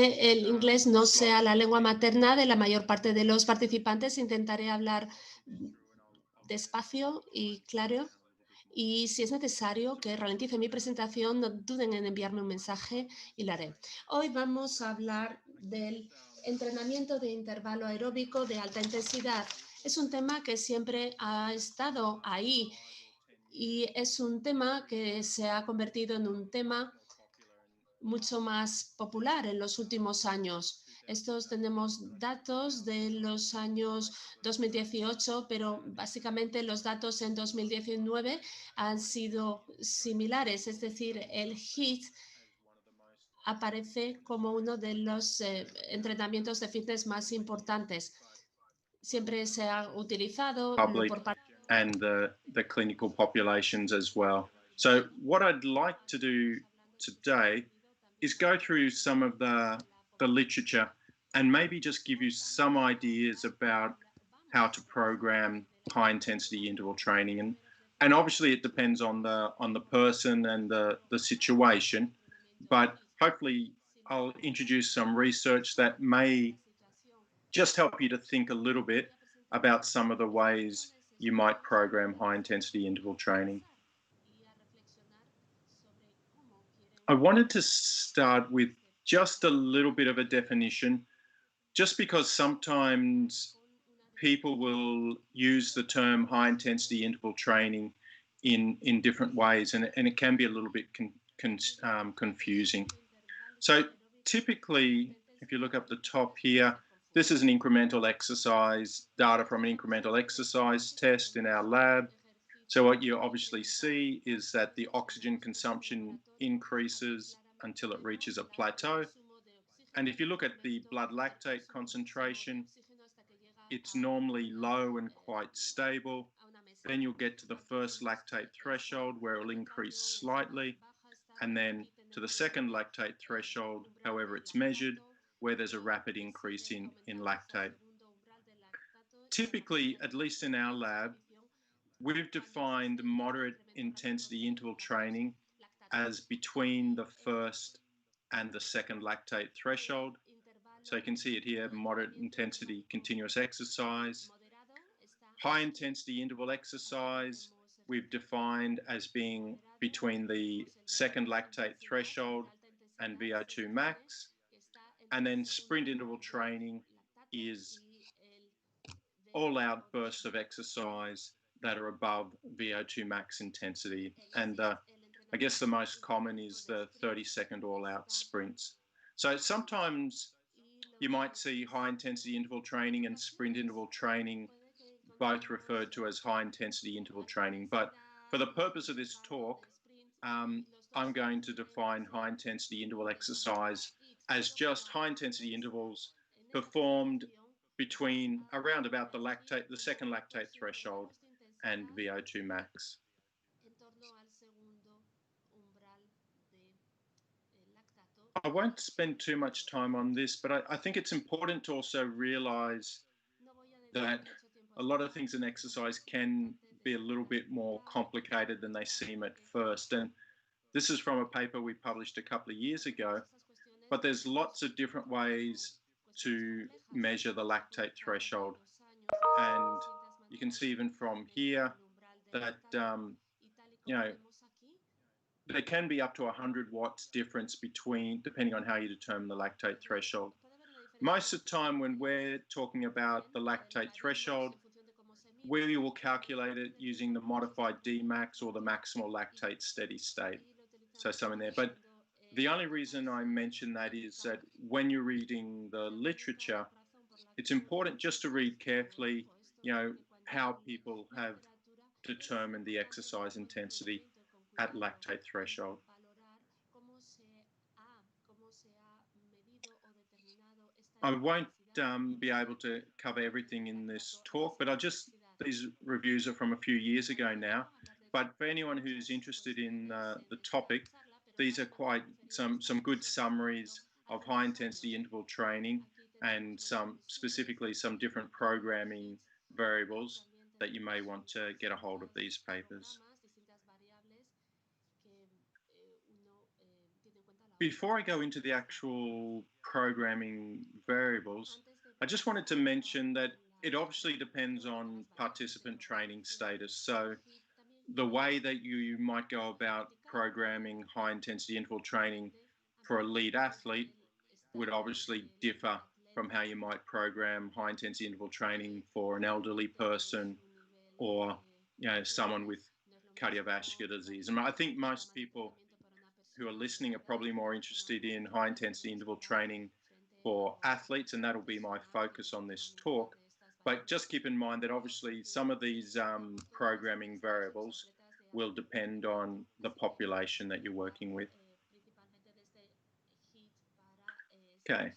que el inglés no sea la lengua materna de la mayor parte de los participantes, intentaré hablar despacio y claro. Y si es necesario que ralentice mi presentación, no duden en enviarme un mensaje y lo haré. Hoy vamos a hablar del entrenamiento de intervalo aeróbico de alta intensidad. Es un tema que siempre ha estado ahí y es un tema que se ha convertido en un tema mucho más popular en los últimos años. Estos tenemos datos de los años 2018, pero básicamente los datos en 2019 han sido similares, es decir, el HIIT aparece como uno de los entrenamientos de fitness más importantes. Siempre se ha utilizado por parte and the clinical populations as well. So what I'd like to do today is go through some of the literature and maybe just give you some ideas about how to program high intensity interval training, and obviously it depends on the person and the situation, but hopefully I'll introduce some research that may just help you to think a little bit about some of the ways you might program high intensity interval training. I wanted to start with just a little bit of a definition, just because sometimes people will use the term high intensity interval training in different ways, and it can be a little bit confusing. So typically, if you look up the top here, this is an incremental exercise, data from an incremental exercise test in our lab. So what you obviously see is that the oxygen consumption increases until it reaches a plateau. And if you look at the blood lactate concentration, it's normally low and quite stable. Then you'll get to the first lactate threshold where it will increase slightly, and then to the second lactate threshold, however it's measured, where there's a rapid increase in lactate. Typically, at least in our lab, we've defined moderate intensity interval training as between the first and the second lactate threshold. So you can see it here, moderate intensity continuous exercise. High intensity interval exercise, we've defined as being between the second lactate threshold and VO2 max. And then sprint interval training is all-out bursts of exercise that are above VO2 max intensity. And I guess the most common is the 30-second all-out sprints. So sometimes you might see high-intensity interval training and sprint interval training both referred to as high-intensity interval training. But for the purpose of this talk, I'm going to define high-intensity interval exercise as just high-intensity intervals performed between around about the second lactate threshold and VO2 max. I won't spend too much time on this, but I think it's important to also realize that a lot of things in exercise can be a little bit more complicated than they seem at first. And this is from a paper we published a couple of years ago, but there's lots of different ways to measure the lactate threshold. And you can see even from here that, you know, there can be up to 100 watts difference depending on how you determine the lactate threshold. Most of the time when we're talking about the lactate threshold, we will calculate it using the modified Dmax or the maximal lactate steady state. So something there. But the only reason I mention that is that when you're reading the literature, it's important just to read carefully, you know, how people have determined the exercise intensity at lactate threshold. I won't be able to cover everything in this talk, but these reviews are from a few years ago now. But for anyone who's interested in the topic, these are quite some good summaries of high intensity interval training and specifically some different programming variables that you may want to get a hold of these papers. before I go into the actual programming variables, I just wanted to mention that it obviously depends on participant training status. So the way that you might go about programming high intensity interval training for a lead athlete would obviously differ from how you might program high intensity interval training for an elderly person or someone with cardiovascular disease. And I think most people who are listening are probably more interested in high intensity interval training for athletes, and that'll be my focus on this talk. But just keep in mind that obviously some of these programming variables will depend on the population that you're working with. Okay,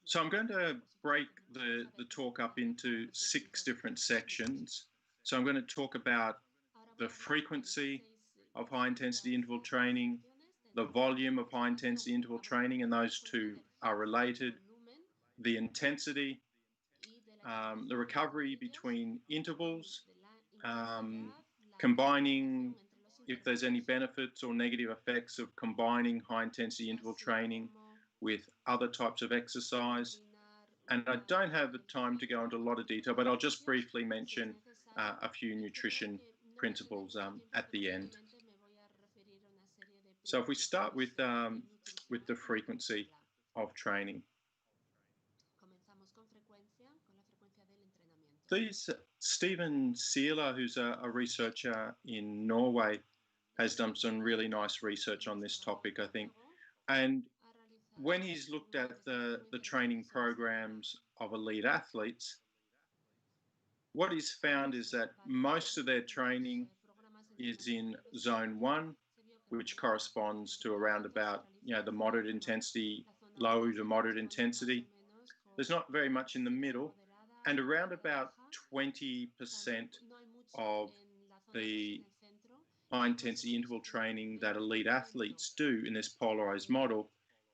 so I'm going to break the talk up into 6 different sections. So I'm going to talk about the frequency of high intensity interval training, the volume of high intensity interval training, and those two are related, the intensity, the recovery between intervals, combining if there's any benefits or negative effects of combining high intensity interval training with other types of exercise. And I don't have the time to go into a lot of detail, but I'll just briefly mention a few nutrition principles at the end. So if we start with the frequency of training. Stephen Sealer, who's a researcher in Norway, has done some really nice research on this topic, I think. And when he's looked at the training programs of elite athletes, what he's found is that most of their training is in zone 1, which corresponds to around about, the moderate intensity, low to moderate intensity. There's not very much in the middle, and around about 20% of the high intensity interval training that elite athletes do in this polarized model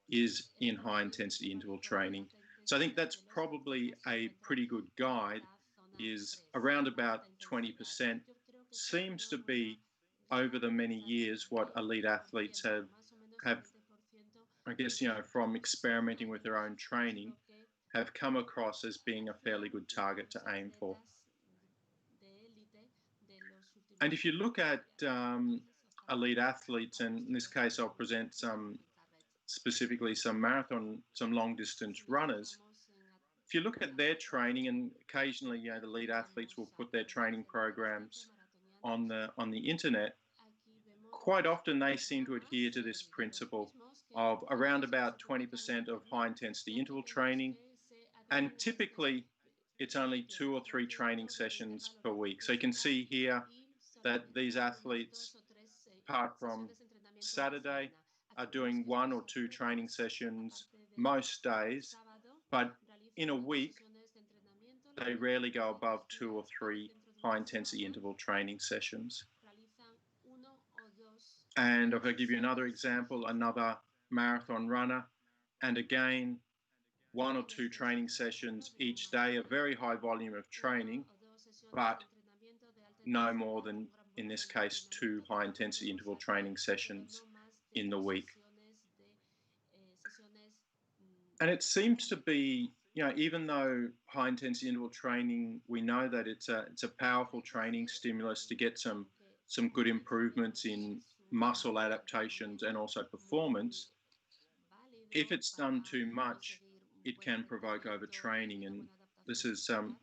is in high intensity interval training. So I think that's probably a pretty good guide, is around about 20% seems to be over the many years what elite athletes have I guess, from experimenting with their own training, have come across as being a fairly good target to aim for. And if you look at elite athletes, and in this case I'll present specifically some marathon, some long distance runners, if you look at their training, and occasionally the elite athletes will put their training programs on the internet, quite often they seem to adhere to this principle of around about 20% of high intensity interval training, and typically it's only 2 or 3 training sessions per week. So you can see here that these athletes, apart from Saturday, are doing 1 or 2 training sessions most days, but in a week they rarely go above 2 or 3 high intensity interval training sessions. And if I give you another example, another marathon runner, and again, 1 or 2 training sessions each day, a very high volume of training, but no more than, in this case, 2 high intensity interval training sessions in the week. And it seems to be, even though high intensity interval training, we know that it's a powerful training stimulus to get some good improvements in muscle adaptations and also performance. If it's done too much, it can provoke overtraining. And this is some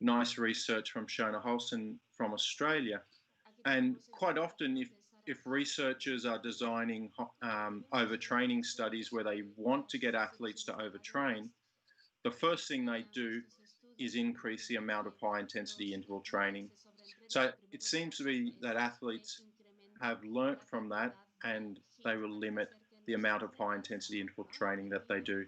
nice research from Shona Holson from Australia. And quite often, if researchers are designing overtraining studies where they want to get athletes to overtrain, the first thing they do is increase the amount of high intensity interval training. So it seems to be that athletes have learnt from that, and they will limit the amount of high intensity interval training that they do.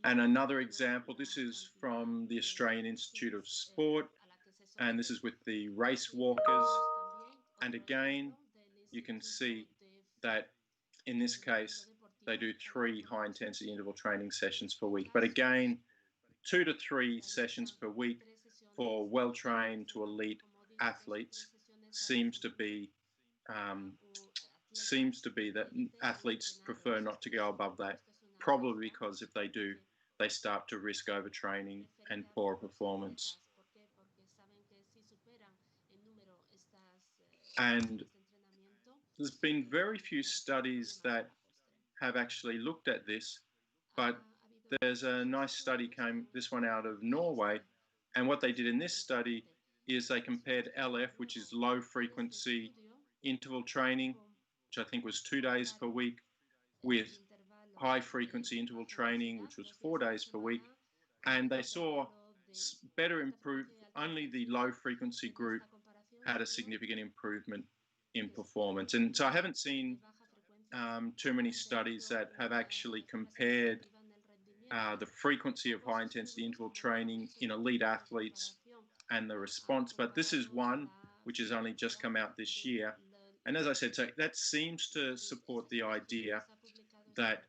And another example, this is from the Australian Institute of Sport, and this is with the race walkers. And again, you can see that in this case, they do 3 high intensity interval training sessions per week. But again, 2 to 3 sessions per week for well-trained to elite athletes seems to be seems to be that athletes prefer not to go above that, probably because if they do, they start to risk overtraining and poor performance. And there's been very few studies that have actually looked at this, but there's a nice study this one out of Norway, and what they did in this study is they compared LF, which is low frequency interval training, which I think was 2 days per week, with high frequency interval training, which was 4 days per week, and they saw better improve. Only the low frequency group had a significant improvement in performance. And so I haven't seen too many studies that have actually compared the frequency of high intensity interval training in elite athletes and the response, but this is one which has only just come out this year. And as I said, so that seems to support the idea that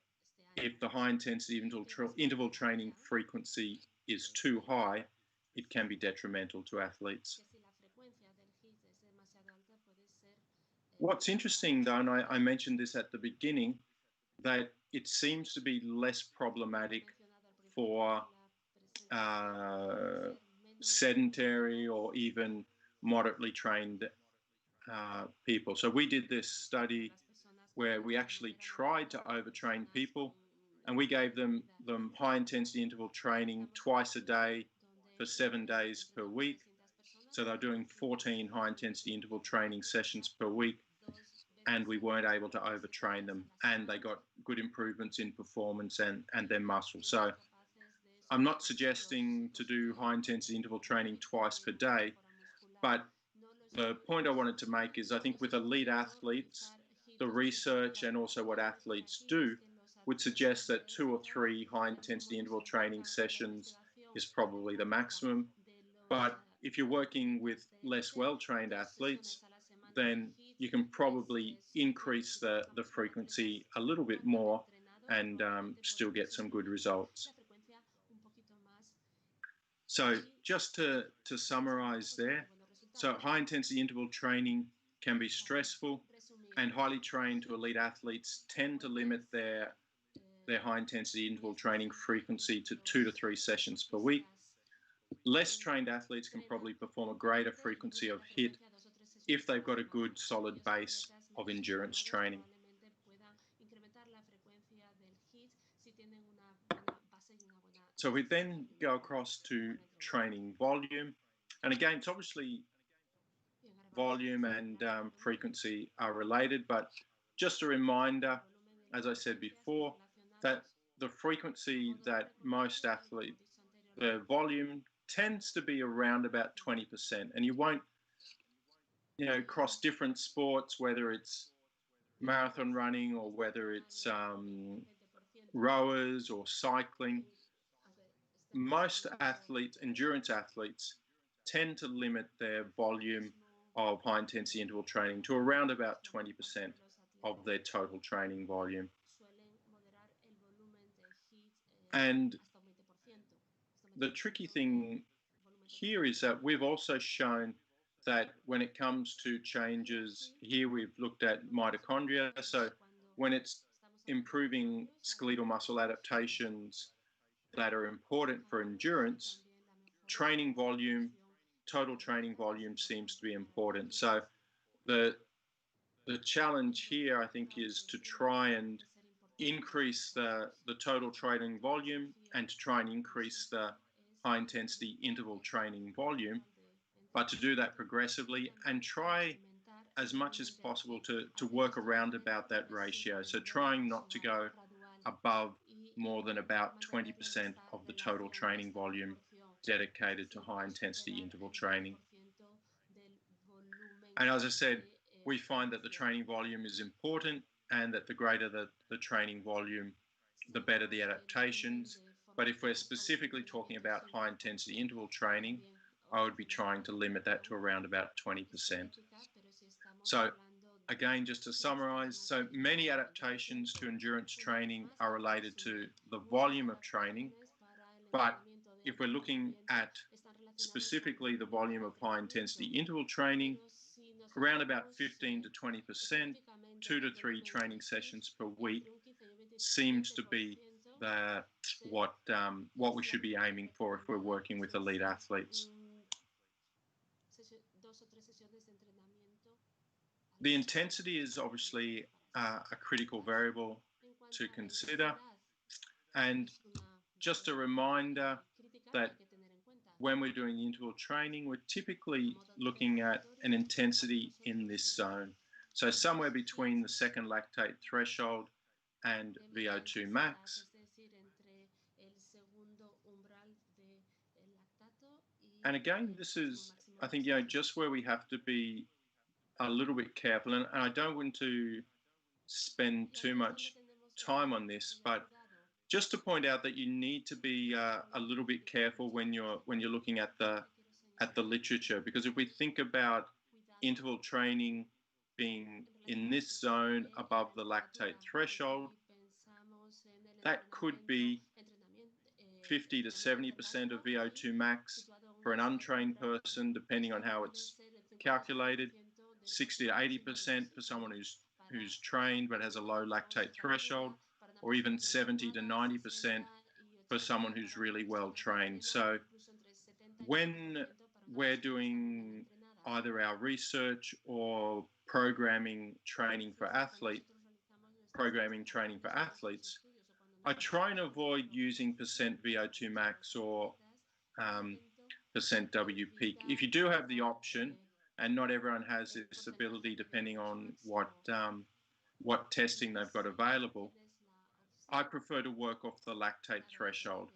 if the high intensity interval training frequency is too high, it can be detrimental to athletes. What's interesting, though, and I mentioned this at the beginning, that it seems to be less problematic for sedentary or even moderately trained people. So we did this study where we actually tried to overtrain people, and we gave them high intensity interval training twice a day for 7 days per week. So they're doing 14 high intensity interval training sessions per week, and we weren't able to overtrain them, and they got good improvements in performance and their muscle. So I'm not suggesting to do high intensity interval training twice per day, but the point I wanted to make is I think with elite athletes, the research and also what athletes do would suggest that 2 or 3 high intensity interval training sessions is probably the maximum. But if you're working with less well-trained athletes, then you can probably increase the frequency a little bit more and still get some good results. So just to summarize there, so high intensity interval training can be stressful, and highly trained to elite athletes tend to limit their high intensity interval training frequency to 2 to 3 sessions per week. Less trained athletes can probably perform a greater frequency of HIIT if they've got a good solid base of endurance training. So we then go across to training volume. And again, it's obviously volume and frequency are related, but just a reminder, as I said before, that the frequency that most athletes, the volume tends to be around about 20%. And you won't, across different sports, whether it's marathon running or whether it's rowers or cycling, most athletes, endurance athletes, tend to limit their volume of high intensity interval training to around about 20% of their total training volume. And the tricky thing here is that we've also shown that when it comes to changes, here we've looked at mitochondria. So when it's improving skeletal muscle adaptations that are important for endurance, training volume, total training volume seems to be important. So the challenge here, I think, is to try and increase the total training volume and to try and increase the high intensity interval training volume, but to do that progressively and try as much as possible to work around about that ratio. So trying not to go above more than about 20% of the total training volume dedicated to high intensity interval training. And as I said, we find that the training volume is important and that the greater the training volume, the better the adaptations. But if we're specifically talking about high intensity interval training, I would be trying to limit that to around about 20%. So again, just to summarize, so many adaptations to endurance training are related to the volume of training, but if we're looking at specifically the volume of high intensity interval training, around about 15 to 20% 2 to 3 training sessions per week seems to be what we should be aiming for if we're working with elite athletes. The intensity is obviously a critical variable to consider, and just a reminder that when we're doing interval training, we're typically looking at an intensity in this zone. So somewhere between the second lactate threshold and VO2 max. And again, this is, I think, just where we have to be a little bit careful. And I don't want to spend too much time on this, but just to point out that you need to be a little bit careful when you're looking at the literature, because if we think about interval training being in this zone above the lactate threshold, that could be 50 to 70% of VO2 max for an untrained person, depending on how it's calculated, 60 to 80% for someone who's trained but has a low lactate threshold, or even 70 to 90% for someone who's really well trained. So when we're doing either our research or programming training for athletes, I try and avoid using percent VO2 max or percent W peak. If you do have the option, and not everyone has this ability depending on what testing they've got available, I prefer to work off the lactate threshold.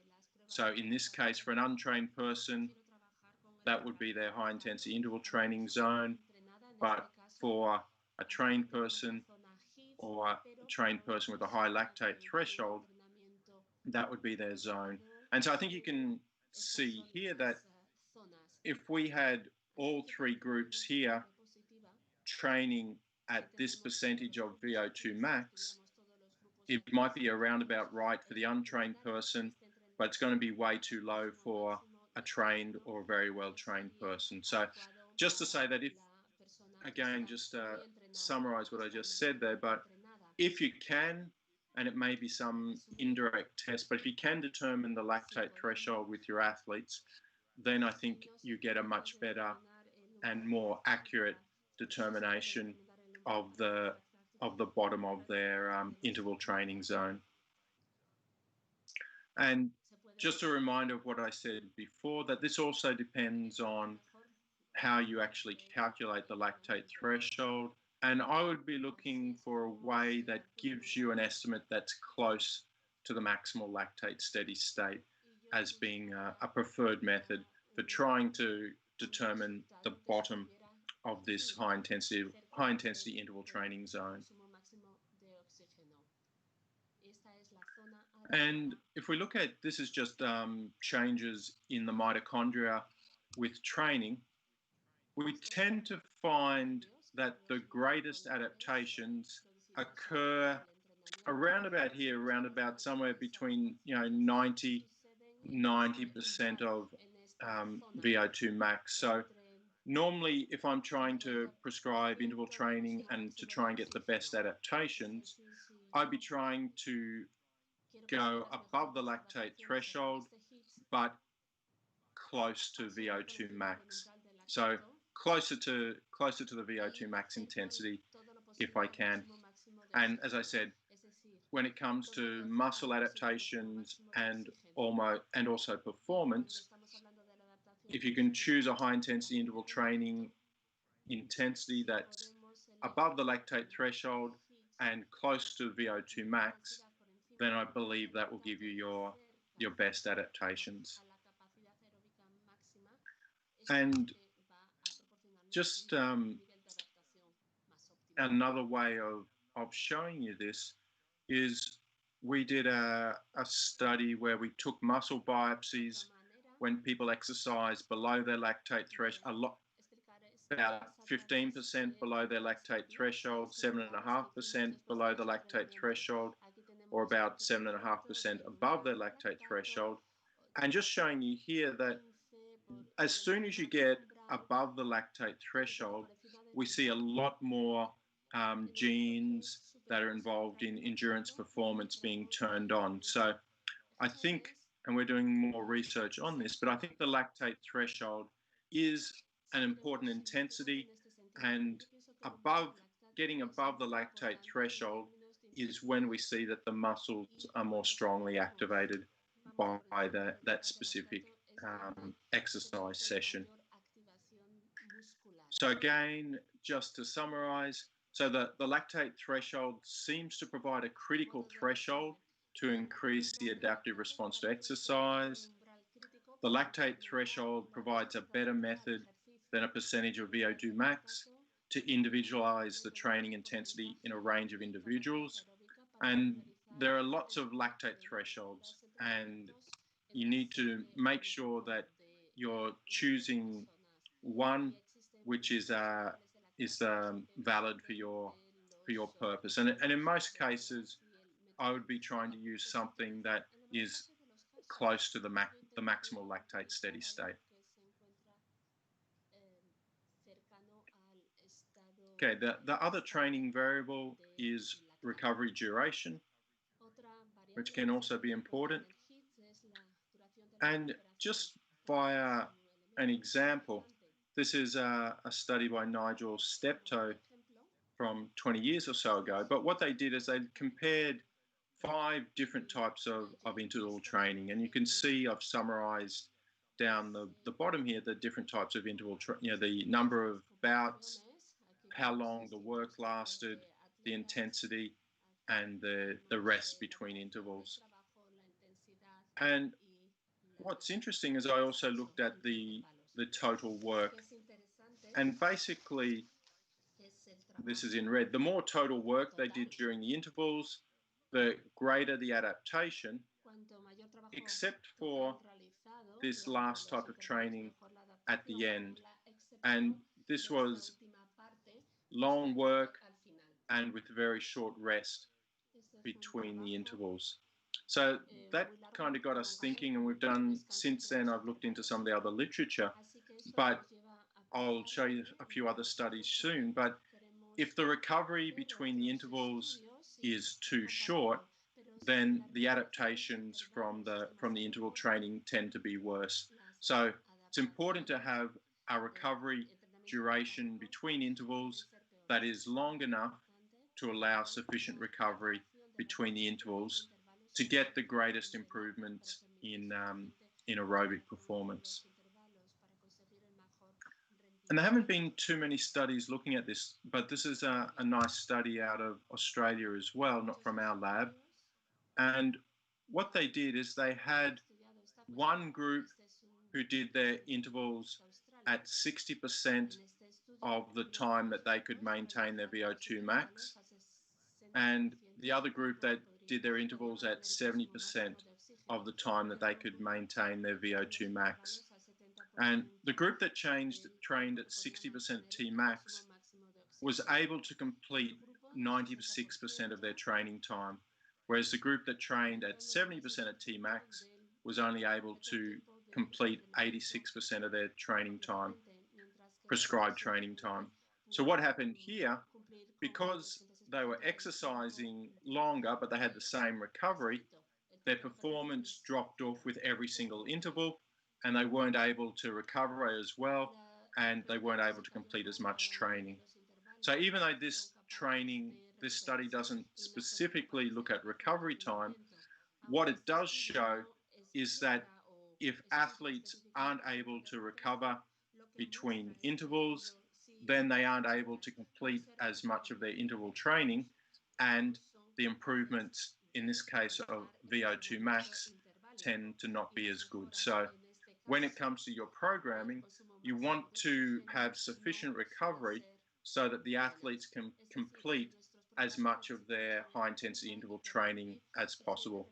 So in this case, for an untrained person, that would be their high intensity interval training zone. But for a trained person or a trained person with a high lactate threshold, that would be their zone. And so I think you can see here that if we had all three groups here training at this percentage of VO2 max, it might be around about right for the untrained person, but it's going to be way too low for a trained or very well trained person. So just to say that, if, again, just summarize what I just said there, but if you can, and it may be some indirect test, but if you can determine the lactate threshold with your athletes, then I think you get a much better and more accurate determination of the bottom of their interval training zone. And just a reminder of what I said before, that this also depends on how you actually calculate the lactate threshold. And I would be looking for a way that gives you an estimate that's close to the maximal lactate steady state as being a preferred method for trying to determine the bottom of this high intensity interval training zone. And if we look at, this is just changes in the mitochondria with training, we tend to find that the greatest adaptations occur around about here, around about somewhere between 90% of VO2 max. So normally, if I'm trying to prescribe interval training and to try and get the best adaptations, I'd be trying to go above the lactate threshold, but close to VO2 max. So closer to the VO2 max intensity if I can. And as I said, when it comes to muscle adaptations and also performance, if you can choose a high intensity interval training intensity that's above the lactate threshold and close to VO2 max, then I believe that will give you your best adaptations. And just another way of showing you this is we did a study where we took muscle biopsies when people exercise below their lactate threshold, about 15% below their lactate threshold, 7.5% below the lactate threshold, or about 7.5% above their lactate threshold. And just showing you here that as soon as you get above the lactate threshold, we see a lot more genes that are involved in endurance performance being turned on. So I think, and we're doing more research on this, but I think the lactate threshold is an important intensity, and getting above the lactate threshold is when we see that the muscles are more strongly activated by that specific exercise session. So again, just to summarize, so the lactate threshold seems to provide a critical threshold to increase the adaptive response to exercise. The lactate threshold provides a better method than a percentage of VO2 max to individualize the training intensity in a range of individuals. And there are lots of lactate thresholds, and you need to make sure that you're choosing one which is valid for your purpose. And in most cases, I would be trying to use something that is close to the maximal lactate steady state. Okay, the other training variable is recovery duration, which can also be important. And just via an example, this is a study by Nigel Steptoe from 20 years or so ago. But what they did is they compared 5 different types of interval training. And you can see I've summarized down the bottom here the different types of interval training, the number of bouts, how long the work lasted, the intensity, and the rest between intervals. And what's interesting is I also looked at the total work. And basically, this is in red, the more total work they did during the intervals, the greater the adaptation, except for this last type of training at the end. And this was long work and with very short rest between the intervals. So that kind of got us thinking, and we've done, since then, I've looked into some of the other literature, but I'll show you a few other studies soon. But if the recovery between the intervals is too short, then the adaptations from the interval training tend to be worse. So it's important to have a recovery duration between intervals that is long enough to allow sufficient recovery between the intervals to get the greatest improvements in aerobic performance. And there haven't been too many studies looking at this, but this is a nice study out of Australia as well, not from our lab. And what they did is they had one group who did their intervals at 60% of the time that they could maintain their VO2 max, and the other group that did their intervals at 70% of the time that they could maintain their VO2 max. And the group that trained at 60% T max was able to complete 96% of their training time, whereas the group that trained at 70% at T max was only able to complete 86% of their training time, prescribed training time. So what happened here, because they were exercising longer, but they had the same recovery, their performance dropped off with every single interval, and they weren't able to recover as well, and they weren't able to complete as much training. So even though this study doesn't specifically look at recovery time, what it does show is that if athletes aren't able to recover between intervals, then they aren't able to complete as much of their interval training, and the improvements in this case of VO2 max tend to not be as good. So when it comes to your programming, you want to have sufficient recovery so that the athletes can complete as much of their high intensity interval training as possible.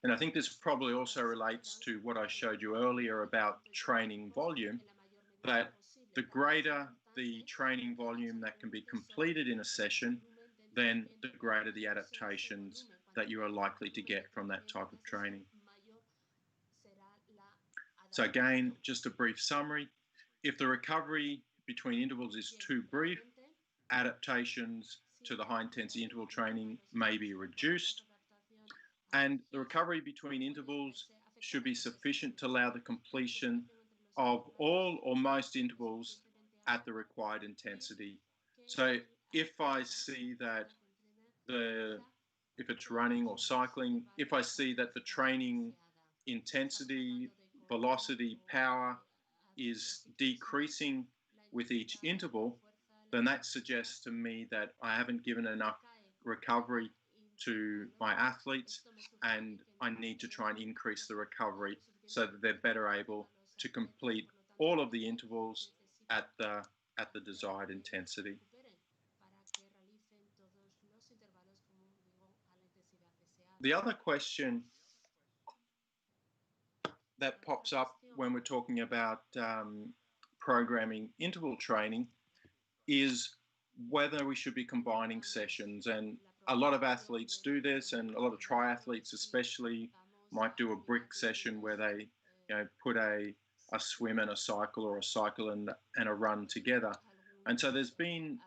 And I think this probably also relates to what I showed you earlier about training volume, that the greater the training volume that can be completed in a session, then the greater the adaptations that you are likely to get from that type of training. So again, just a brief summary. If the recovery between intervals is too brief, adaptations to the high-intensity interval training may be reduced, and the recovery between intervals should be sufficient to allow the completion of all or most intervals at the required intensity. So if I see that if it's running or cycling, if I see that the training intensity, velocity, power is decreasing with each interval, then that suggests to me that I haven't given enough recovery to my athletes, and I need to try and increase the recovery so that they're better able to complete all of the intervals at the desired intensity. The other question that pops up when we're talking about programming interval training is whether we should be combining sessions. And a lot of athletes do this, and a lot of triathletes especially might do a brick session where they put a swim and a cycle, or a cycle and a run together. And so there's been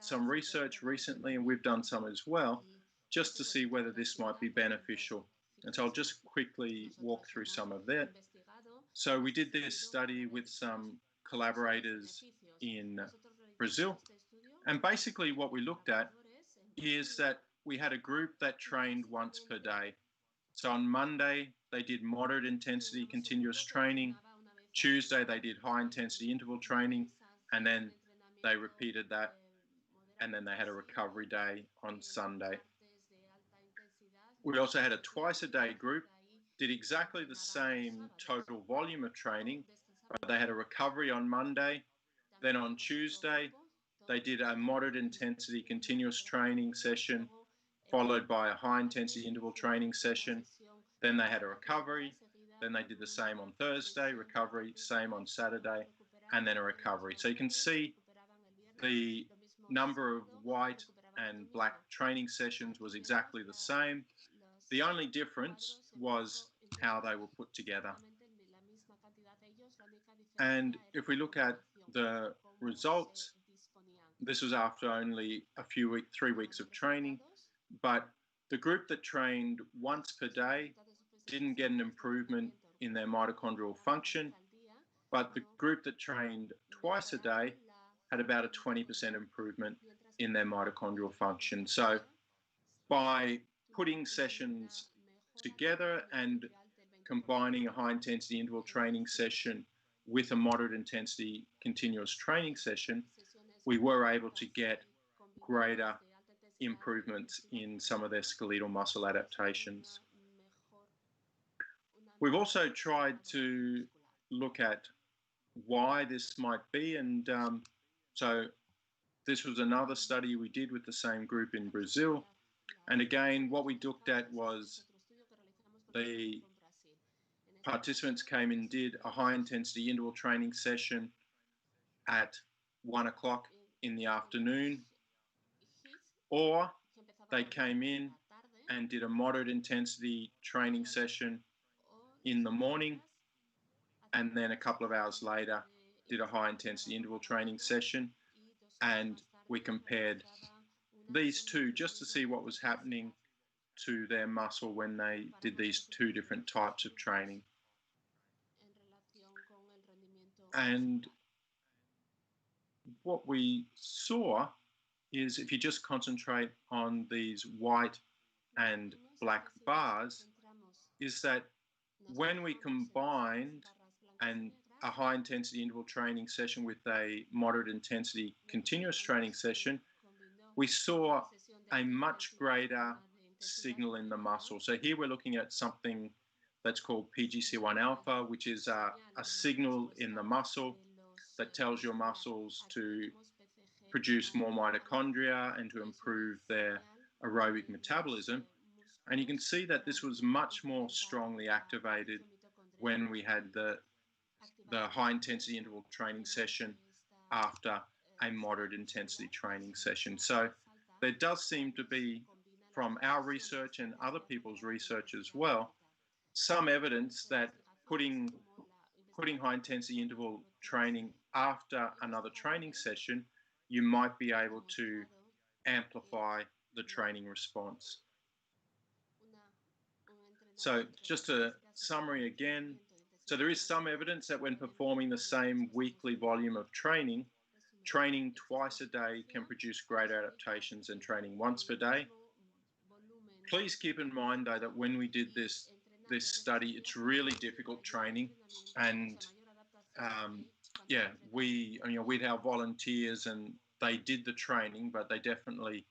some research recently, and we've done some as well, just to see whether this might be beneficial. And so I'll just quickly walk through some of that. So we did this study with some collaborators in Brazil. And basically what we looked at is that we had a group that trained once per day. So on Monday, they did moderate intensity continuous training. Tuesday, they did high intensity interval training. And then they repeated that. And then they had a recovery day on Sunday. We also had a twice a day group, did exactly the same total volume of training, but they had a recovery on Monday. Then on Tuesday, they did a moderate intensity continuous training session, followed by a high intensity interval training session. Then they had a recovery. Then they did the same on Thursday, recovery, same on Saturday, and then a recovery. So you can see the number of white and black training sessions was exactly the same. The only difference was how they were put together. And if we look at the results, this was after only 3 weeks of training, but the group that trained once per day didn't get an improvement in their mitochondrial function, but the group that trained twice a day had about a 20% improvement in their mitochondrial function. So by putting sessions together and combining a high intensity interval training session with a moderate intensity continuous training session, we were able to get greater improvements in some of their skeletal muscle adaptations. We've also tried to look at why this might be, and so this was another study we did with the same group in Brazil. And again, what we looked at was the participants came and did a high intensity interval training session at 1 o'clock in the afternoon, or they came in and did a moderate intensity training session in the morning, and then a couple of hours later did a high intensity interval training session. And we compared these two just to see what was happening to their muscle when they did these two different types of training. And what we saw is, if you just concentrate on these white and black bars, is that when we combined a high intensity interval training session with a moderate intensity continuous training session, we saw a much greater signal in the muscle. So here we're looking at something that's called PGC1 alpha, which is a signal in the muscle that tells your muscles to produce more mitochondria and to improve their aerobic metabolism. And you can see that this was much more strongly activated when we had the high intensity interval training session after a moderate intensity training session. So there does seem to be, from our research and other people's research as well, some evidence that putting high intensity interval training after another training session, you might be able to amplify the training response. So just a summary again. So there is some evidence that when performing the same weekly volume of training, training twice a day can produce greater adaptations than training once per day. Please keep in mind, though, that when we did this study, it's really difficult training, and yeah, we'd have volunteers and they did the training, but they definitely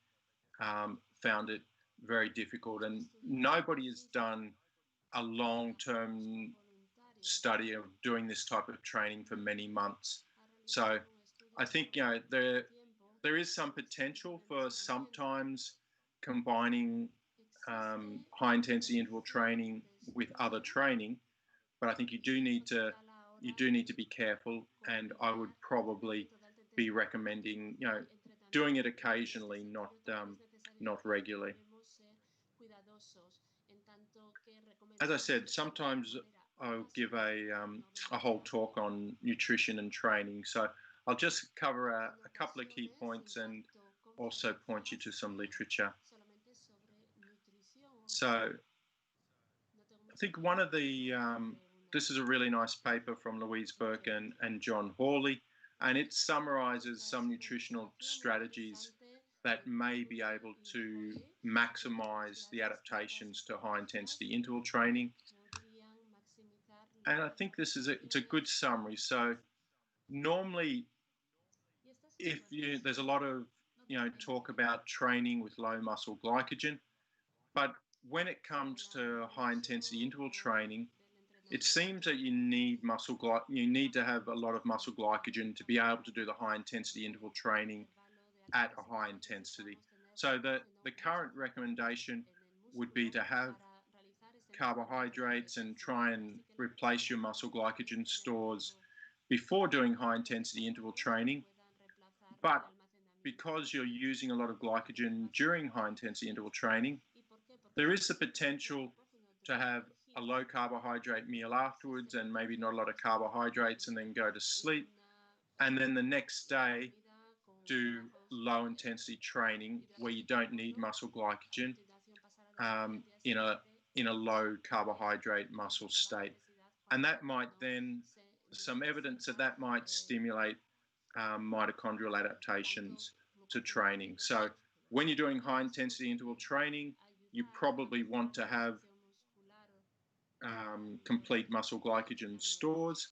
found it very difficult, and nobody has done a long-term study of doing this type of training for many months. So I think there is some potential for sometimes combining high intensity interval training with other training, but I think you do need to be careful, and I would probably be recommending doing it occasionally, not regularly. As I said, sometimes I'll give a whole talk on nutrition and training, so I'll just cover a couple of key points and also point you to some literature. So I think one of the, this is a really nice paper from Louise Burke and John Hawley, and it summarizes some nutritional strategies that may be able to maximize the adaptations to high intensity interval training. And I think it's a good summary. So normally, there's a lot of talk about training with low muscle glycogen, but when it comes to high intensity interval training, it seems that you need to have a lot of muscle glycogen to be able to do the high intensity interval training at a high intensity. So the current recommendation would be to have carbohydrates and try and replace your muscle glycogen stores before doing high intensity interval training. But because you're using a lot of glycogen during high intensity interval training, there is the potential to have a low carbohydrate meal afterwards and maybe not a lot of carbohydrates and then go to sleep. And then the next day, do low intensity training where you don't need muscle glycogen in a low carbohydrate muscle state. And that might then, some evidence that might stimulate mitochondrial adaptations to training. So when you're doing high intensity interval training, you probably want to have complete muscle glycogen stores,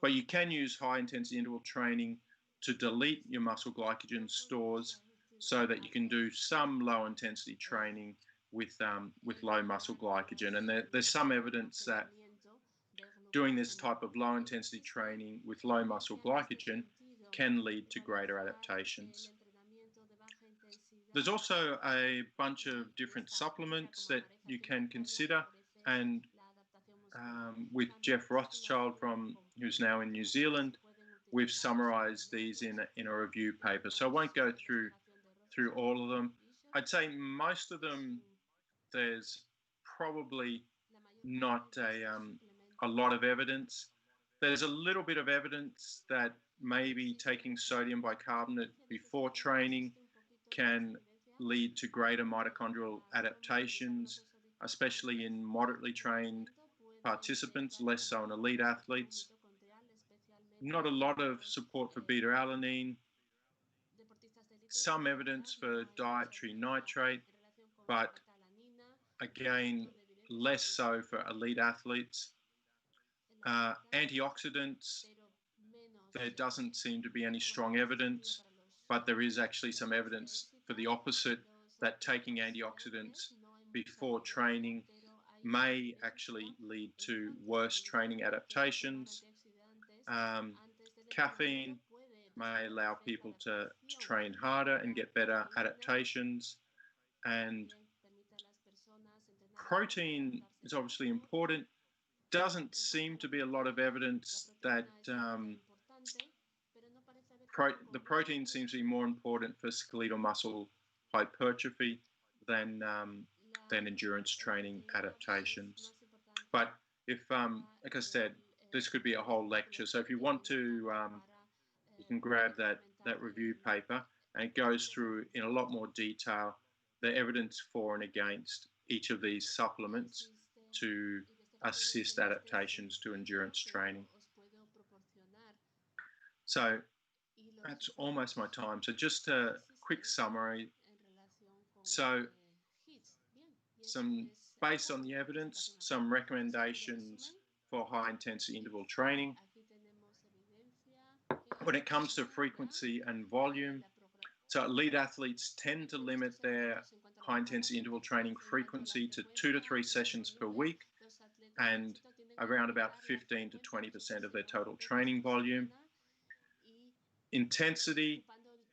but you can use high intensity interval training to delete your muscle glycogen stores so that you can do some low intensity training with low muscle glycogen. And there's some evidence that doing this type of low intensity training with low muscle glycogen can lead to greater adaptations. There's also a bunch of different supplements that you can consider, and with Jeff Rothschild, who's now in New Zealand, we've summarized these in a review paper. So I won't go through all of them. I'd say most of them, there's probably not a lot of evidence. There's a little bit of evidence that maybe taking sodium bicarbonate before training can lead to greater mitochondrial adaptations, especially in moderately trained participants, less so in elite athletes. Not a lot of support for beta-alanine. Some evidence for dietary nitrate, but again, less so for elite athletes. Antioxidants, there doesn't seem to be any strong evidence, but there is actually some evidence for the opposite, that taking antioxidants before training may actually lead to worse training adaptations. Caffeine may allow people to train harder and get better adaptations. And protein is obviously important. Doesn't seem to be a lot of evidence that the protein seems to be more important for skeletal muscle hypertrophy than endurance training adaptations. But if, like I said, this could be a whole lecture. So if you want to, you can grab that that review paper, and it goes through in a lot more detail the evidence for and against each of these supplements to assist adaptations to endurance training. So that's almost my time. So just a quick summary. So based on the evidence, some recommendations for high intensity interval training. When it comes to frequency and volume, so elite athletes tend to limit their high intensity interval training frequency to 2 to 3 sessions per week and around about 15 to 20% of their total training volume. Intensity,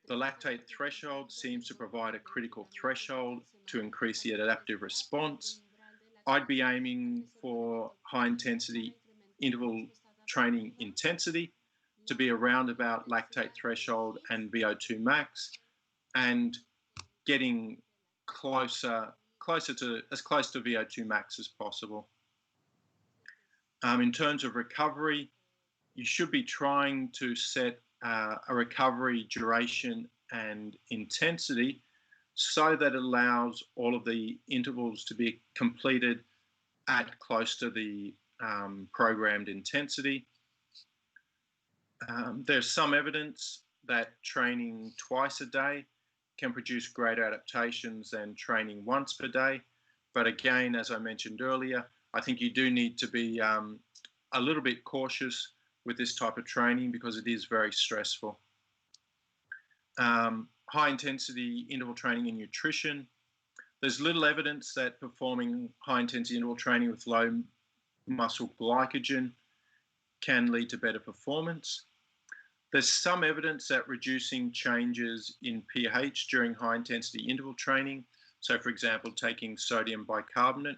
the lactate threshold seems to provide a critical threshold to increase the adaptive response. I'd be aiming for high intensity interval training intensity to be around about lactate threshold and VO2 max, and getting closer to as close to VO2 max as possible. In terms of recovery, you should be trying to set a recovery duration and intensity so that it allows all of the intervals to be completed at close to the programmed intensity. There's some evidence that training twice a day can produce greater adaptations than training once per day. But again, as I mentioned earlier, I think you do need to be a little bit cautious with this type of training because it is very stressful. High intensity interval training and nutrition. There's little evidence that performing high intensity interval training with low muscle glycogen can lead to better performance. There's some evidence that reducing changes in pH during high intensity interval training, so for example, taking sodium bicarbonate,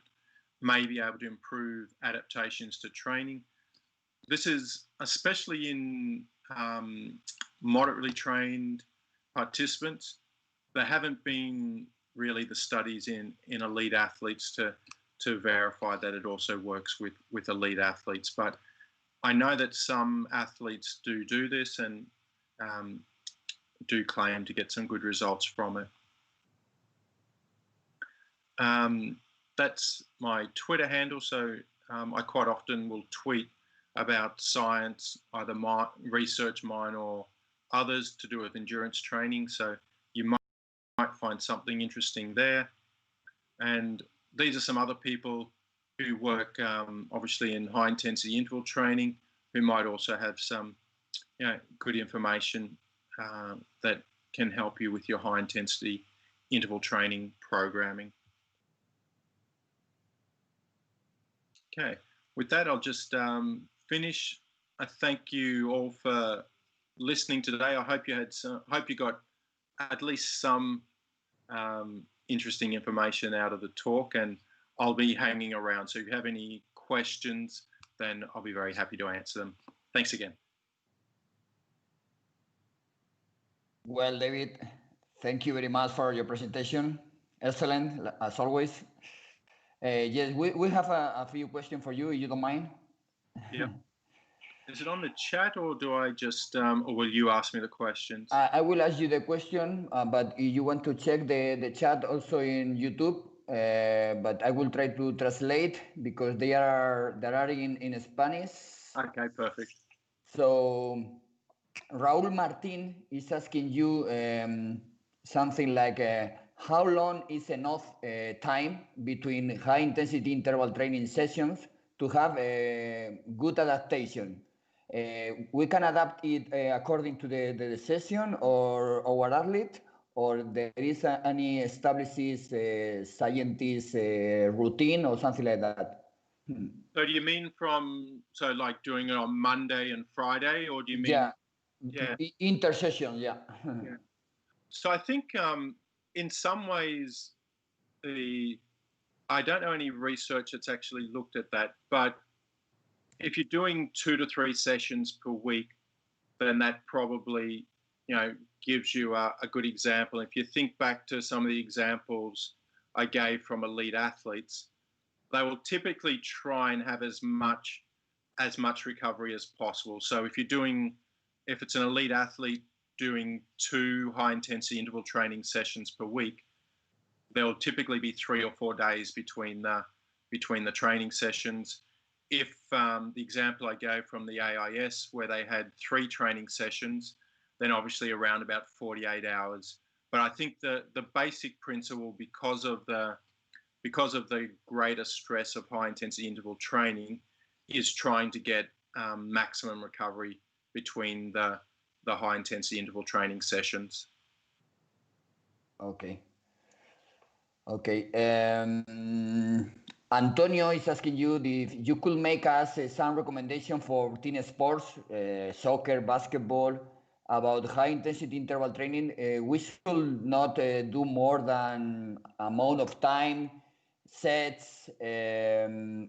may be able to improve adaptations to training. This is especially in moderately trained participants. There haven't been really the studies in elite athletes to verify that it also works with elite athletes. But I know that some athletes do this and do claim to get some good results from it. That's my Twitter handle. So I quite often will tweet about science, either my research, mine or others, to do with endurance training. So you might find something interesting there. And these are some other people who work obviously in high intensity interval training, who might also have some good information that can help you with your high intensity interval training programming. Okay, with that, I'll just finish. I thank you all for listening today. I hope you got at least some interesting information out of the talk, and I'll be hanging around. So if you have any questions, then I'll be very happy to answer them. Thanks again. Well, David, thank you very much for your presentation. Excellent, as always. Yes, we have a few questions for you, if you don't mind. Yeah. Is it on the chat, or do I just, or will you ask me the questions? I will ask you the question, but if you want to check the chat also in YouTube, but I will try to translate because they are in Spanish. Okay, perfect. So Raúl Martín is asking you something like, how long is enough time between high intensity interval training sessions to have a good adaptation? We can adapt it according to the session or our athlete, or there is any established scientist routine or something like that? So do you mean like doing it on Monday and Friday, or do you mean? Yeah. Intersession, yeah. Yeah. So I think in some ways, I don't know any research that's actually looked at that, but if you're doing 2 to 3 sessions per week, then that probably, gives you a good example. If you think back to some of the examples I gave from elite athletes, they will typically try and have as much recovery as possible. So if it's an elite athlete doing 2 high-intensity interval training sessions per week, there will typically be 3 or 4 days between the training sessions. If the example I gave from the AIS, where they had 3 training sessions, then obviously around about 48 hours. But I think the basic principle, because of the greater stress of high-intensity interval training, is trying to get maximum recovery between the high-intensity interval training sessions. Okay. Antonio is asking you if you could make us some recommendation for team sports, soccer, basketball, about high-intensity interval training. We should not do more than amount of time, sets,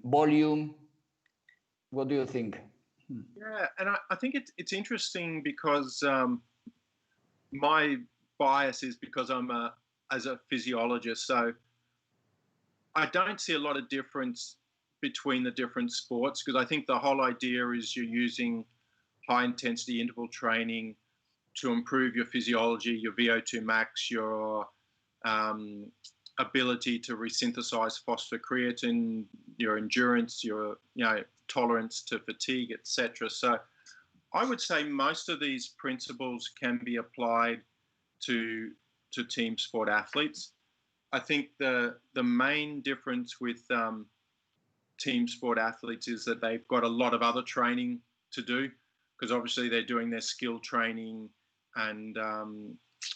volume. What do you think? Yeah, and I think it's interesting because my bias is because I'm as a physiologist, so I don't see a lot of difference between the different sports, because I think the whole idea is you're using high-intensity interval training to improve your physiology, your VO2 max, your ability to resynthesize phosphocreatine, your endurance, your tolerance to fatigue, etc. So I would say most of these principles can be applied to team sport athletes. I think the main difference with team sport athletes is that they've got a lot of other training to do, because obviously they're doing their skill training and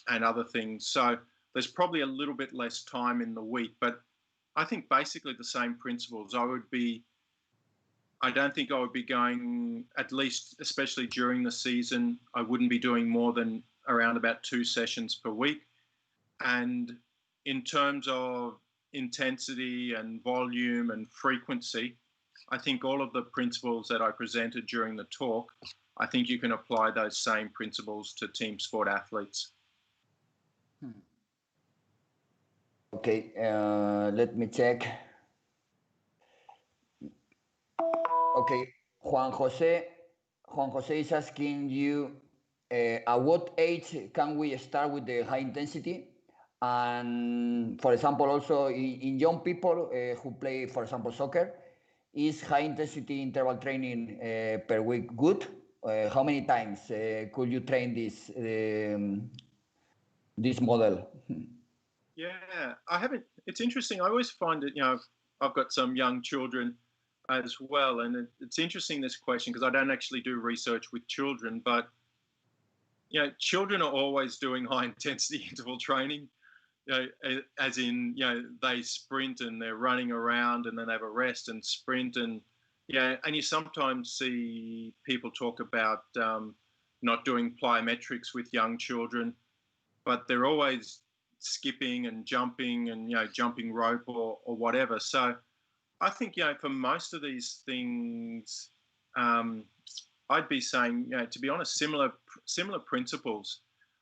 other things. So there's probably a little bit less time in the week, but I think basically the same principles. I don't think I would be going, at least especially during the season, I wouldn't be doing more than around about 2 sessions per week. And in terms of intensity and volume and frequency, I think all of the principles that I presented during the talk, I think you can apply those same principles to team sport athletes. Okay, let me check. Okay, Juan Jose is asking you, at what age can we start with the high intensity? And for example, also in young people who play, for example, soccer, is high intensity interval training per week good? How many times could you train this model? Yeah, I haven't. It's interesting. I always find it, I've got some young children as well, and it's interesting, this question, because I don't actually do research with children, but children are always doing high intensity interval training. As in, they sprint and they're running around and then they have a rest and sprint, and and you sometimes see people talk about not doing plyometrics with young children, but they're always skipping and jumping and jumping rope or whatever. So I think for most of these things, I'd be saying to be honest, similar principles.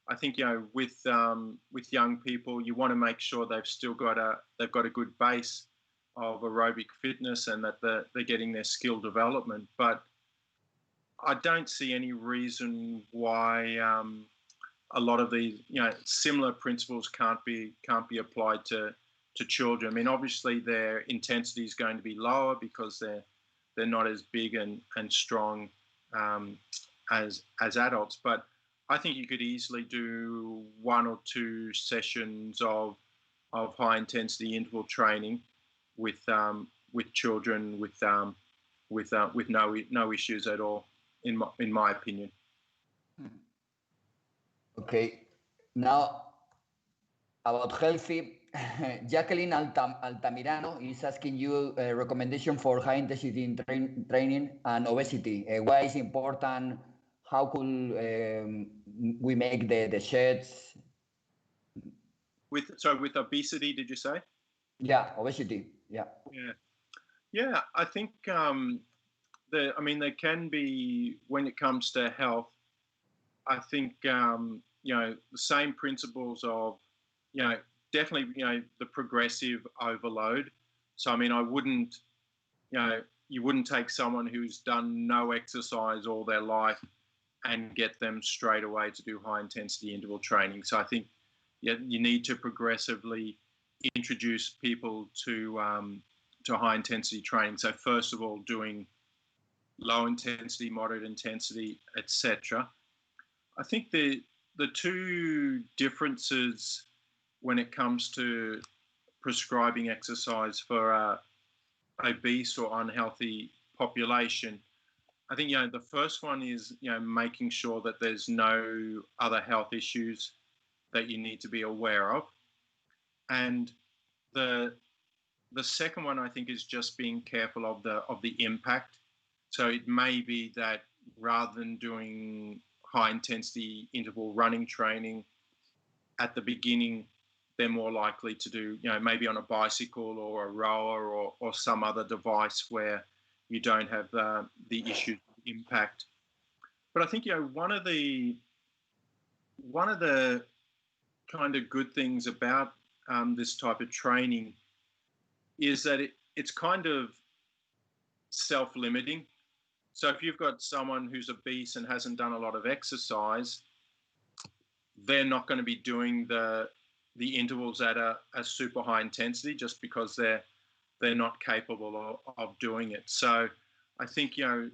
I think with young people, you want to make sure they've got a good base of aerobic fitness and that they're getting their skill development. But I don't see any reason why a lot of these similar principles can't be applied to children. I mean, obviously their intensity is going to be lower because they're not as big and strong as adults, but I think you could easily do 1 or 2 sessions of high intensity interval training with children with no issues at all, in my opinion. Okay, now about healthy, Jacqueline Altamirano is asking you a recommendation for high intensity training and obesity. Why is important? How could we make the sheds? With obesity, did you say? Yeah, obesity. Yeah. Yeah. I think there can be, when it comes to health, I think the same principles of definitely the progressive overload. So I mean, I wouldn't you wouldn't take someone who's done no exercise all their life and get them straight away to do high intensity interval training. So I think you need to progressively introduce people to high intensity training. So first of all, doing low intensity, moderate intensity, etc. I think the two differences when it comes to prescribing exercise for a obese or unhealthy population, I think the first one is making sure that there's no other health issues that you need to be aware of, and the second one I think is just being careful of the impact. So it may be that rather than doing high intensity interval running training at the beginning, they're more likely to do, maybe on a bicycle or a rower or some other device where you don't have the issue impact. But I think, one of the kind of good things about this type of training is that it's kind of self-limiting. So if you've got someone who's obese and hasn't done a lot of exercise, they're not going to be doing the intervals at a super high intensity just because they're not capable of doing it. So I think that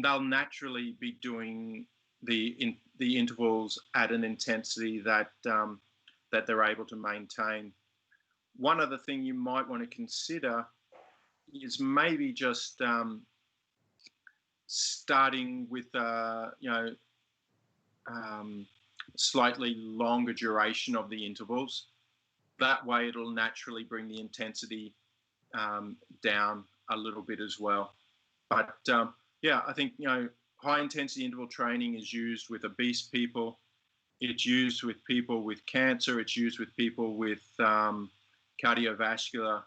they'll naturally be doing the intervals at an intensity that they're able to maintain. One other thing you might want to consider is maybe just starting with slightly longer duration of the intervals. That way it'll naturally bring the intensity down a little bit as well. But I think high intensity interval training is used with obese people. It's used with people with cancer. It's used with people with cardiovascular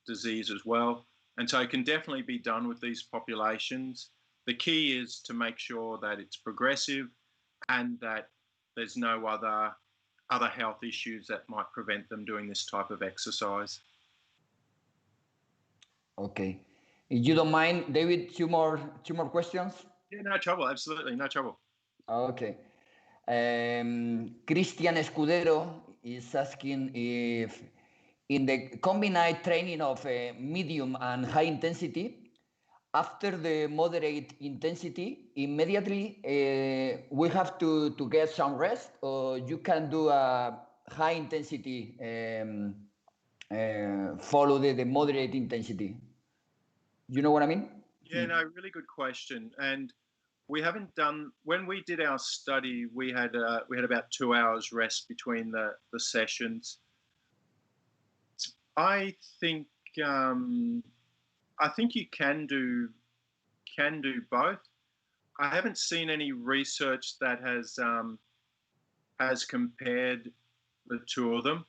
disease as well. And so it can definitely be done with these populations. The key is to make sure that it's progressive and that there's no other health issues that might prevent them doing this type of exercise. Okay. If you don't mind, David, two more questions? Yeah, no trouble. Absolutely, no trouble. Okay. Christian Escudero is asking if in the combined training of medium and high intensity, after the moderate intensity, immediately we have to get some rest, or you can do a high intensity follow the moderate intensity. You know what I mean? Yeah, no, really good question. And we haven't done, when we did our study, we had about 2 hours rest between the sessions. I think you can do both. I haven't seen any research that has compared the two of them.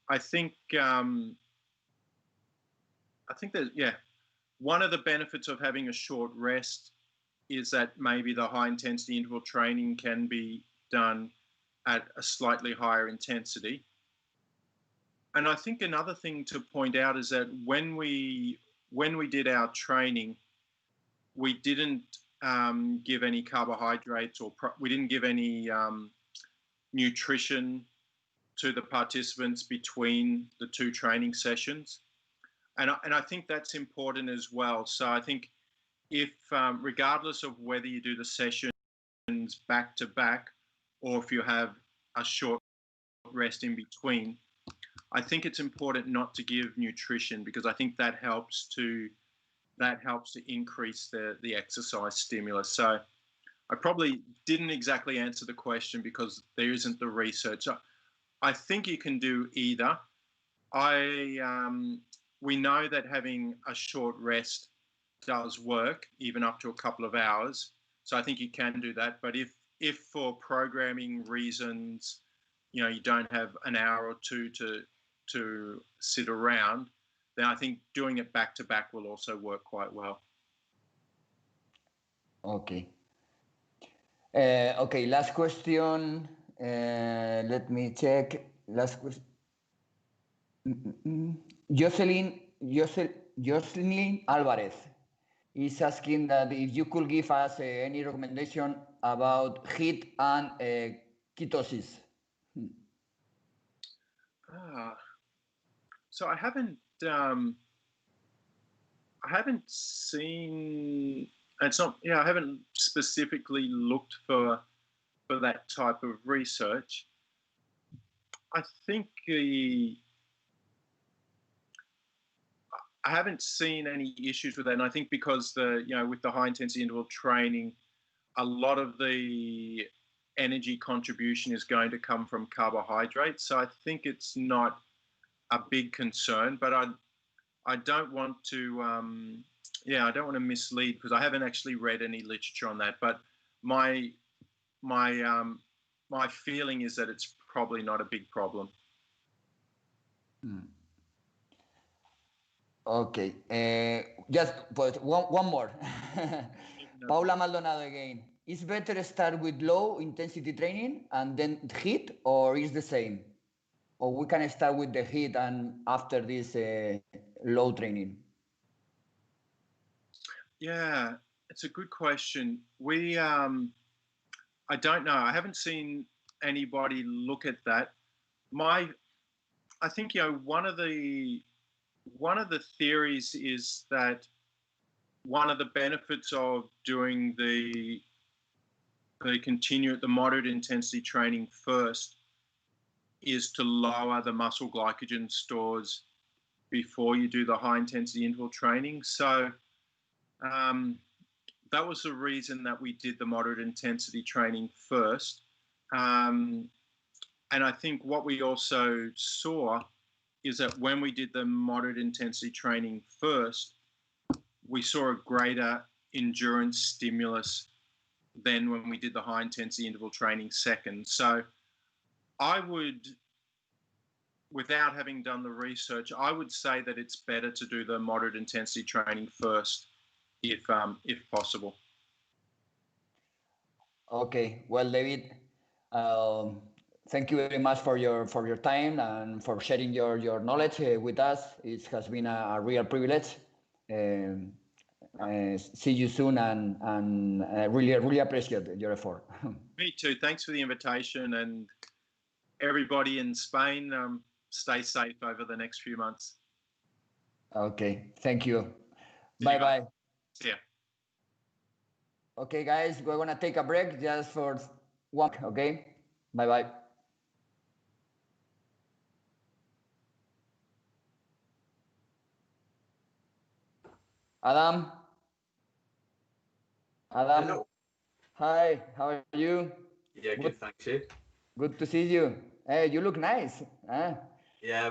I think that one of the benefits of having a short rest is that maybe the high intensity interval training can be done at a slightly higher intensity. And I think another thing to point out is that when we did our training, we didn't give any carbohydrates or we didn't give any nutrition to the participants between the two training sessions. And I think that's important as well. So I think if, regardless of whether you do the sessions back to back or if you have a short rest in between, I think it's important not to give nutrition, because I think that helps to increase the exercise stimulus. So I probably didn't exactly answer the question because there isn't the research. I think you can do either. We know that having a short rest does work, even up to a couple of hours. So I think you can do that. But if for programming reasons, you don't have an hour or two to sit around, then I think doing it back to back will also work quite well. Okay. Okay, last question. Let me check. Last question. Jocelyn Alvarez. is asking that if you could give us any recommendation about HIIT and ketosis. So I haven't seen. It's not. Yeah, I haven't specifically looked for that type of research. I think I haven't seen any issues with that, and I think because with the high intensity interval training, a lot of the energy contribution is going to come from carbohydrates. So I think it's not a big concern, but I don't want to I don't want to mislead, because I haven't actually read any literature on that. But my feeling is that it's probably not a big problem. Okay, just but one more. Paula Maldonado again. Is better start with low intensity training and then HIIT, or is the same? Or we can start with the HIIT and after this low training? Yeah, it's a good question. I don't know. I haven't seen anybody look at that. I think one of the theories is that one of the benefits of doing the moderate intensity training first is to lower the muscle glycogen stores before you do the high intensity interval training. So that was the reason that we did the moderate intensity training first. And I think what we also saw is that when we did the moderate intensity training first, we saw a greater endurance stimulus than when we did the high intensity interval training second. So I would, without having done the research, I would say that it's better to do the moderate intensity training first, if possible. Okay, well, David, thank you very much for your time and for sharing your knowledge with us. It has been a real privilege. See you soon, and really appreciate your effort. Me too. Thanks for the invitation, and everybody in Spain, stay safe over the next few months. Okay, thank you. Bye-bye. Yeah. Okay, guys, we're gonna take a break just for one. Okay, bye-bye. Adam. Hello. Hi, how are you? Yeah, good, thank you. Good to see you. Hey, you look nice. Huh? Yeah.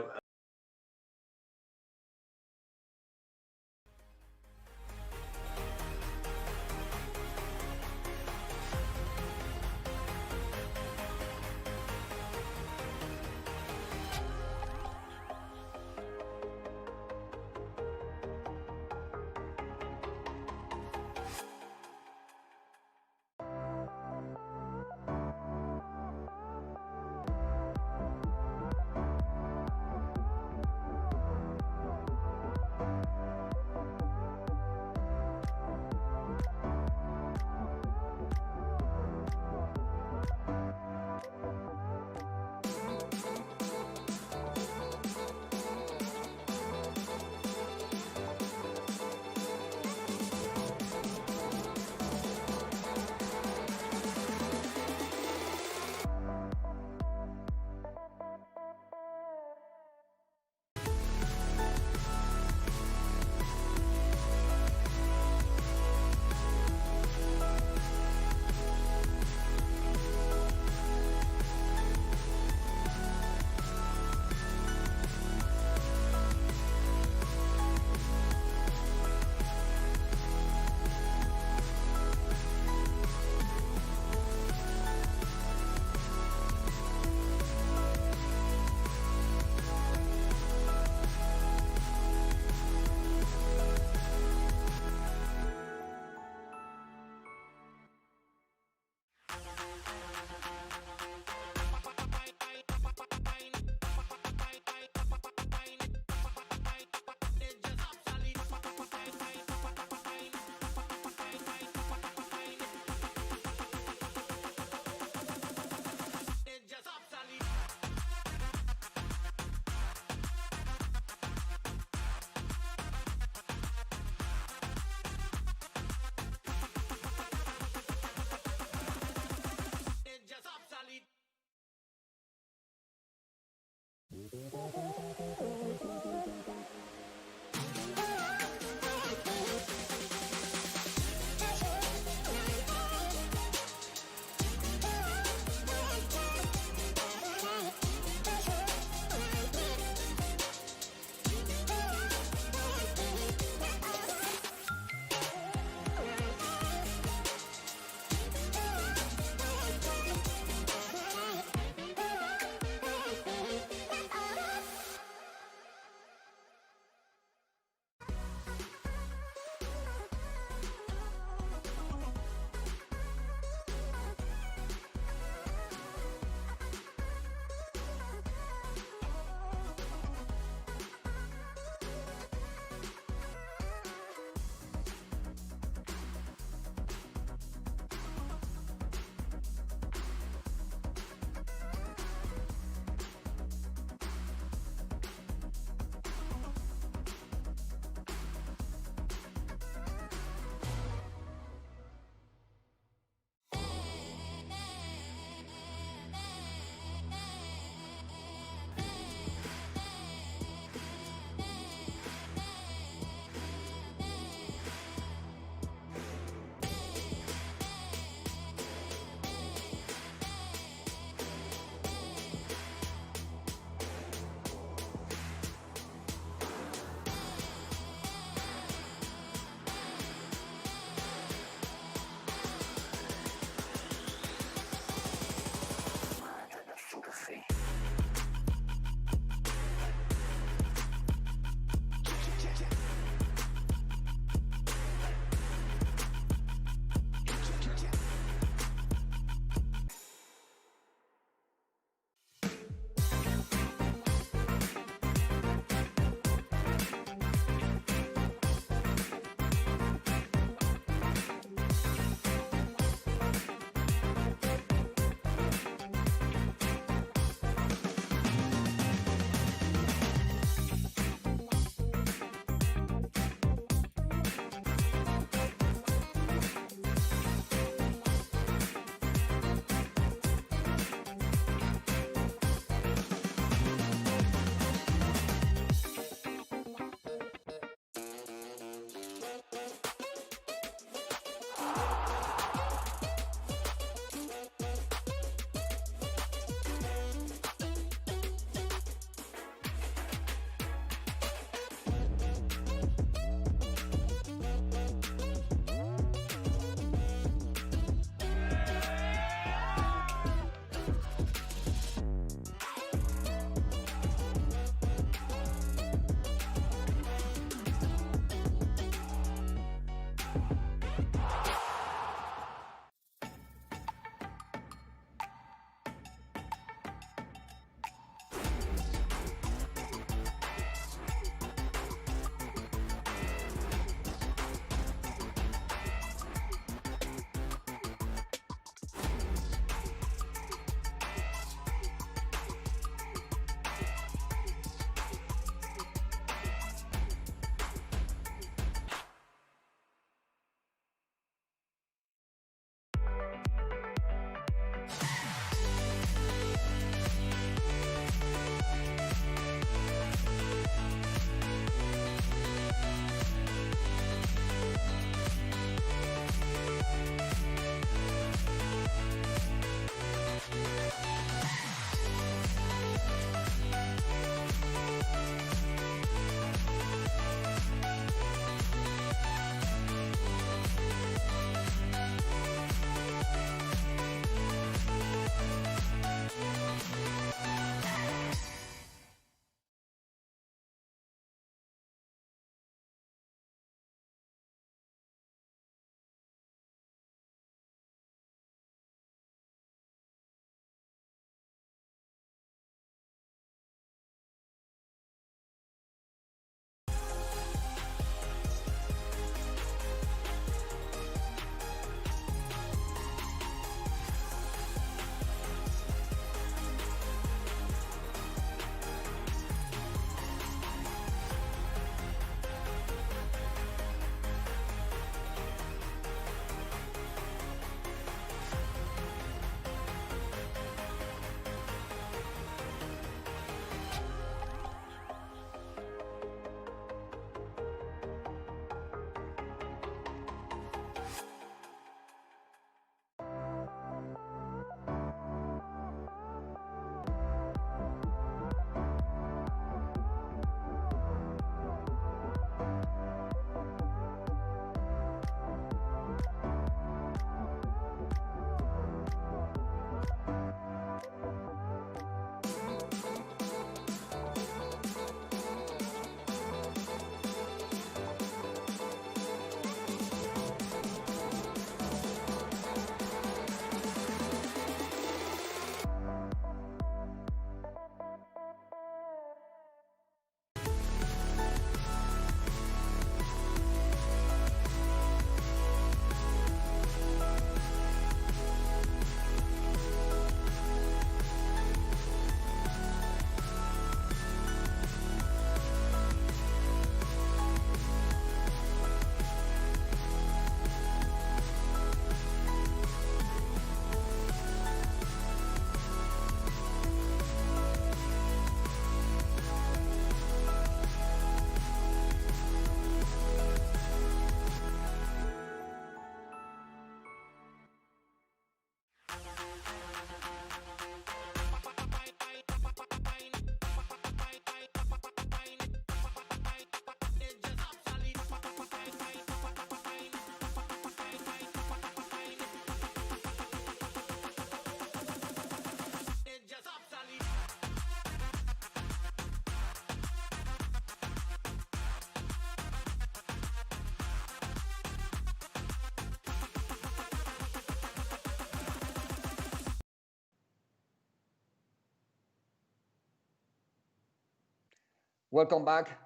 Welcome back.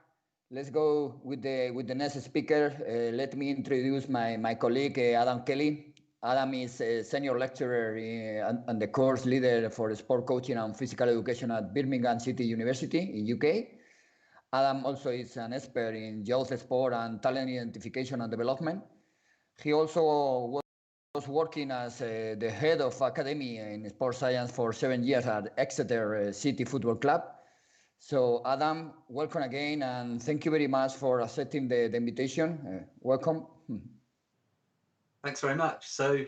Let's go with the next speaker. Let me introduce my colleague, Adam Kelly. Adam is a senior lecturer and the course leader for sport coaching and physical education at Birmingham City University in UK. Adam also is an expert in youth sport and talent identification and development. He also was working as the head of academy in sports science for 7 years at Exeter City Football Club. So Adam, welcome again, and thank you very much for accepting the invitation. Welcome. Thanks very much. So,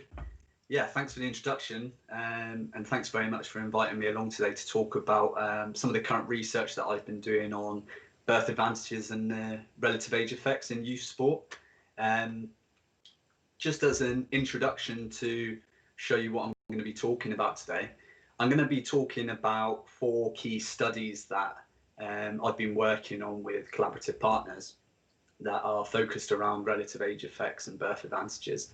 yeah, thanks for the introduction, and thanks very much for inviting me along today to talk about some of the current research that I've been doing on birth advantages and relative age effects in youth sport. Just as an introduction to show you what I'm going to be talking about today, I'm going to be talking about 4 key studies that I've been working on with collaborative partners. that are focused around relative age effects and birth advantages.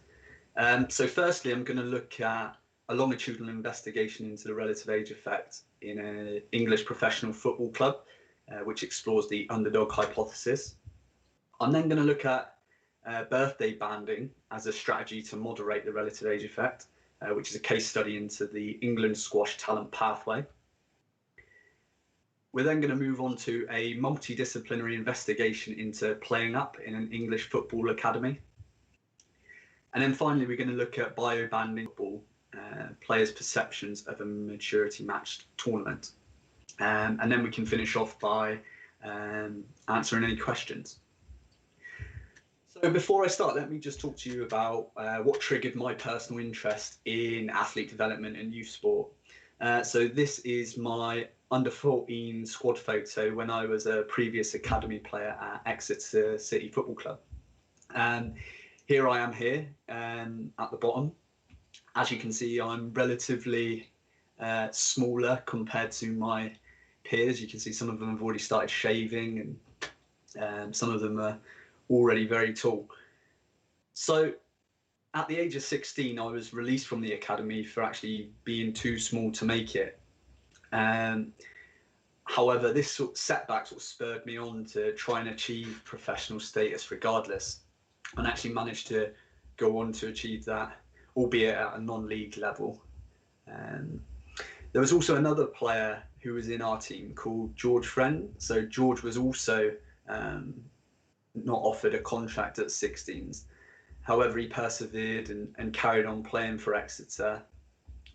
So firstly, I'm going to look at a longitudinal investigation into the relative age effect in an English professional football club, which explores the underdog hypothesis. I'm then going to look at birthday banding as a strategy to moderate the relative age effect, which is a case study into the England squash talent pathway. We're then going to move on to a multidisciplinary investigation into playing up in an English football academy. And then finally, we're going to look at biobanding football, players' perceptions of a maturity matched tournament. And then we can finish off by answering any questions. So before I start, let me just talk to you about what triggered my personal interest in athlete development and youth sport. So this is my under-14 squad photo when I was a previous academy player at Exeter City Football Club. Here I am here at the bottom. As you can see, I'm relatively smaller compared to my peers. You can see some of them have already started shaving, and some of them are already very tall. So at the age of 16, I was released from the academy for actually being too small to make it. However, this sort of setback sort of spurred me on to try and achieve professional status regardless, and actually managed to go on to achieve that, albeit at a non-league level. There was also another player who was in our team called George Friend. So George was also not offered a contract at 16s. However, he persevered and carried on playing for Exeter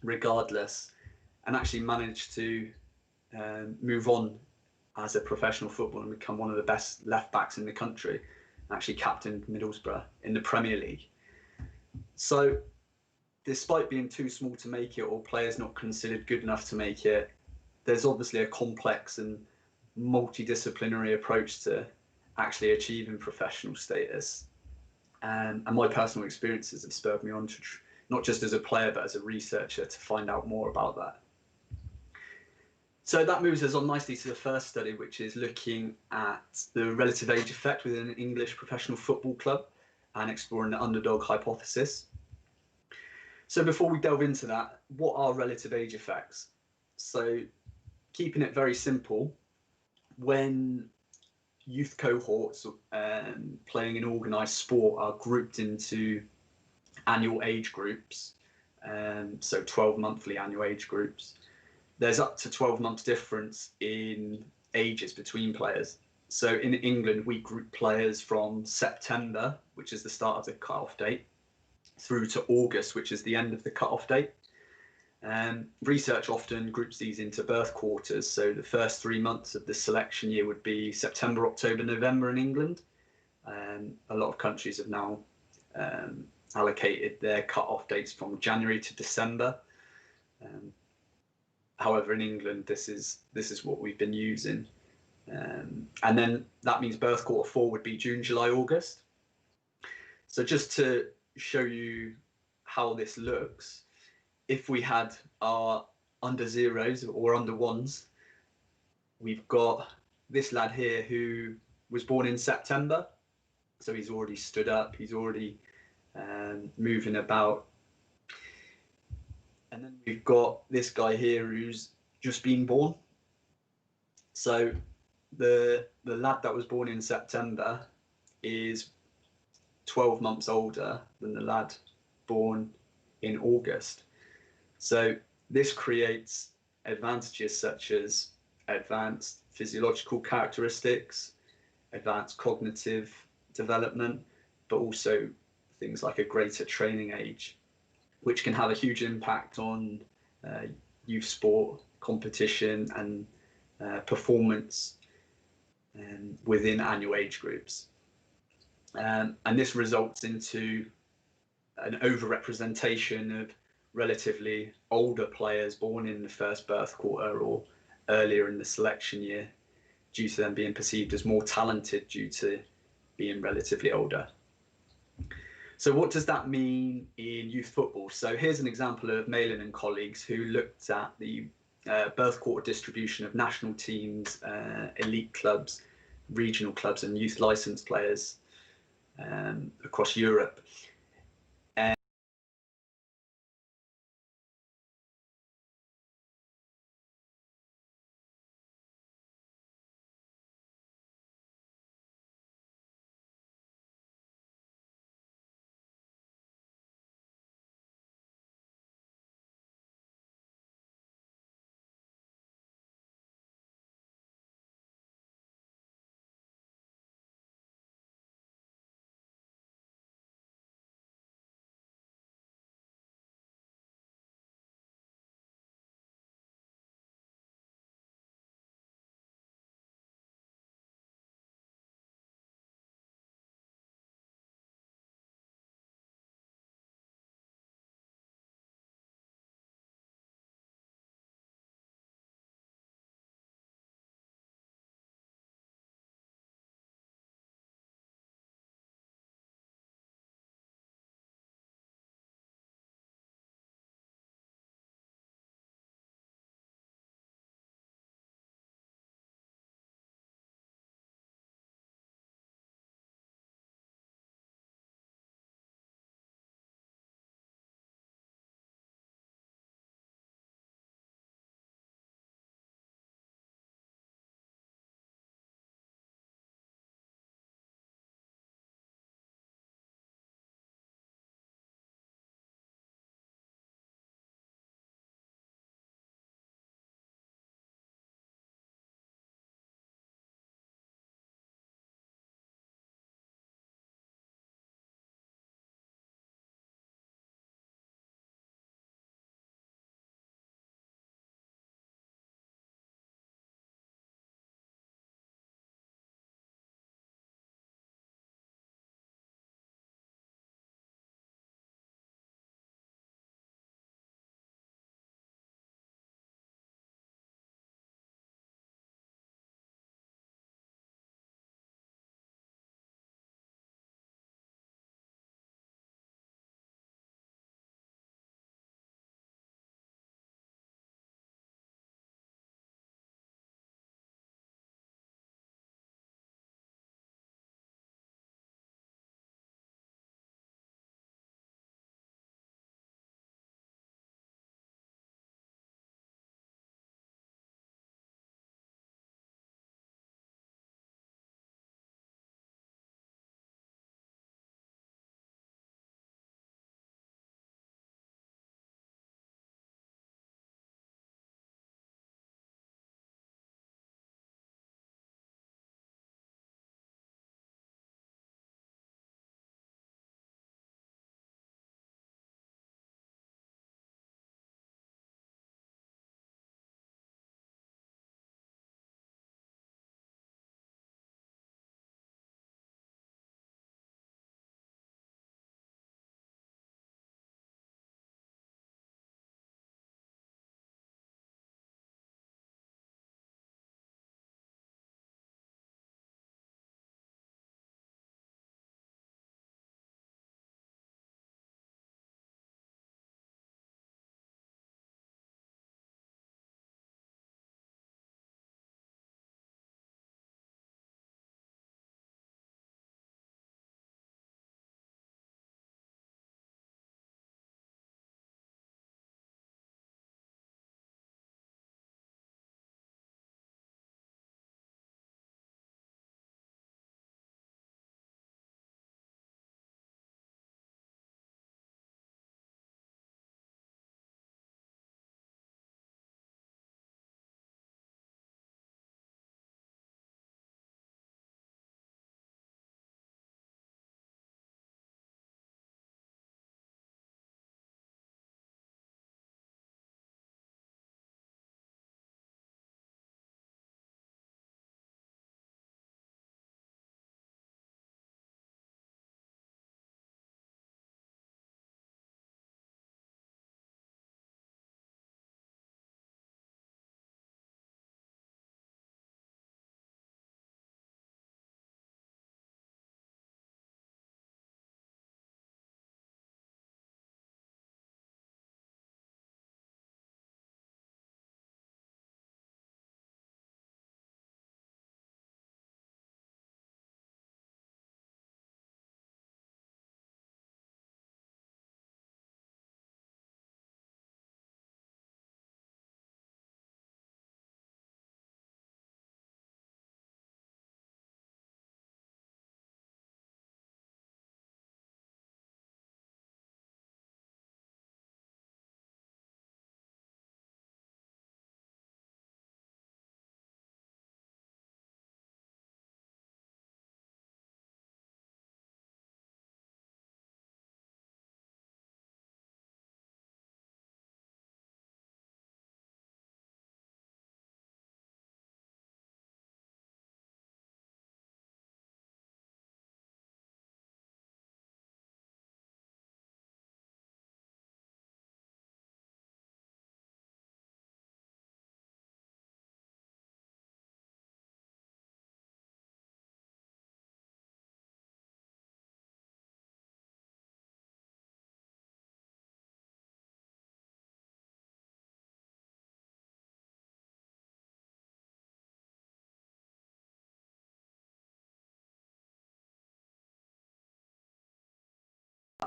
regardless, and actually managed to move on as a professional footballer and become one of the best left backs in the country, actually captained Middlesbrough in the Premier League. So despite being too small to make it, or players not considered good enough to make it, there's obviously a complex and multidisciplinary approach to actually achieving professional status. And my personal experiences have spurred me on to, not just as a player, but as a researcher, to find out more about that. So that moves us on nicely to the first study, which is looking at the relative age effect within an English professional football club and exploring the underdog hypothesis. So before we delve into that, what are relative age effects? So keeping it very simple, when youth cohorts playing in organised sport are grouped into annual age groups, so 12 monthly annual age groups, there's up to 12 months difference in ages between players. So in England, we group players from September, which is the start of the cut-off date, through to August, which is the end of the cut-off date. Research often groups these into birth quarters. So the first 3 months of the selection year would be September, October, November in England. A lot of countries have now allocated their cut-off dates from January to December. However, in England, this is what we've been using. And then that means birth quarter 4 would be June, July, August. So just to show you how this looks, if we had our under zeros or under ones, we've got this lad here who was born in September. So he's already stood up, he's already moving about. And then we've got this guy here who's just been born. So the lad that was born in September is 12 months older than the lad born in August. So this creates advantages such as advanced physiological characteristics, advanced cognitive development, but also things like a greater training age, which can have a huge impact on youth sport, competition and performance within annual age groups. And this results into an overrepresentation of relatively older players born in the first birth quarter or earlier in the selection year, due to them being perceived as more talented due to being relatively older. So what does that mean in youth football? So here's an example of Malin and colleagues who looked at the birth quarter distribution of national teams, elite clubs regional clubs and youth licensed players across Europe.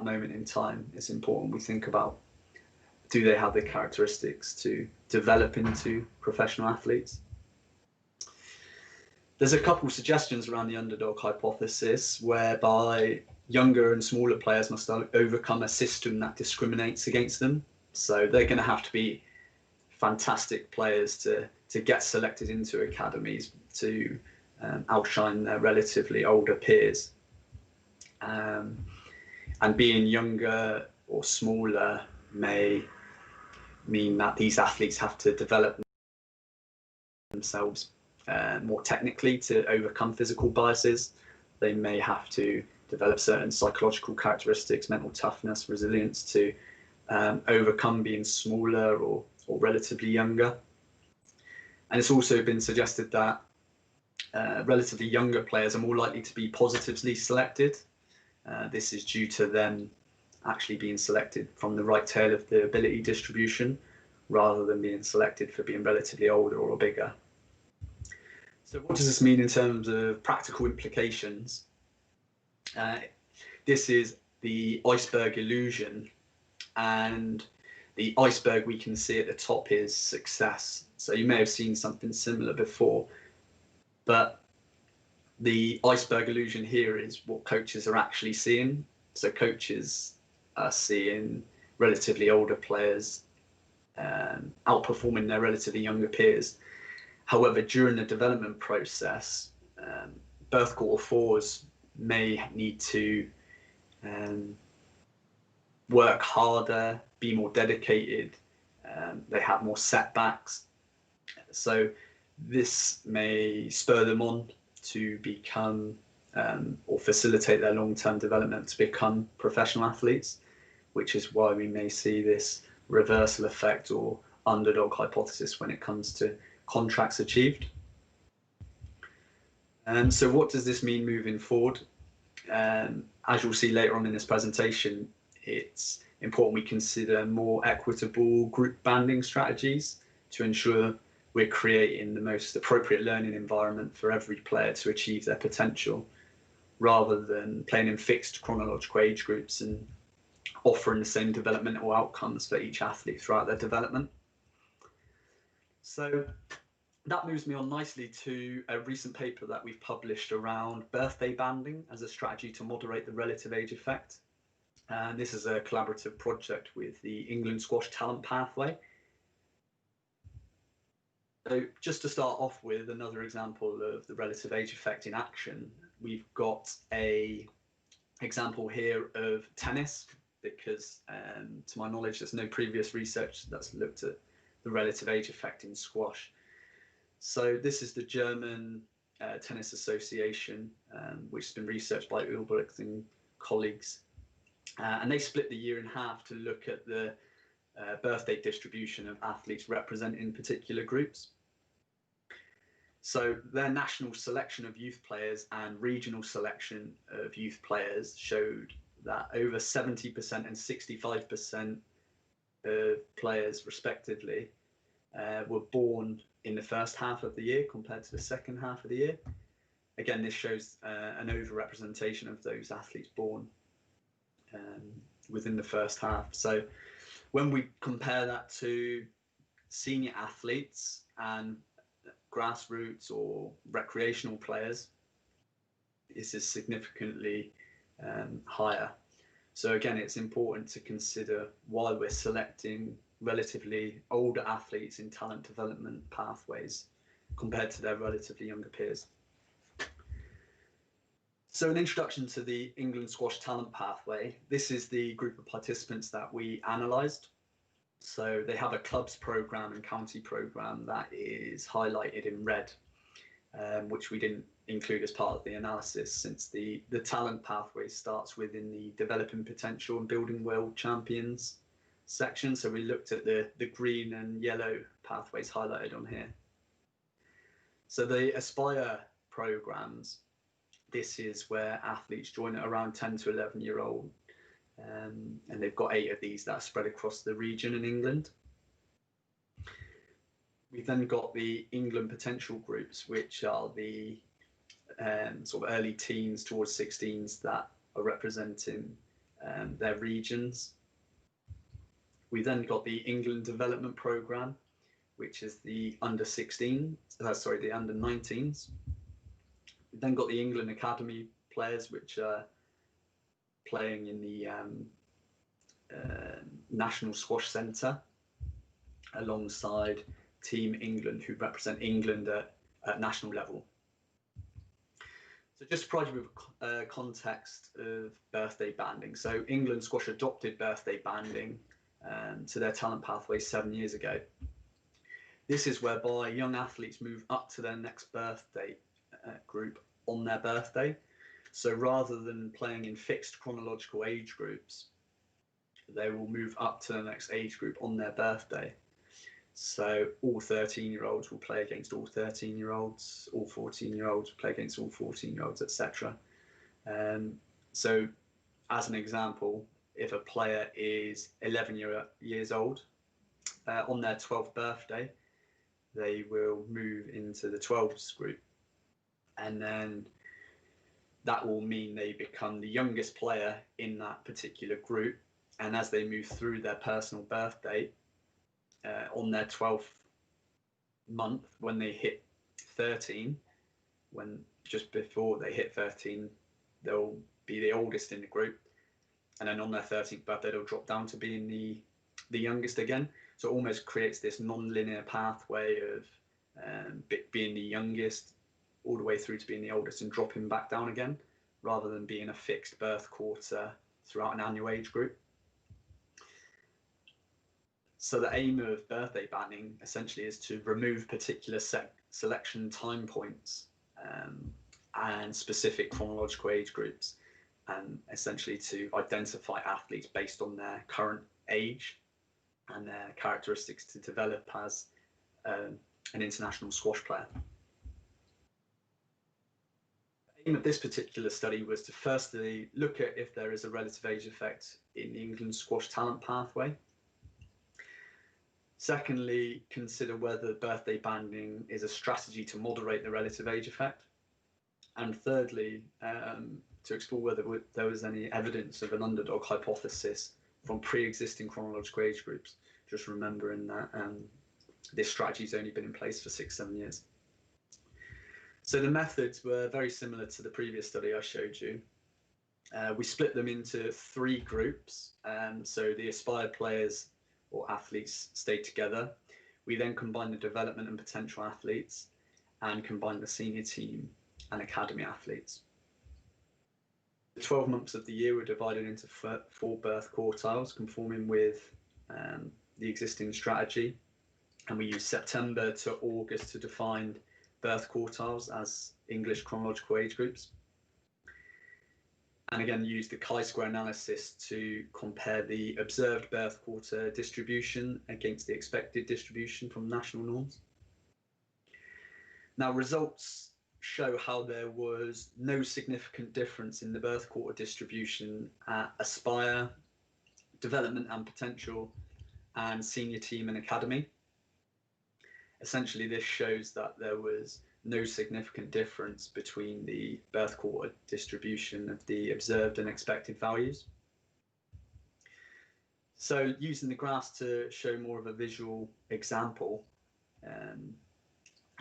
moment in time, it's important we think about, do they have the characteristics to develop into professional athletes? There's a couple suggestions around the underdog hypothesis, whereby younger and smaller players must overcome a system that discriminates against them. So they're going to have to be fantastic players to get selected into academies to outshine their relatively older peers. And being younger or smaller may mean that these athletes have to develop themselves more technically to overcome physical biases. They may have to develop certain psychological characteristics, mental toughness, resilience to overcome being smaller or relatively younger. And it's also been suggested that relatively younger players are more likely to be positively selected. This is due to them actually being selected from the right tail of the ability distribution, rather than being selected for being relatively older or bigger. So what does this mean in terms of practical implications? This is the iceberg illusion, and the iceberg we can see at the top is success. So you may have seen something similar before, but the iceberg illusion here is what coaches are actually seeing. So coaches are seeing relatively older players outperforming their relatively younger peers. However, during the development process, birth quarter fours may need to work harder, be more dedicated, they have more setbacks. So this may spur them on to become or facilitate their long-term development to become professional athletes, which is why we may see this reversal effect or underdog hypothesis when it comes to contracts achieved. So what does this mean moving forward? As you'll see later on in this presentation, it's important we consider more equitable group banding strategies to ensure we're creating the most appropriate learning environment for every player to achieve their potential, rather than playing in fixed chronological age groups and offering the same developmental outcomes for each athlete throughout their development. So that moves me on nicely to a recent paper that we've published around birthday banding as a strategy to moderate the relative age effect. And this is a collaborative project with the England Squash Talent Pathway. So just to start off with another example of the relative age effect in action, we've got a example here of tennis, because to my knowledge, there's no previous research that's looked at the relative age effect in squash. So this is the German Tennis Association, which has been researched by Ulbricht and colleagues. And they split the year in half to look at the birthday distribution of athletes representing particular groups. So their national selection of youth players and regional selection of youth players showed that over 70% and 65% of players respectively were born in the first half of the year compared to the second half of the year. Again, this shows an overrepresentation of those athletes born within the first half. So when we compare that to senior athletes and grassroots or recreational players, this is significantly higher. So again, it's important to consider why we're selecting relatively older athletes in talent development pathways compared to their relatively younger peers. So an introduction to the England Squash Talent Pathway. This is the group of participants that we analysed. So they have a clubs programme and county programme that is highlighted in red, which we didn't include as part of the analysis, since the talent pathway starts within the developing potential and building world champions section. So we looked at the green and yellow pathways highlighted on here. So the Aspire programs, this is where athletes join at around 10 to 11-year-old, and they've got 8 of these that are spread across the region in England. We've then got the England potential groups, which are the sort of early teens towards 16s that are representing their regions. We then got the England Development Programme, which is the under 16, sorry, the under 19s. We then got the England Academy players, which are playing in the National Squash Centre alongside Team England, who represent England at national level. So just to provide you with context of birthday banding. So England Squash adopted birthday banding to their talent pathway 7 years ago. This is whereby young athletes move up to their next birthday group on their birthday. So rather than playing in fixed chronological age groups, they will move up to the next age group on their birthday. So all 13-year-olds will play against all 13-year-olds, all 14-year-olds will play against all 14-year-olds, etc. So as an example, if a player is 11 years old, on their 12th birthday, they will move into the 12s group. And then that will mean they become the youngest player in that particular group. And as they move through their personal birthday, on their 12th month, when they hit 13, when just before they hit 13, they'll be the oldest in the group. And then on their 13th birthday, they'll drop down to being the youngest again. So it almost creates this non-linear pathway of being the youngest all the way through to being the oldest and dropping back down again, rather than being a fixed birth quarter throughout an annual age group. So the aim of birthday banding essentially is to remove particular selection time points and specific chronological age groups, and essentially to identify athletes based on their current age and their characteristics to develop as an international squash player. The aim of this particular study was to firstly look at if there is a relative age effect in the England squash talent pathway. Secondly, consider whether birthday banding is a strategy to moderate the relative age effect. And thirdly, to explore whether there was any evidence of an underdog hypothesis from pre-existing chronological age groups. Just remembering that this strategy has only been in place for 6-7 years. So the methods were very similar to the previous study I showed you. We split them into 3 groups. So the aspired players or athletes stayed together. We then combined the development and potential athletes and combined the senior team and academy athletes. The 12 months of the year were divided into 4 birth quartiles, conforming with the existing strategy. And we used September to August to define birth quartiles as English chronological age groups. And again, used the chi-square analysis to compare the observed birth quarter distribution against the expected distribution from national norms. Now, results show how there was no significant difference in the birth quarter distribution at Aspire, Development and Potential, and Senior Team and Academy. Essentially, this shows that there was no significant difference between the birth quarter distribution of the observed and expected values. So using the graphs to show more of a visual example,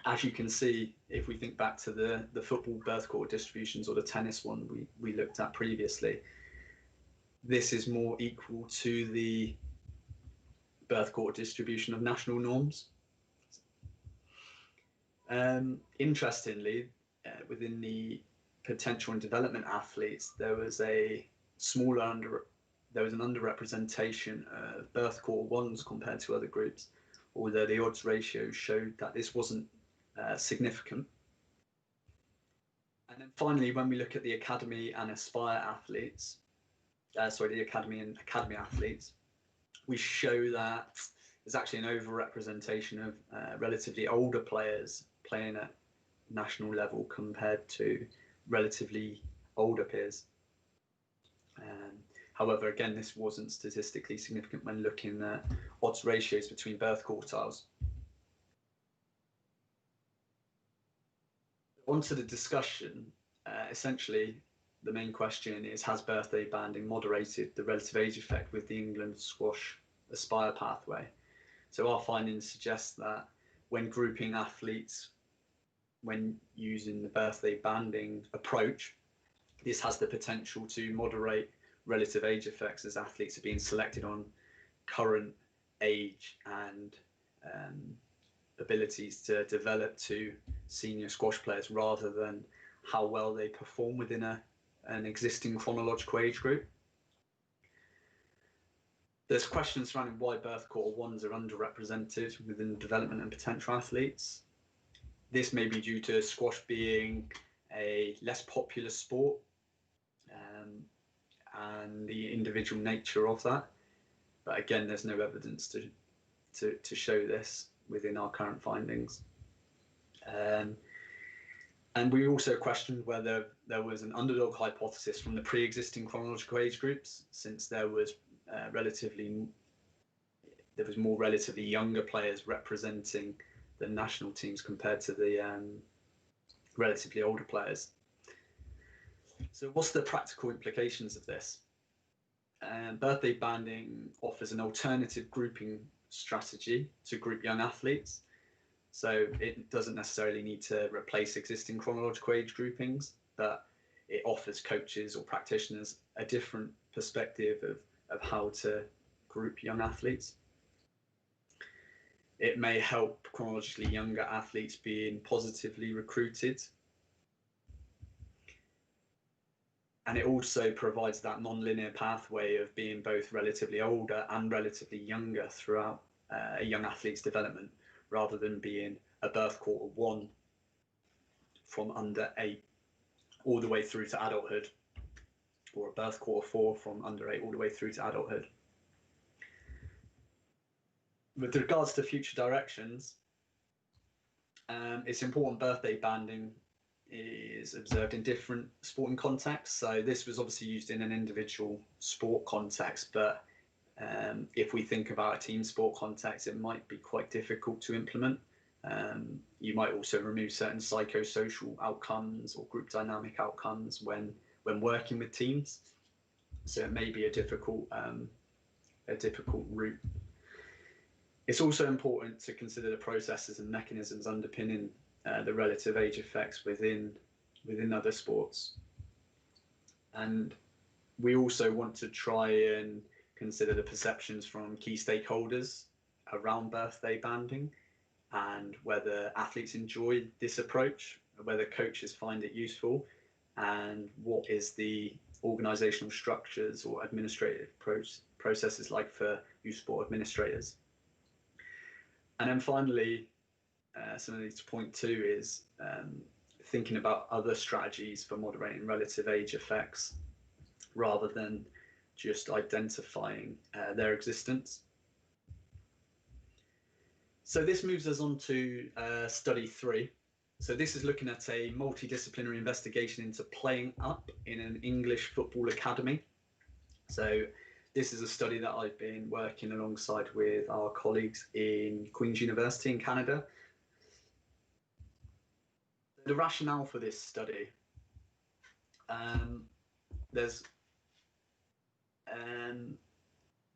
as you can see, if we think back to the football birth quarter distributions or the tennis one we looked at previously, this is more equal to the birth quarter distribution of national norms. Interestingly, within the potential and development athletes, there was an underrepresentation of birth quarter ones compared to other groups, although the odds ratio showed that this wasn't significant. And then finally, when we look at the academy and aspire athletes, the academy and academy athletes, we show that there's actually an overrepresentation of relatively older players playing at national level compared to relatively older peers. However, again, this wasn't statistically significant when looking at odds ratios between birth quartiles. Onto the discussion, essentially, the main question is, has birthday banding moderated the relative age effect with the England squash Aspire pathway? So our findings suggest that when grouping athletes, when using the birthday banding approach, this has the potential to moderate relative age effects as athletes are being selected on current age and abilities to develop to senior squash players rather than how well they perform within an existing chronological age group. There's questions surrounding why birth quarter ones are underrepresented within development and potential athletes. This may be due to squash being a less popular sport and the individual nature of that. But again, there's no evidence to show this within our current findings. And we also questioned whether there was an underdog hypothesis from the pre-existing chronological age groups, since there was more relatively younger players representing the national teams compared to the relatively older players. So what's the practical implications of this? Birthday banding offers an alternative grouping strategy to group young athletes. So it doesn't necessarily need to replace existing chronological age groupings, but it offers coaches or practitioners a different perspective of how to group young athletes. It may help chronologically younger athletes being positively recruited. And it also provides that non-linear pathway of being both relatively older and relatively younger throughout a young athlete's development, rather than being a birth quarter one from under 8 all the way through to adulthood, or a birth quarter 4 from under 8 all the way through to adulthood. With regards to future directions, it's important birthday banding is observed in different sporting contexts. So this was obviously used in an individual sport context, but if we think about a team sport context, it might be quite difficult to implement. You might also remove certain psychosocial outcomes or group dynamic outcomes when working with teams. So it may be a difficult route. It's also important to consider the processes and mechanisms underpinning the relative age effects within other sports. And we also want to try and consider the perceptions from key stakeholders around birthday banding and whether athletes enjoy this approach, whether coaches find it useful, and what is the organizational structures or administrative processes like for youth sport administrators. And then finally, something to point to is thinking about other strategies for moderating relative age effects rather than just identifying their existence. So this moves us on to study 3. So this is looking at a multidisciplinary investigation into playing up in an English football academy. So this is a study that I've been working alongside with our colleagues in Queen's University in Canada. The rationale for this study, there's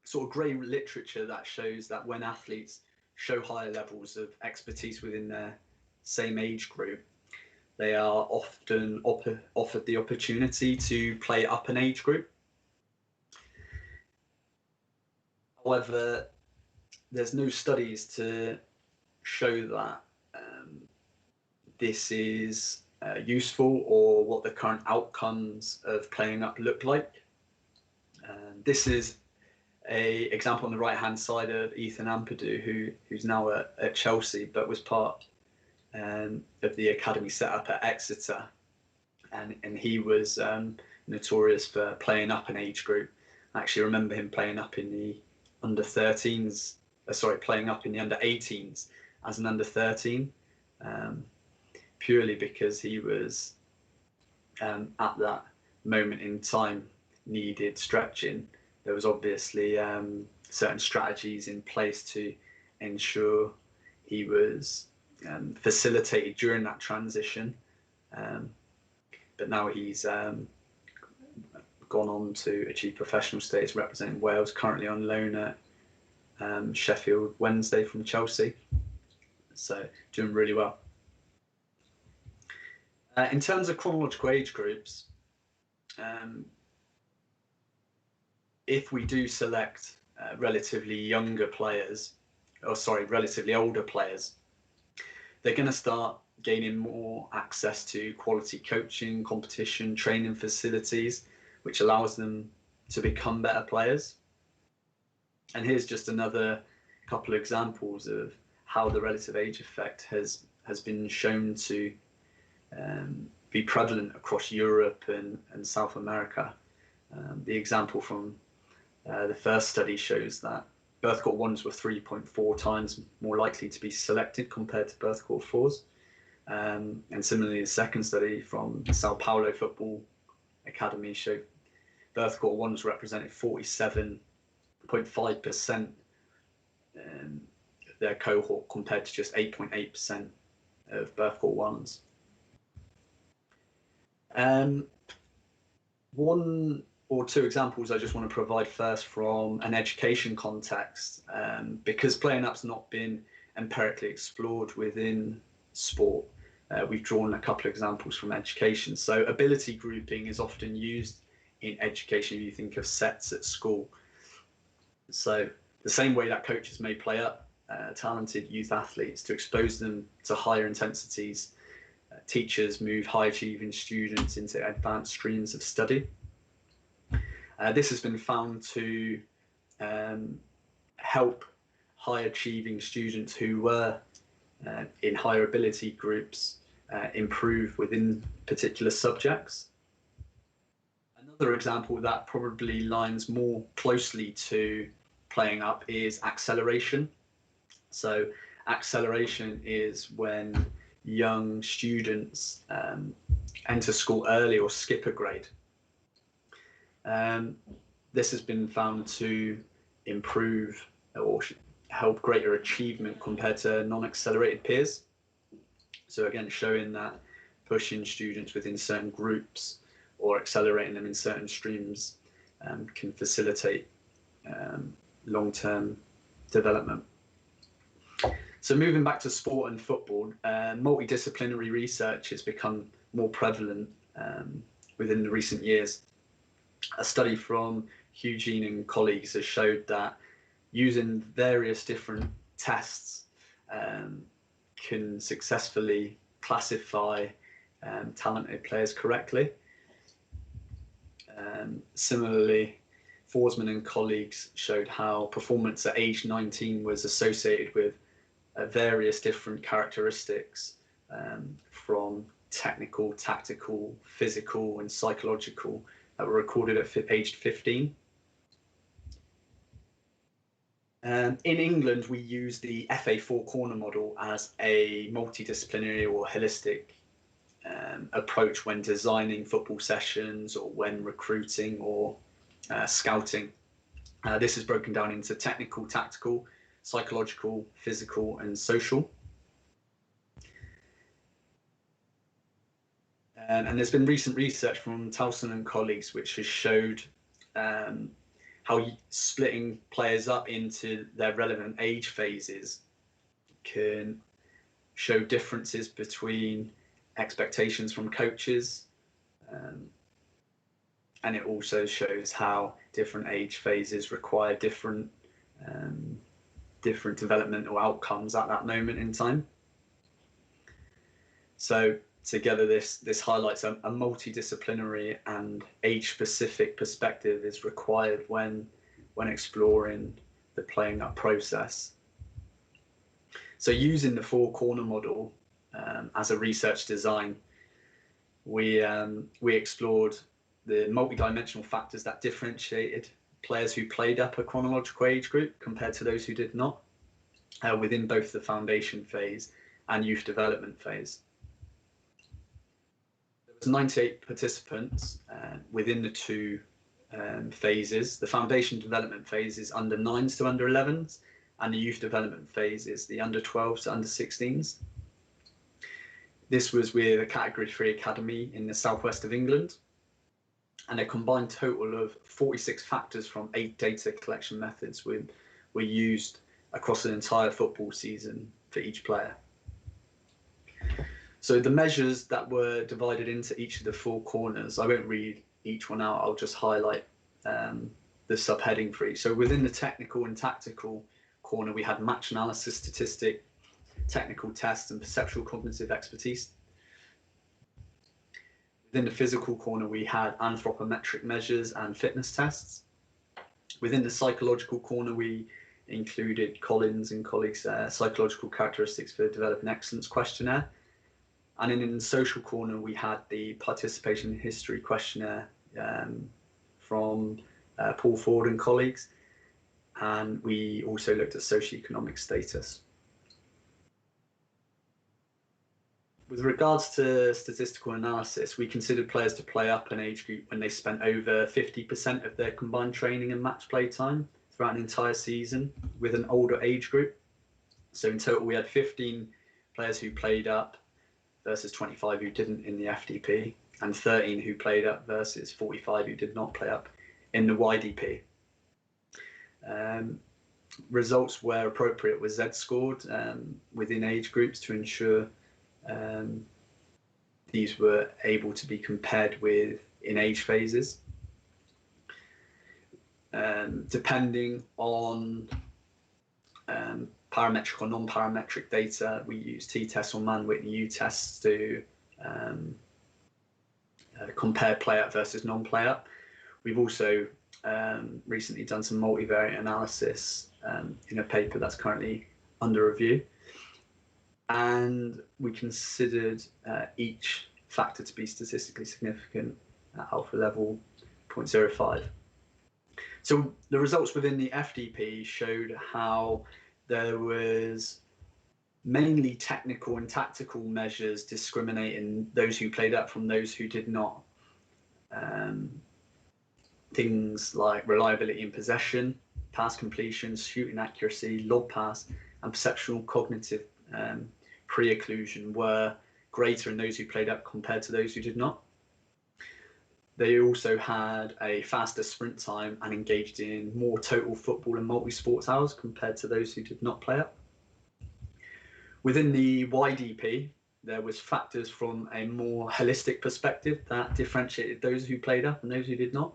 sort of grey literature that shows that when athletes show higher levels of expertise within their same age group, they are often offered the opportunity to play up an age group. However, there's no studies to show that this is useful or what the current outcomes of playing up look like. This is an example on the right hand side of Ethan Ampadu, who's now at Chelsea, but was part of the academy set up at Exeter, and he was notorious for playing up an age group. I actually remember him playing up in the under 13s, playing up in the under 18s as an under 13, purely because he was at that moment in time needed stretching. There was obviously certain strategies in place to ensure he was facilitated during that transition, but now he's gone on to achieve professional status representing Wales, currently on loan at Sheffield Wednesday from Chelsea. So doing really well. In terms of chronological age groups, if we do select relatively younger players, relatively older players, they're going to start gaining more access to quality coaching, competition, training facilities, which allows them to become better players. And here's just another couple of examples of how the relative age effect has been shown to be prevalent across Europe and South America. The example from the first study shows that birth cohort 1s were 3.4 times more likely to be selected compared to birth cohort 4s. And similarly, the second study from Sao Paulo Football Academy showed birth cohort 1s represented 47.5% their cohort compared to just 8.8% of birth cohort 1s. One or two examples I just want to provide first from an education context, because playing up's not been empirically explored within sport. We've drawn a couple of examples from education. So ability grouping is often used in education if you think of sets at school. So the same way that coaches may play up talented youth athletes to expose them to higher intensities, teachers move high achieving students into advanced streams of study. This has been found to help high achieving students who were in higher ability groups improve within particular subjects. Another example that probably lines more closely to playing up is acceleration. So acceleration is when young students enter school early or skip a grade. This has been found to improve or help greater achievement compared to non-accelerated peers. So again, showing that pushing students within certain groups or accelerating them in certain streams can facilitate long-term development. So moving back to sport and football, multidisciplinary research has become more prevalent within the recent years. A study from Eugene and colleagues has showed that using various different tests can successfully classify talented players correctly. Similarly, Forsman and colleagues showed how performance at age 19 was associated with various different characteristics from technical, tactical, physical and psychological that were recorded at age 15. In England, we use the FA4 corner model as a multidisciplinary or holistic approach when designing football sessions or when recruiting or scouting. This is broken down into technical, tactical, psychological, physical and social. And there's been recent research from Towson and colleagues which has showed how splitting players up into their relevant age phases can show differences between expectations from coaches, and it also shows how different age phases require different developmental outcomes at that moment in time. So together, this highlights a multidisciplinary and age-specific perspective is required when exploring the playing up process. So using the four corner model as a research design, we explored the multidimensional factors that differentiated players who played up a chronological age group compared to those who did not, within both the foundation phase and youth development phase. 98 participants within the two phases. The foundation development phase is under 9s to under 11s, and the youth development phase is the under 12s to under 16s. This was with a Category 3 academy in the southwest of England. and a combined total of 46 factors from 8 data collection methods were used across an entire football season for each player. So the measures that were divided into each of the 4 corners, I won't read each one out, I'll just highlight the subheading for each. So within the technical and tactical corner, we had match analysis, statistic, technical tests, and perceptual cognitive expertise. Within the physical corner, we had anthropometric measures and fitness tests. Within the psychological corner, we included Collins and colleagues' psychological characteristics for developing excellence questionnaire. And in the social corner, we had the participation history questionnaire from Paul Ford and colleagues. And we also looked at socioeconomic status. With regards to statistical analysis, we considered players to play up an age group when they spent over 50% of their combined training and match play time throughout an entire season with an older age group. So in total, we had 15 players who played up versus 25 who didn't in the FDP, and 13 who played up versus 45 who did not play up in the YDP. Results where appropriate were Z-scored within age groups to ensure these were able to be compared with in age phases. Depending on parametric or non-parametric data, we use t-tests or Mann-Whitney U-tests to compare play-up versus non-play-up. We've also recently done some multivariate analysis in a paper that's currently under review. And we considered each factor to be statistically significant at alpha level 0.05. So the results within the FDP showed how there was mainly technical and tactical measures discriminating those who played up from those who did not. Things like reliability in possession, pass completion, shooting accuracy, lob pass, and perceptual cognitive pre-occlusion were greater in those who played up compared to those who did not. They also had a faster sprint time and engaged in more total football and multi-sports hours compared to those who did not play up. Within the YDP, there was factors from a more holistic perspective that differentiated those who played up and those who did not.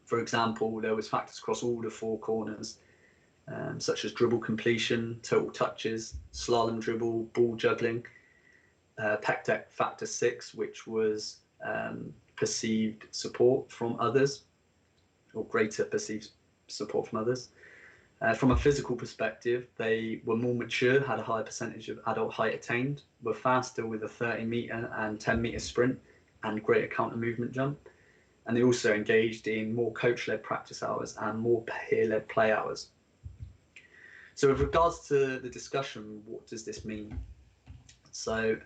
For example, there was factors across all the 4 corners, such as dribble completion, total touches, slalom dribble, ball juggling, PECTEC factor 6, which was perceived support from others, or greater perceived support from others. From a physical perspective, they were more mature, had a higher percentage of adult height attained, were faster with a 30-metre and 10-metre sprint, and greater counter movement jump. And they also engaged in more coach-led practice hours and more peer-led play hours. So with regards to the discussion, what does this mean? So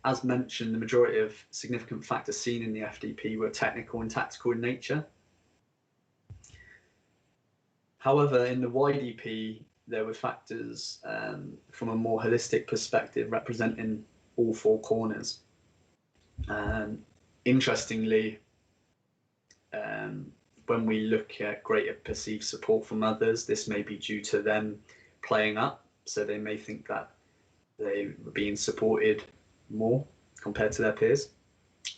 as mentioned, the majority of significant factors seen in the FDP were technical and tactical in nature. However, in the YDP, there were factors from a more holistic perspective representing all 4 corners. Interestingly, when we look at greater perceived support from others, this may be due to them playing up, so they may think that they were being supported more compared to their peers.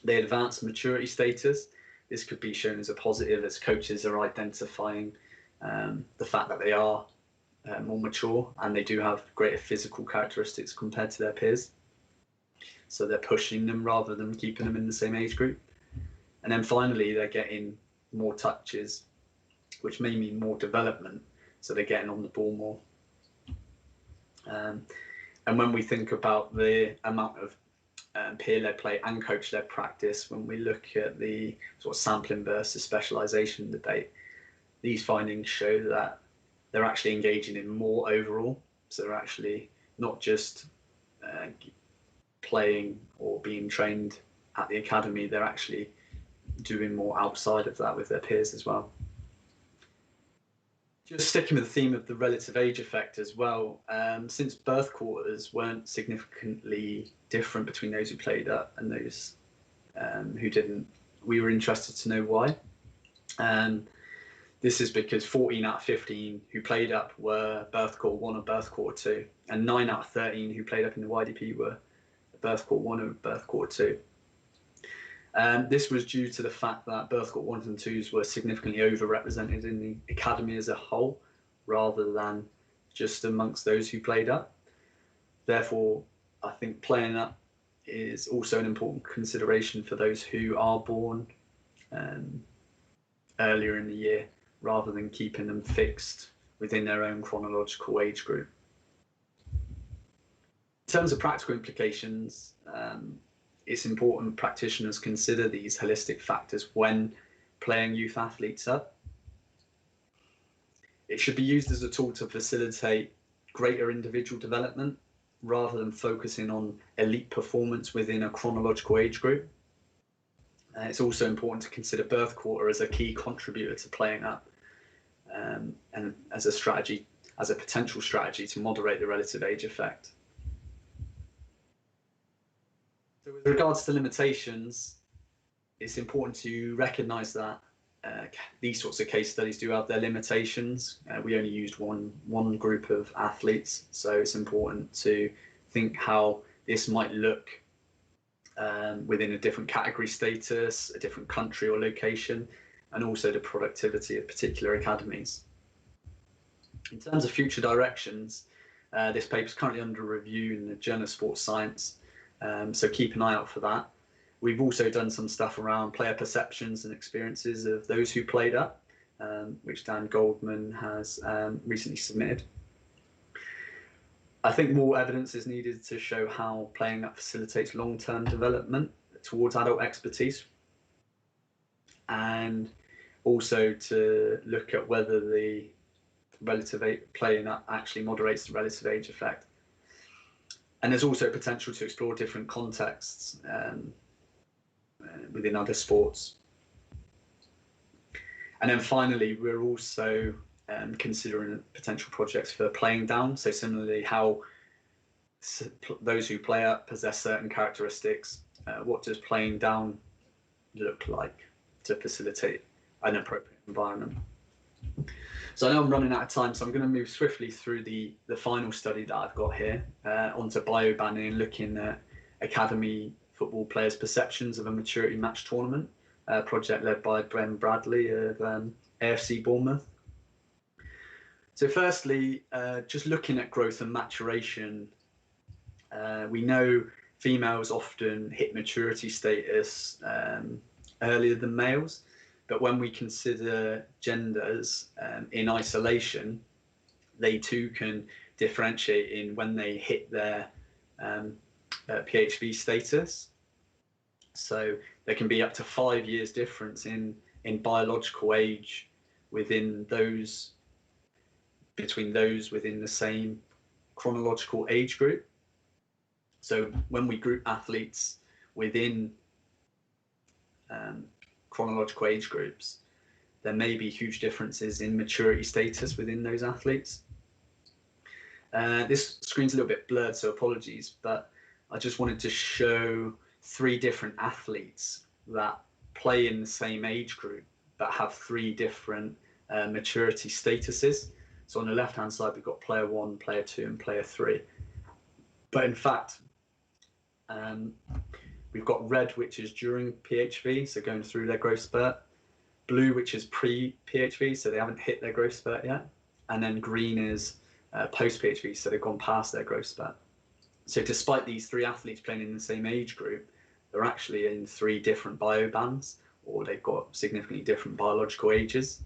They advance maturity status. This could be shown as a positive as coaches are identifying the fact that they are more mature and they do have greater physical characteristics compared to their peers. So they're pushing them rather than keeping them in the same age group. And then finally, they're getting more touches, which may mean more development. So they're getting on the ball more. And when we think about the amount of peer-led play and coach-led practice, when we look at the sort of sampling versus specialization debate, these findings show that they're actually engaging in more overall. So they're actually not just playing or being trained at the academy, they're actually doing more outside of that with their peers as well. Just sticking with the theme of the relative age effect as well, since birth quarters weren't significantly different between those who played up and those who didn't, we were interested to know why. This is because 14 out of 15 who played up were birth cohort 1 or birth cohort 2, and 9 out of 13 who played up in the YDP were birth cohort 1 or birth cohort 2. This was due to the fact that birth cohort 1s and 2s were significantly overrepresented in the academy as a whole, rather than just amongst those who played up. Therefore, I think playing up is also an important consideration for those who are born earlier in the year, rather than keeping them fixed within their own chronological age group. In terms of practical implications, it's important practitioners consider these holistic factors when playing youth athletes up. It should be used as a tool to facilitate greater individual development, rather than focusing on elite performance within a chronological age group. It's also important to consider birth quarter as a key contributor to playing up, and as a strategy, as a potential strategy to moderate the relative age effect. So with regards to limitations, it's important to recognise that these sorts of case studies do have their limitations. We only used one group of athletes, so it's important to think how this might look within a different category status, a different country or location, and also the productivity of particular academies. In terms of future directions, this paper is currently under review in the Journal of Sports Science, so keep an eye out for that. We've also done some stuff around player perceptions and experiences of those who played up, which Dan Goldman has recently submitted. I think more evidence is needed to show how playing up facilitates long-term development towards adult expertise, and also to look at whether the playing up actually moderates the relative age effect. And there's also potential to explore different contexts within other sports. And then finally, we're also considering potential projects for playing down. So similarly, how those who play up possess certain characteristics. What does playing down look like to facilitate an appropriate environment? So I know I'm running out of time, so I'm going to move swiftly through the final study that I've got here onto biobanding and looking at academy football players' perceptions of a maturity match tournament, a project led by Ben Bradley of AFC Bournemouth. So firstly, just looking at growth and maturation, we know females often hit maturity status earlier than males, but when we consider genders in isolation, they too can differentiate in when they hit their PHV status. So there can be up to 5 years difference in biological age between those within the same chronological age group. So when we group athletes within chronological age groups, there may be huge differences in maturity status within those athletes. This screen's a little bit blurred, so apologies, but I just wanted to show 3 different athletes that play in the same age group but have 3 different maturity statuses. So on the left-hand side, we've got player 1, player 2, and player 3. But in fact, we've got red, which is during PHV, so going through their growth spurt. Blue, which is pre-PHV, so they haven't hit their growth spurt yet. And then green is post-PHV, so they've gone past their growth spurt. So despite these 3 athletes playing in the same age group, they're actually in 3 different biobands, or they've got significantly different biological ages.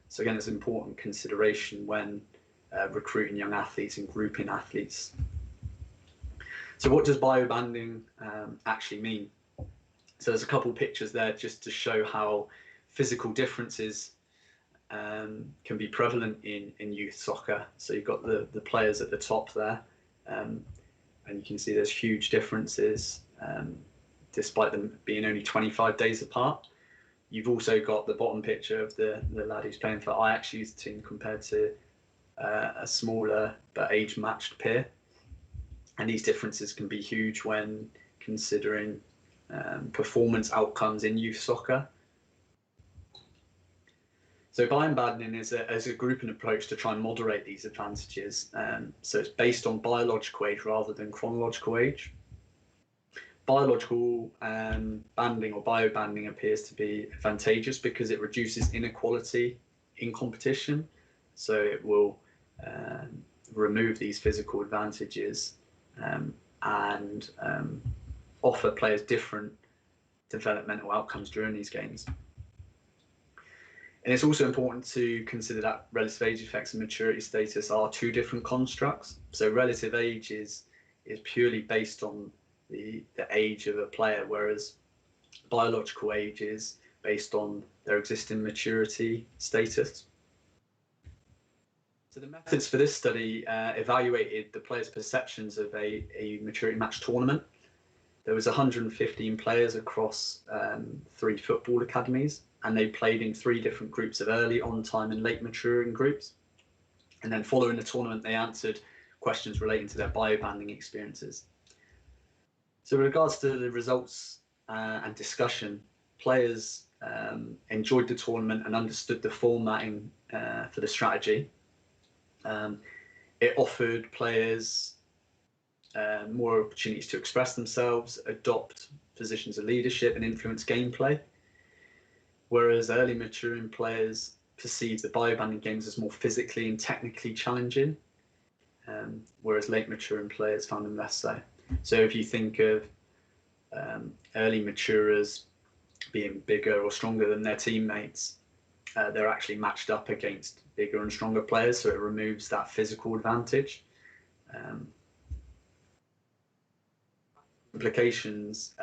So again, it's an important consideration when recruiting young athletes and grouping athletes. So what does biobanding actually mean? So there's a couple of pictures there just to show how physical differences can be prevalent in youth soccer. So you've got the players at the top there, and you can see there's huge differences despite them being only 25 days apart. You've also got the bottom picture of the lad who's playing for Ajax youth team compared to a smaller but age-matched peer. And these differences can be huge when considering performance outcomes in youth soccer. So biobanning is a group and approach to try and moderate these advantages. So it's based on biological age rather than chronological age. Biological banding or biobanding appears to be advantageous because it reduces inequality in competition. So it will remove these physical advantages and offer players different developmental outcomes during these games. And it's also important to consider that relative age effects and maturity status are two different constructs. So relative age is purely based on the age of a player, whereas biological age is based on their existing maturity status. So the methods for this study evaluated the players' perceptions of a maturity match tournament. There was 115 players across 3 football academies, and they played in 3 different groups of early, on time and late maturing groups. And then following the tournament, they answered questions relating to their biobanding experiences. So with regards to the results and discussion, players enjoyed the tournament and understood the formatting for the strategy. It offered players more opportunities to express themselves, adopt positions of leadership and influence gameplay. Whereas early maturing players perceived the biobanding games as more physically and technically challenging, whereas late maturing players found them less so. So if you think of early maturers being bigger or stronger than their teammates, they're actually matched up against bigger and stronger players, so it removes that physical advantage. Implications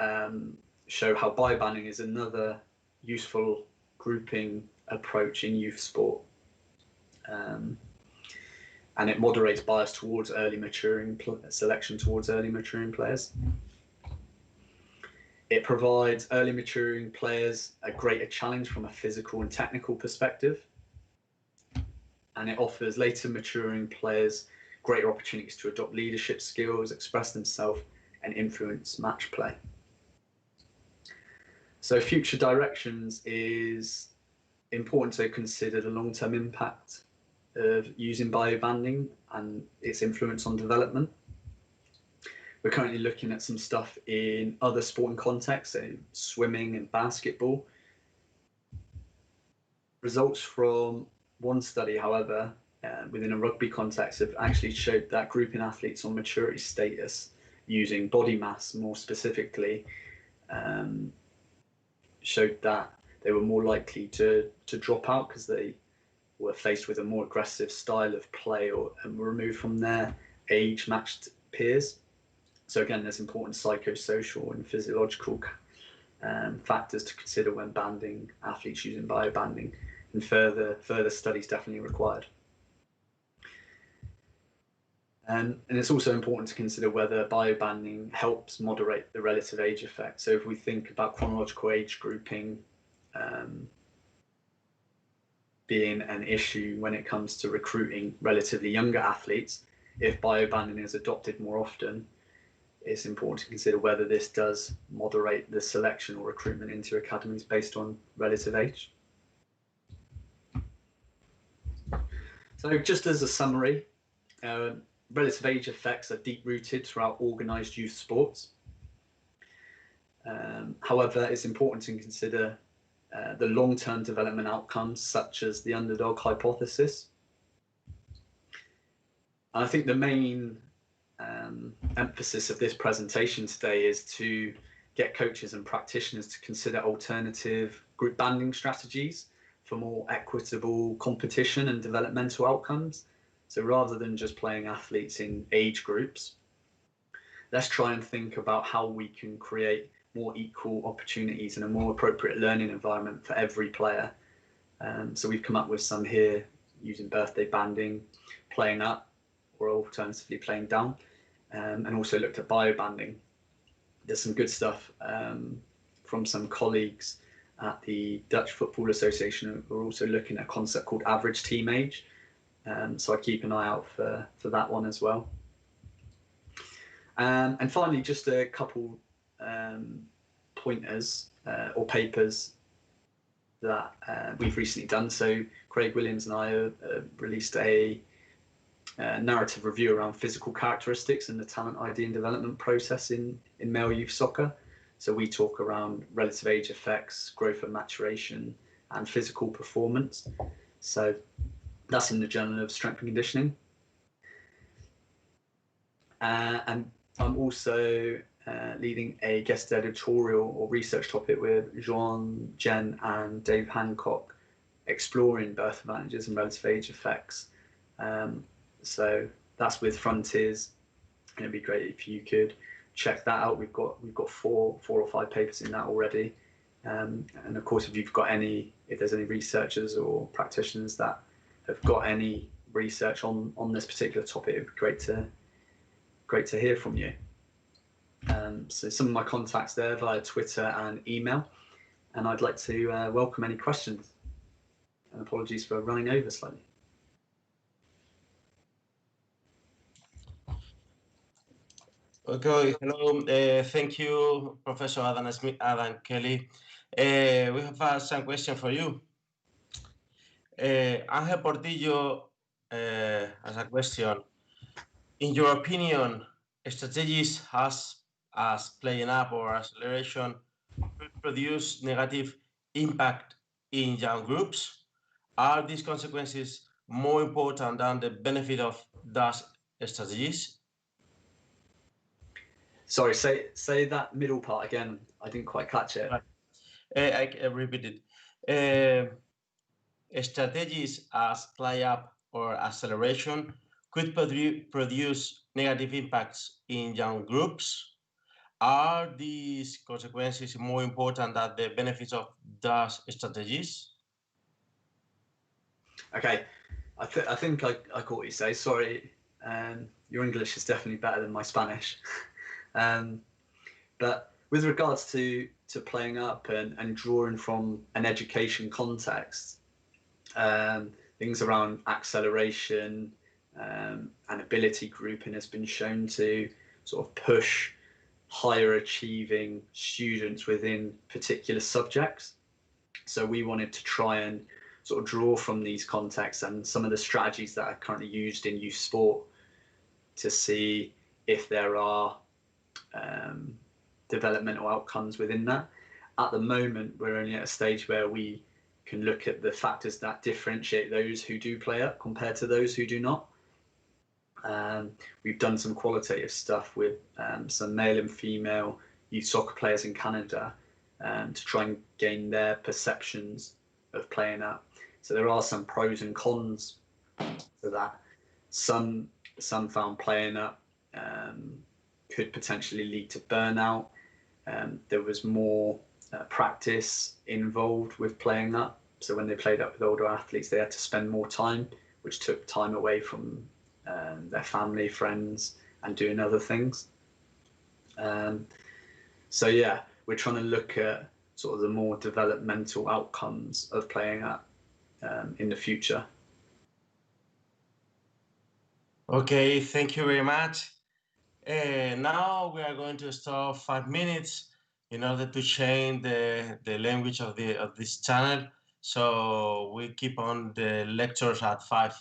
show how biobanding is another useful grouping approach in youth sport, and it moderates bias towards early maturing selection towards early maturing players. It provides early maturing players a greater challenge from a physical and technical perspective, and it offers later maturing players greater opportunities to adopt leadership skills, express themselves, and influence match play. So future directions is important to consider the long-term impact of using biobanding and its influence on development. We're currently looking at some stuff in other sporting contexts, so swimming and basketball. Results from one study, however, within a rugby context have actually showed that grouping athletes on maturity status using body mass more specifically showed that they were more likely to drop out because they were faced with a more aggressive style of play and were removed from their age-matched peers. So again, there's important psychosocial and physiological factors to consider when banding athletes using biobanding, and further studies definitely required. And it's also important to consider whether biobanding helps moderate the relative age effect. So if we think about chronological age grouping being an issue when it comes to recruiting relatively younger athletes, if biobanding is adopted more often, it's important to consider whether this does moderate the selection or recruitment into academies based on relative age. So just as a summary, relative age effects are deep-rooted throughout organised youth sports. However, it's important to consider the long-term development outcomes, such as the underdog hypothesis. And I think the main emphasis of this presentation today is to get coaches and practitioners to consider alternative group banding strategies for more equitable competition and developmental outcomes. So rather than just playing athletes in age groups, let's try and think about how we can create more equal opportunities and a more appropriate learning environment for every player. So we've come up with some here using birthday banding, playing up, or alternatively playing down, and also looked at biobanding. There's some good stuff from some colleagues at the Dutch Football Association who are also looking at a concept called average team age. So I keep an eye out for that one as well. And finally, just a couple pointers or papers that we've recently done. So Craig Williams and I released a narrative review around physical characteristics and the talent ID and development process in male youth soccer. So we talk around relative age effects, growth and maturation, and physical performance. So that's in the Journal of Strength and Conditioning. And I'm also leading a guest editorial or research topic with Joan Jen and Dave Hancock, exploring birth advantages and relative age effects. So that's with Frontiers. It'd be great if you could check that out. We've got 4 or 5 papers in that already. And of course, if there's any researchers or practitioners that have got any research on this particular topic, it'd be great to hear from you. So some of my contacts there via Twitter and email, and I'd like to welcome any questions. And apologies for running over slightly. Okay, hello. Thank you, Professor Adam Kelly. We have some question for you. Ángel Portillo has a question. In your opinion, strategies as playing up or acceleration could produce negative impact in young groups? Are these consequences more important than the benefit of those strategies? Sorry, say that middle part again. I didn't quite catch it. I repeat it. Strategies as play up or acceleration could produce negative impacts in young groups. Are these consequences more important than the benefits of those strategies? Okay, I think I caught what you say. Sorry, your English is definitely better than my Spanish. But with regards to playing up and drawing from an education context, things around acceleration and ability grouping has been shown to sort of push higher achieving students within particular subjects. So we wanted to try and sort of draw from these contexts and some of the strategies that are currently used in youth sport to see if there are developmental outcomes within that. At the moment, we're only at a stage where we can look at the factors that differentiate those who do play up compared to those who do not. We've done some qualitative stuff with some male and female youth soccer players in Canada to try and gain their perceptions of playing up. So there are some pros and cons to that. Some found playing up could potentially lead to burnout. There was more practice involved with playing up. So when they played up with older athletes, they had to spend more time, which took time away from their family, friends, and doing other things. So yeah, we're trying to look at sort of the more developmental outcomes of playing up in the future. Okay, thank you very much. Now we are going to stop 5 minutes in order to change the language of this channel. So we keep on the lectures at 5.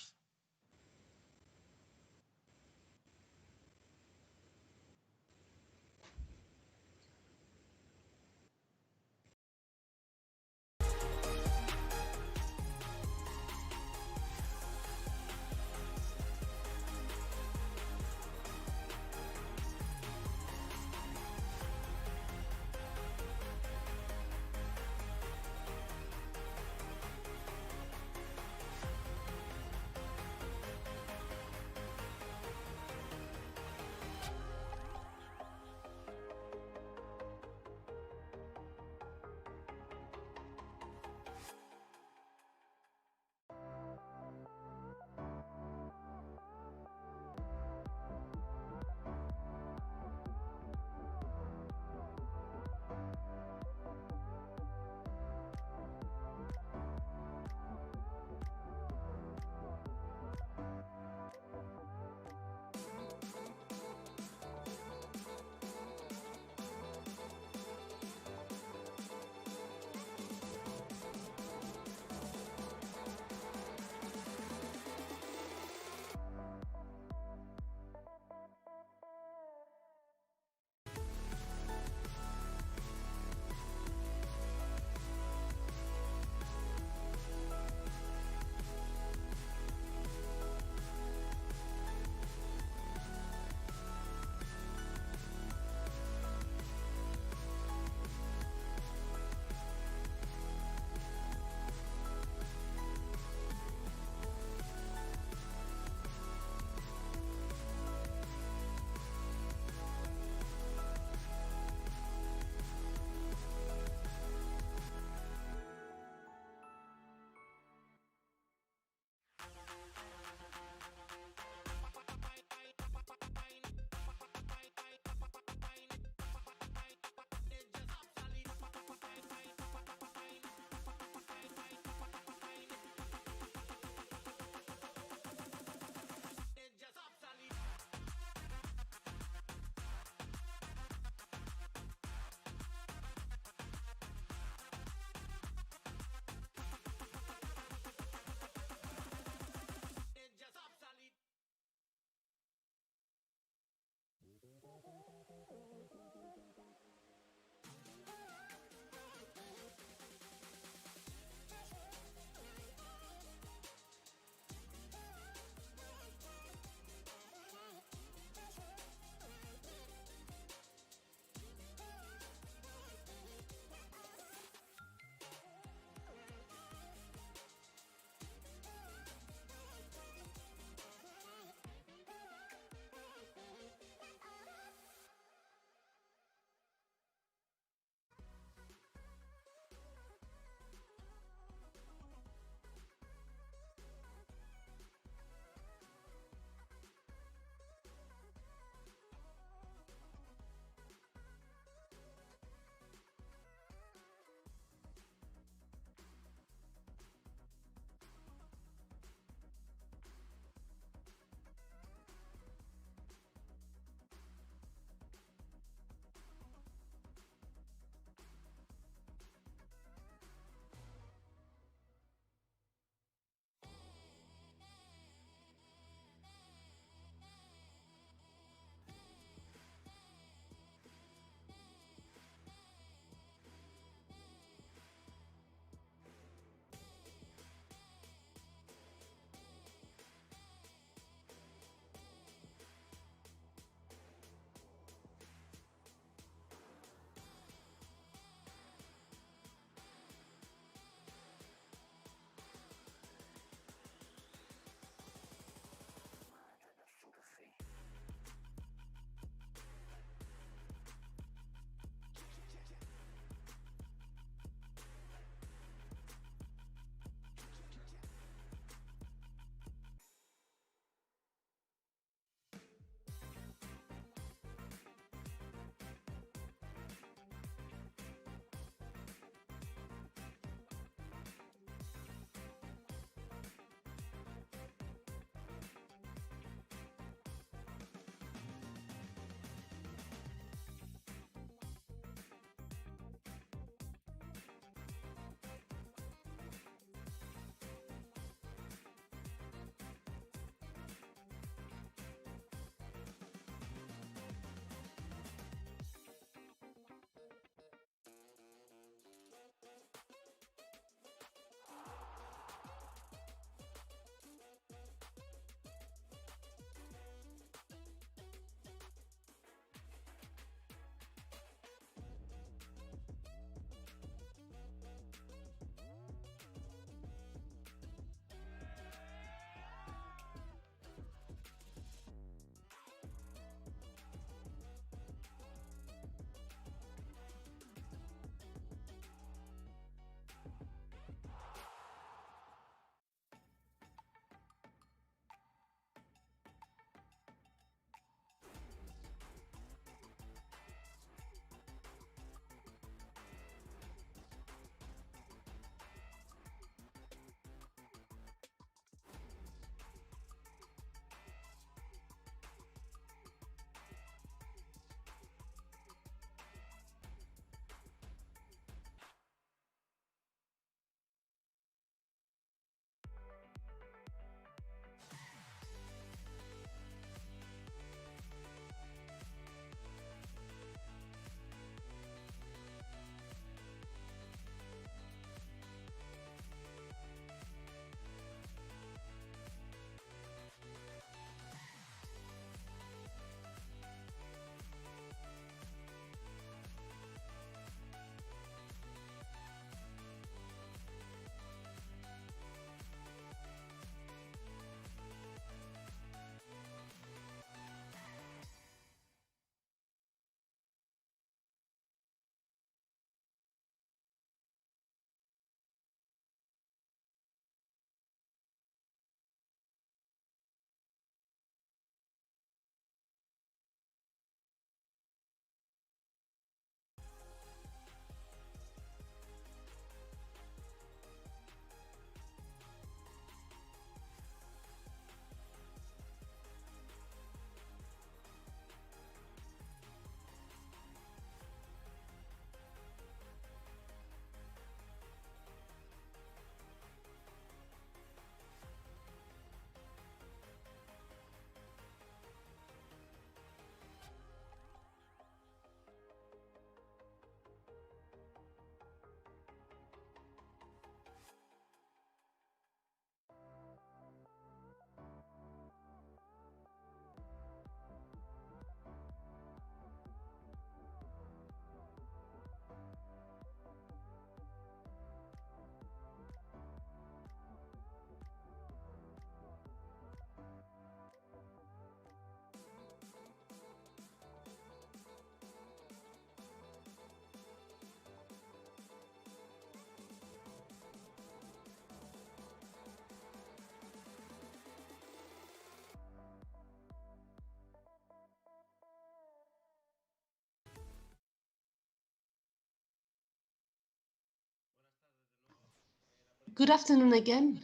Good afternoon again.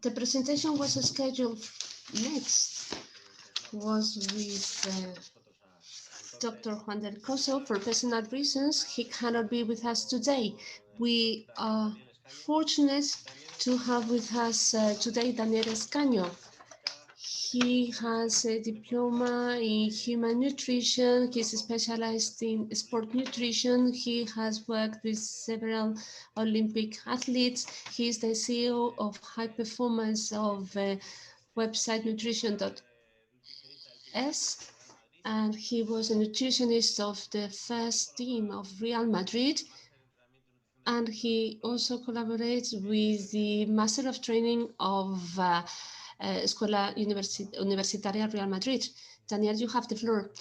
The presentation was scheduled next, was with Dr. Juan del Coso. For personal reasons, he cannot be with us today. We are fortunate to have with us today Daniel Escaño. He has a diploma in human nutrition. He's specialized in sport nutrition. He has worked with several Olympic athletes. He's the CEO of high performance of website nutrition.es, and he was a nutritionist of the first team of Real Madrid. And he also collaborates with the Master of Training of Escuela Universitaria Real Madrid. Daniel, you have the floor.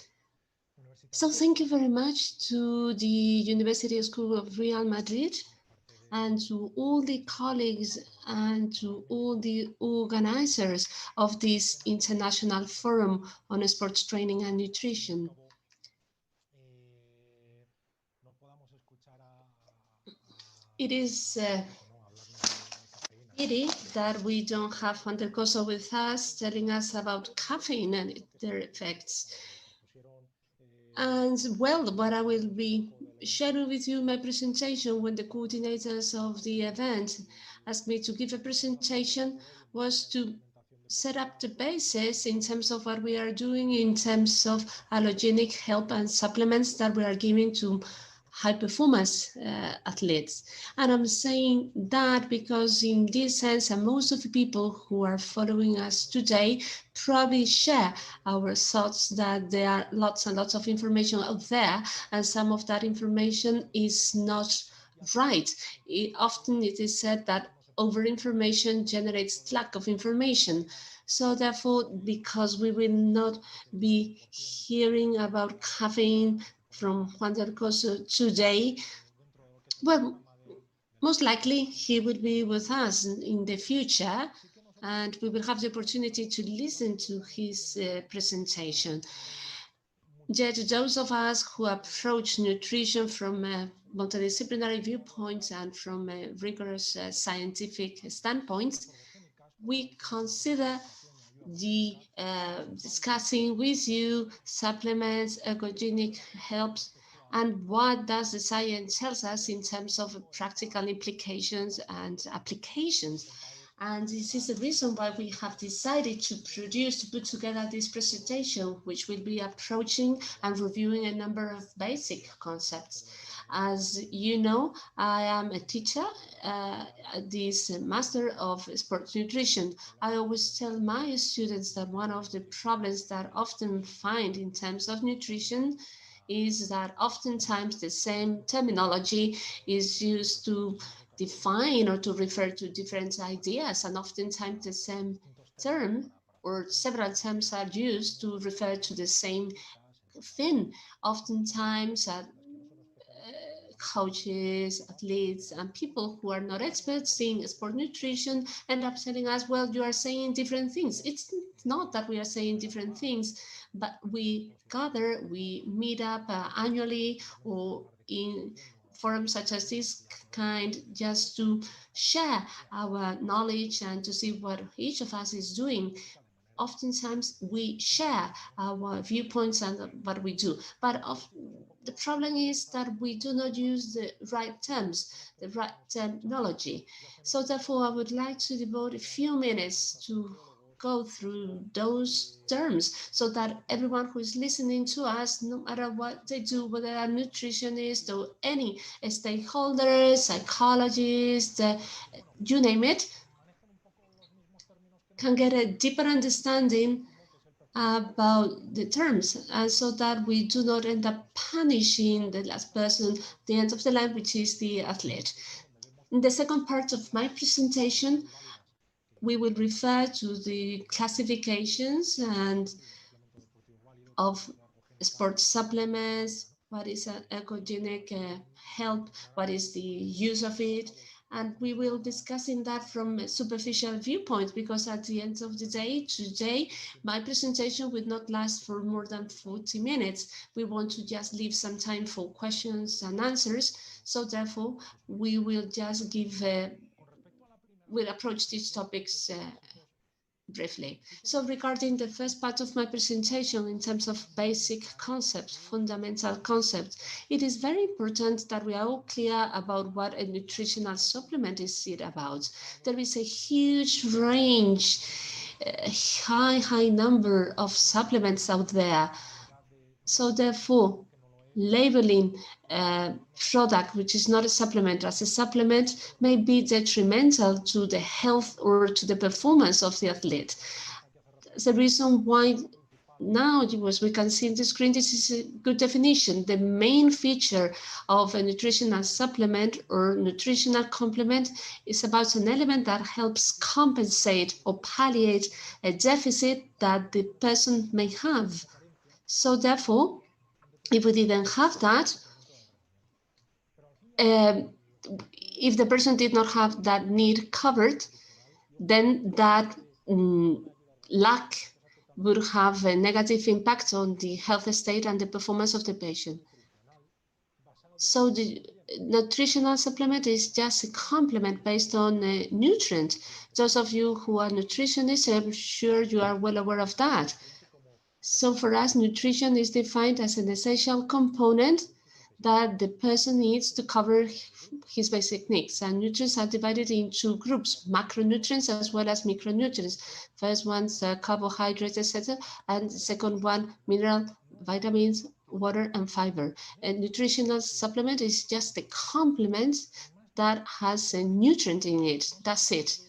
So thank you very much to the University School of Real Madrid and to all the colleagues and to all the organizers of this international forum on sports training and nutrition. It is pity that we don't have Juan del Coso with us telling us about caffeine and their effects. And well, what I will be sharing with you my presentation when the coordinators of the event asked me to give a presentation was to set up the basis in terms of what we are doing in terms of allogenic help and supplements that we are giving to high performance athletes. And I'm saying that because in this sense, and most of the people who are following us today probably share our thoughts that there are lots and lots of information out there, and some of that information is not right. Often it is said that over-information generates lack of information. So therefore, because we will not be hearing about caffeine from Juan del Coso today, well, most likely he will be with us in the future, and we will have the opportunity to listen to his presentation. Yet those of us who approach nutrition from a multidisciplinary viewpoint and from a rigorous scientific standpoint, we consider the discussing with you supplements, ergogenic helps, and what does the science tells us in terms of practical implications and applications. And this is the reason why we have decided to put together this presentation, which will be approaching and reviewing a number of basic concepts. As you know, I am a teacher, this Master of Sports Nutrition. I always tell my students that one of the problems that I often find in terms of nutrition is that oftentimes the same terminology is used to define or to refer to different ideas, and oftentimes the same term or several terms are used to refer to the same thing. Oftentimes coaches, athletes, and people who are not experts in sport nutrition end up telling us, well, you are saying different things. It's not that we are saying different things, but we gather, we meet up annually or in forums such as this kind just to share our knowledge and to see what each of us is doing. Oftentimes we share our viewpoints and what we do, but the problem is that we do not use the right terms, the right terminology. So therefore, I would like to devote a few minutes to go through those terms so that everyone who is listening to us, no matter what they do, whether they are nutritionists or any stakeholders, psychologists, you name it, can get a deeper understanding about the terms, and so that we do not end up punishing the last person, the end of the line, which is the athlete. In the second part of my presentation, we will refer to the classifications and of sports supplements, what is an ergogenic help, what is the use of it, And we will discussing that from a superficial viewpoint, because at the end of the day, today, my presentation will not last for more than 40 minutes. We want to just leave some time for questions and answers. So therefore, we will just we'll approach these topics briefly. So regarding the first part of my presentation in terms of basic concepts, fundamental concepts, it is very important that we are all clear about what a nutritional supplement is about. There is a huge range, high number of supplements out there. So therefore, labeling a product which is not a supplement as a supplement may be detrimental to the health or to the performance of the athlete. That's the reason why now, as we can see in the screen, this is a good definition. The main feature of a nutritional supplement or nutritional complement is about an element that helps compensate or palliate a deficit that the person may have. So therefore, if we didn't have that, if the person did not have that need covered, then that lack would have a negative impact on the health state and the performance of the patient. So the nutritional supplement is just a complement based on a nutrient. Those of you who are nutritionists, I'm sure you are well aware of that. So for us, nutrition is defined as an essential component that the person needs to cover his basic needs. And nutrients are divided into groups, macronutrients as well as micronutrients. First one's carbohydrates, etc. And the second one, mineral, vitamins, water, and fiber. A nutritional supplement is just a complement that has a nutrient in it. That's it.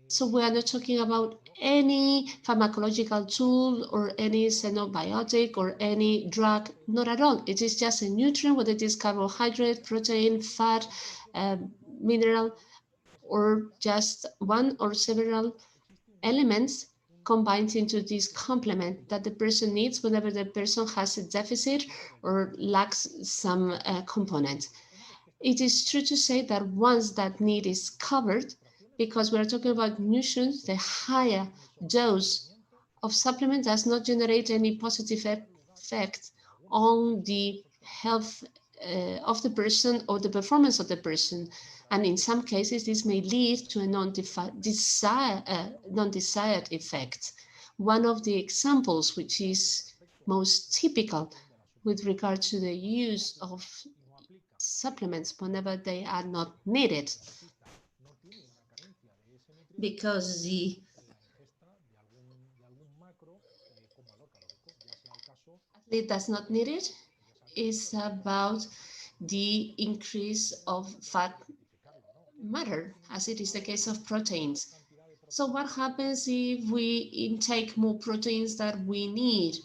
So we are not talking about any pharmacological tool or any xenobiotic or any drug, not at all. It is just a nutrient, whether it is carbohydrate, protein, fat, mineral, or just one or several elements combined into this complement that the person needs whenever the person has a deficit or lacks some component. It is true to say that once that need is covered, because we're talking about nutrients, the higher dose of supplement does not generate any positive effect on the health of the person or the performance of the person. And in some cases, this may lead to a non-desired effect. One of the examples, which is most typical with regard to the use of supplements whenever they are not needed, because the athlete does not need it, is about the increase of fat matter, as it is the case of proteins. So what happens if we intake more proteins than we need?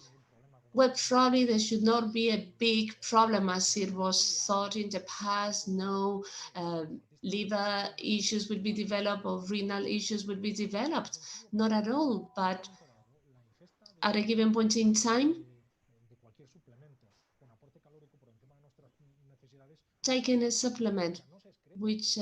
Well, probably there should not be a big problem as it was thought in the past. No, liver issues will be developed or renal issues will be developed. Not at all, but at a given point in time, taking a supplement which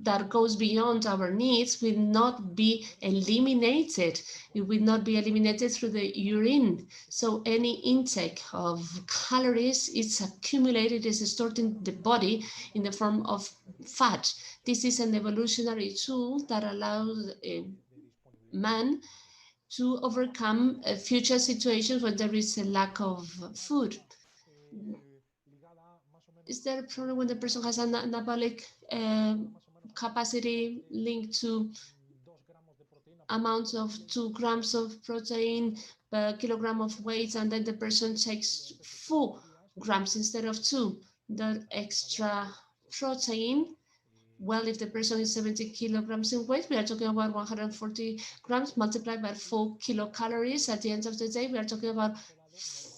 that goes beyond our needs will not be eliminated. It will not be eliminated through the urine. So any intake of calories is accumulated, is stored in the body in the form of fat. This is an evolutionary tool that allows a man to overcome future situations when there is a lack of food. Is there a problem when the person has an anabolic capacity linked to amounts of 2 grams of protein per kilogram of weight, and then the person takes 4 grams instead of 2? That extra protein, well, if the person is 70 kilograms in weight, we are talking about 140 grams multiplied by 4 kilocalories. At the end of the day, we are talking about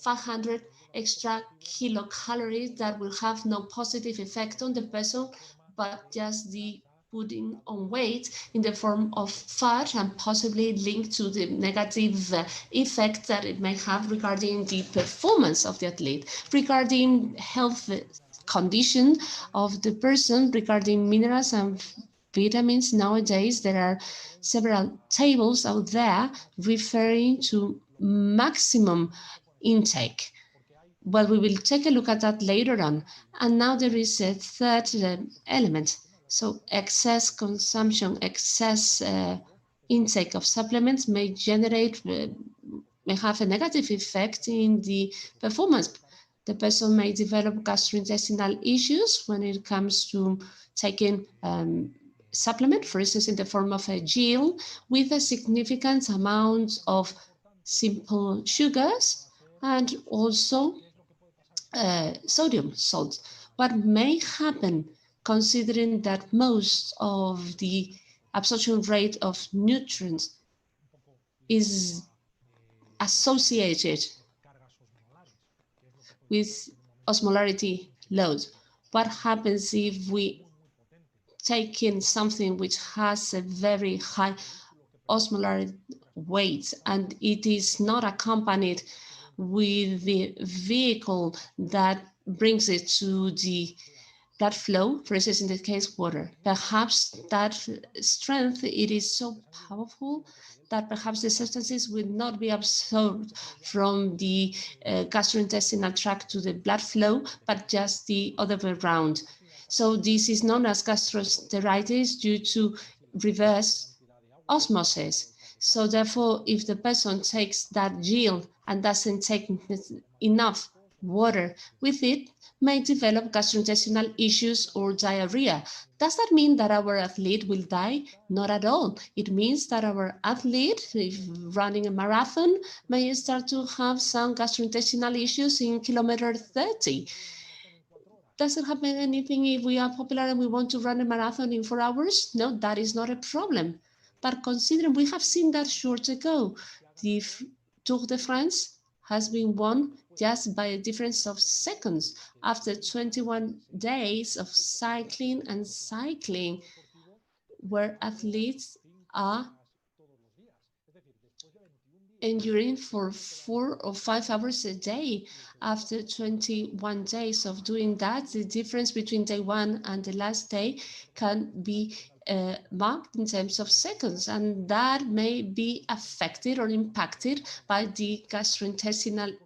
500 extra kilocalories that will have no positive effect on the person, but just the putting on weight in the form of fat, and possibly linked to the negative effect that it may have regarding the performance of the athlete. Regarding health condition of the person regarding minerals and vitamins. Nowadays, there are several tables out there referring to maximum intake. Well, we will take a look at that later on. And now there is a third element. So excess consumption, excess intake of supplements may have a negative effect in the performance. The person may develop gastrointestinal issues when it comes to taking supplement, for instance, in the form of a gel with a significant amount of simple sugars and also sodium salts. What may happen, considering that most of the absorption rate of nutrients is associated with osmolarity load. What happens if we take in something which has a very high osmolarity weight and it is not accompanied with the vehicle that brings it to the blood flow, for instance, in this case, water? Perhaps that strength, it is so powerful that perhaps the substances will not be absorbed from the gastrointestinal tract to the blood flow, but just the other way around. So this is known as gastroenteritis due to reverse osmosis. So therefore, if the person takes that gel and doesn't take enough water with it, may develop gastrointestinal issues or diarrhea. Does that mean that our athlete will die? Not at all. It means that our athlete, if running a marathon, may start to have some gastrointestinal issues in kilometer 30. Does it happen anything if we are popular and we want to run a marathon in 4 hours? No, that is not a problem. But considering we have seen that short ago, the Tour de France has been won just by a difference of seconds after 21 days of cycling and cycling, where athletes are enduring for 4 or 5 hours a day. After 21 days of doing that, the difference between day one and the last day can be marked in terms of seconds, and that may be affected or impacted by the gastrointestinal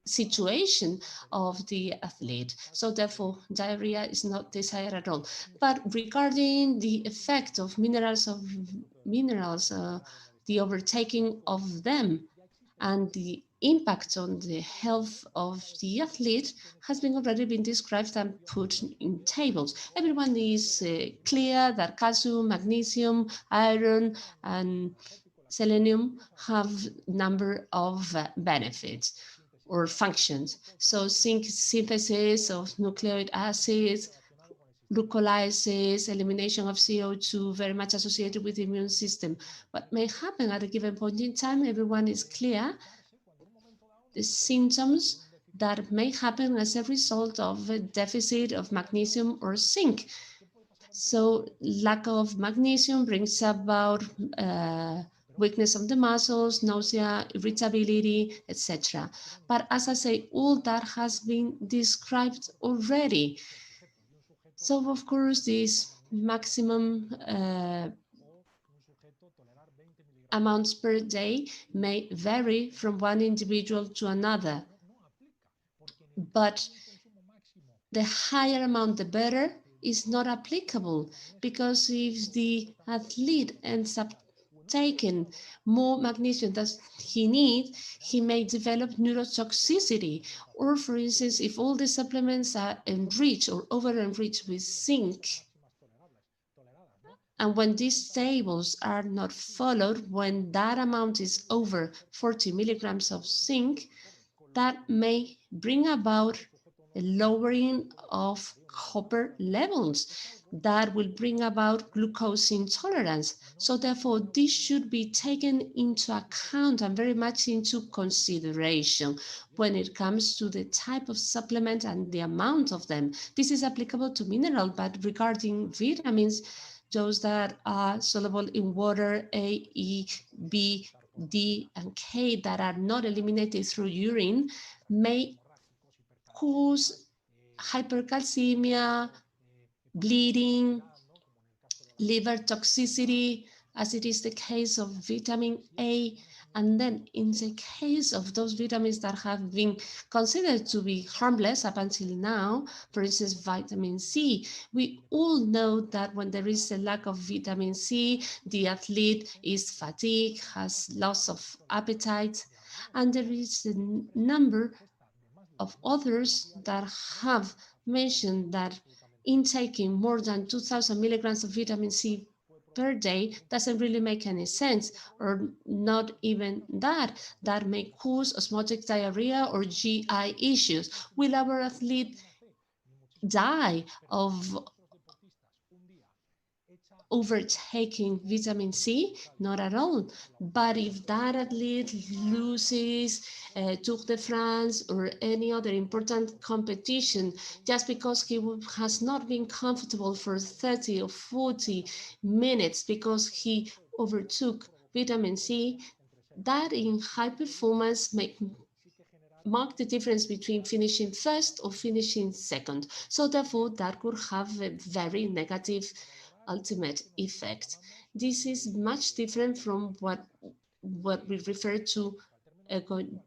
situation of the athlete. So therefore, diarrhea is not desired at all. But regarding the effect of minerals, the overtaking of them and the impact on the health of the athlete has already been described and put in tables. Everyone is clear that calcium, magnesium, iron, and selenium have a number of benefits or functions. So zinc synthesis of nucleic acids, glucolysis, elimination of CO2, very much associated with the immune system. What may happen at a given point in time, everyone is clear, the symptoms that may happen as a result of a deficit of magnesium or zinc. So lack of magnesium brings about weakness of the muscles, nausea, irritability, etc. But as I say, all that has been described already. So of course, this maximum amounts per day may vary from one individual to another. But the higher amount, the better, is not applicable, because if the athlete ends up taking more magnesium than he needs, he may develop neurotoxicity. Or for instance, if all the supplements are enriched or over-enriched with zinc, and when these tables are not followed, when that amount is over 40 milligrams of zinc, that may bring about a lowering of copper levels that will bring about glucose intolerance. So therefore, this should be taken into account and very much into consideration when it comes to the type of supplement and the amount of them. This is applicable to mineral, but regarding vitamins, those that are soluble in water, A, E, B, D, and K, that are not eliminated through urine, may cause hypercalcemia, bleeding, liver toxicity, as it is the case of vitamin A. And then in the case of those vitamins that have been considered to be harmless up until now, for instance, vitamin C, we all know that when there is a lack of vitamin C, the athlete is fatigued, has loss of appetite, and there is a number of others that have mentioned that intaking more than 2,000 milligrams of vitamin C per day doesn't really make any sense, or not even that. That may cause osmotic diarrhea or GI issues. Will our athlete die of overtaking vitamin C? Not at all. But if that athlete loses Tour de France or any other important competition just because he has not been comfortable for 30 or 40 minutes because he overtook vitamin C, that in high performance mark the difference between finishing first or finishing second. So therefore, that could have a very negative ultimate effect. This is much different from what we refer to ergogenesis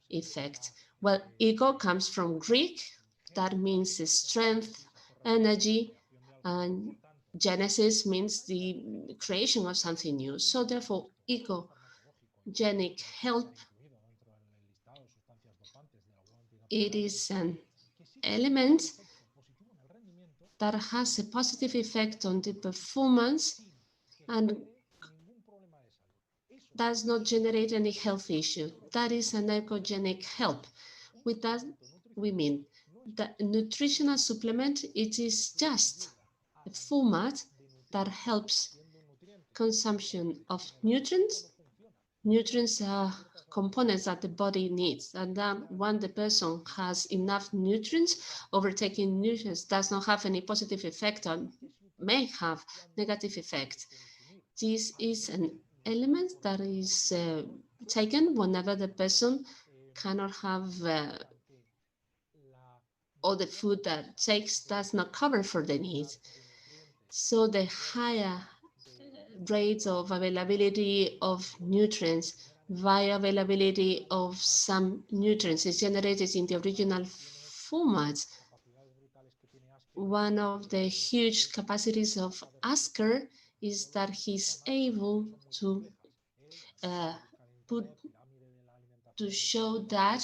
effect. Well, ego comes from Greek, that means strength, energy, and genesis means the creation of something new. So therefore, ergogenic health, it is an element that has a positive effect on the performance and does not generate any health issue. That is an ergogenic health. With that, we mean that nutritional supplement, it is just a format that helps consumption of nutrients. Nutrients are components that the body needs, and then when the person has enough nutrients, overtaking nutrients does not have any positive effect or may have negative effect. This is an element that is taken whenever the person cannot have or the food that takes does not cover for the needs. So the higher rates of availability of nutrients via availability of some nutrients is generated in the original format. One of the huge capacities of Asker is that he's able to show that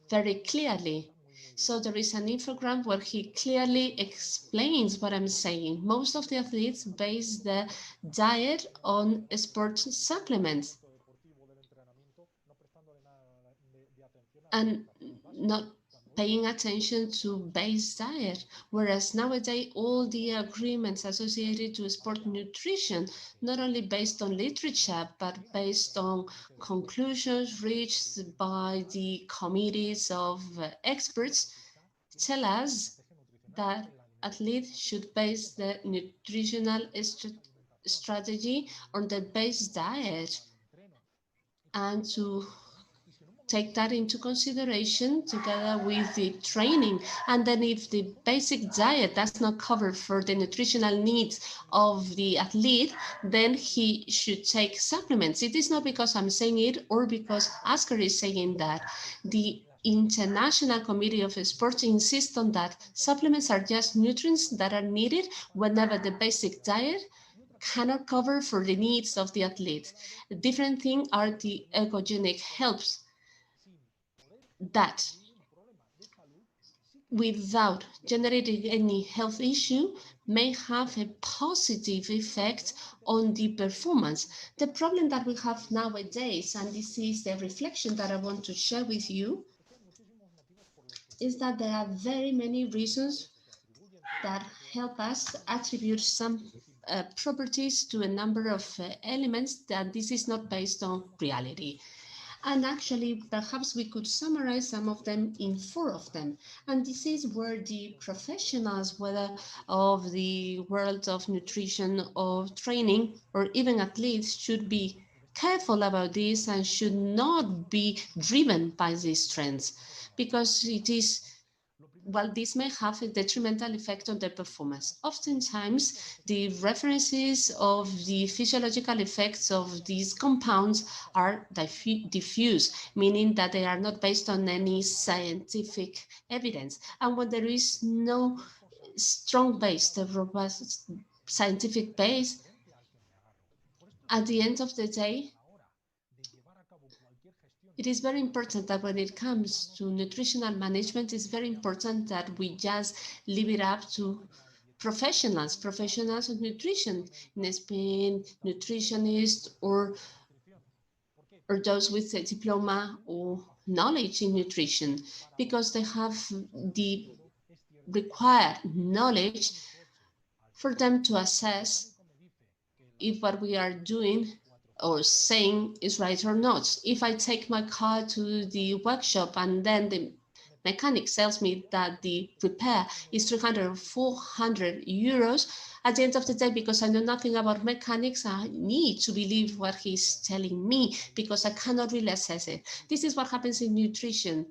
very clearly. So there is an infogram where he clearly explains what I'm saying. Most of the athletes base their diet on sports supplements and not paying attention to base diet, whereas nowadays all the agreements associated to sport nutrition, not only based on literature, but based on conclusions reached by the committees of experts, tell us that athletes should base their nutritional strategy on the base diet and to take that into consideration together with the training. And then if the basic diet does not cover for the nutritional needs of the athlete, then he should take supplements. It is not because I'm saying it or because Asker is saying that. The International Committee of Sports insists on that supplements are just nutrients that are needed whenever the basic diet cannot cover for the needs of the athlete. The different thing are the ergogenic helps that without generating any health issue may have a positive effect on the performance. The problem that we have nowadays, and this is the reflection that I want to share with you, is that there are very many reasons that help us attribute some properties to a number of elements that this is not based on reality. And actually, perhaps we could summarize some of them in 4 of them. And this is where the professionals, whether of the world of nutrition or training, or even athletes, should be careful about this and should not be driven by these trends. because it is, well, this may have a detrimental effect on their performance. Oftentimes, the references of the physiological effects of these compounds are diffuse, meaning that they are not based on any scientific evidence. And when there is no strong base, robust scientific base, at the end of the day, it is very important that when it comes to nutritional management, it's very important that we just leave it up to professionals of nutrition, in Spain, nutritionists, or those with a diploma or knowledge in nutrition, because they have the required knowledge for them to assess if what we are doing or saying is right or not. If I take my car to the workshop and then the mechanic tells me that the repair is 300 or 400 euros, at the end of the day, because I know nothing about mechanics, I need to believe what he's telling me because I cannot really assess it. This is what happens in nutrition.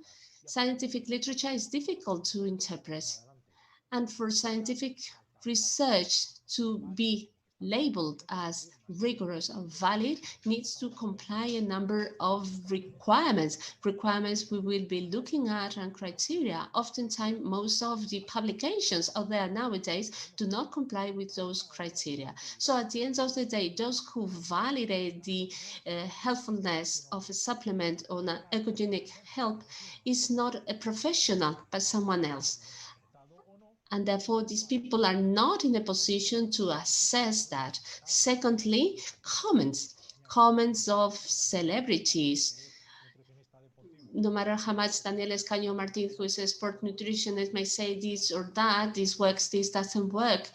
Scientific literature is difficult to interpret. And for scientific research to be labeled as rigorous or valid needs to comply a number of requirements we will be looking at and criteria. Oftentimes, most of the publications out there nowadays do not comply with those criteria. So at the end of the day, those who validate the helpfulness of a supplement or an ergogenic help is not a professional, but someone else. And therefore, these people are not in a position to assess that. Secondly, comments of celebrities. No matter how much Daniel Escaño Martin, who is a sport nutritionist, may say this or that, this works, this doesn't work.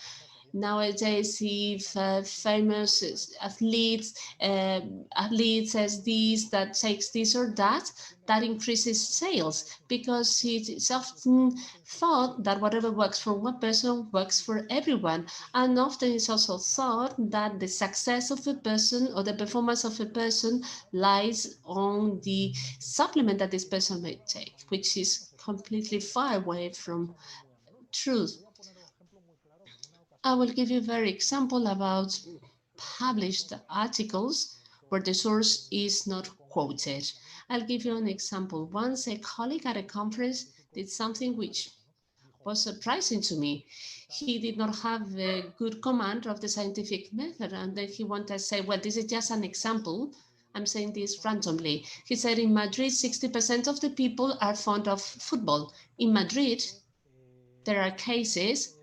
Nowadays, if famous athlete says this, that takes this or that increases sales, because it is often thought that whatever works for one person works for everyone. And often it's also thought that the success of a person or the performance of a person lies on the supplement that this person may take, which is completely far away from truth. I will give you a very example about published articles where the source is not quoted. I'll give you an example. Once a colleague at a conference did something which was surprising to me. He did not have a good command of the scientific method, and then he wanted to say, well, this is just an example. I'm saying this randomly. He said in Madrid, 60% of the people are fond of football. In Madrid, there are cases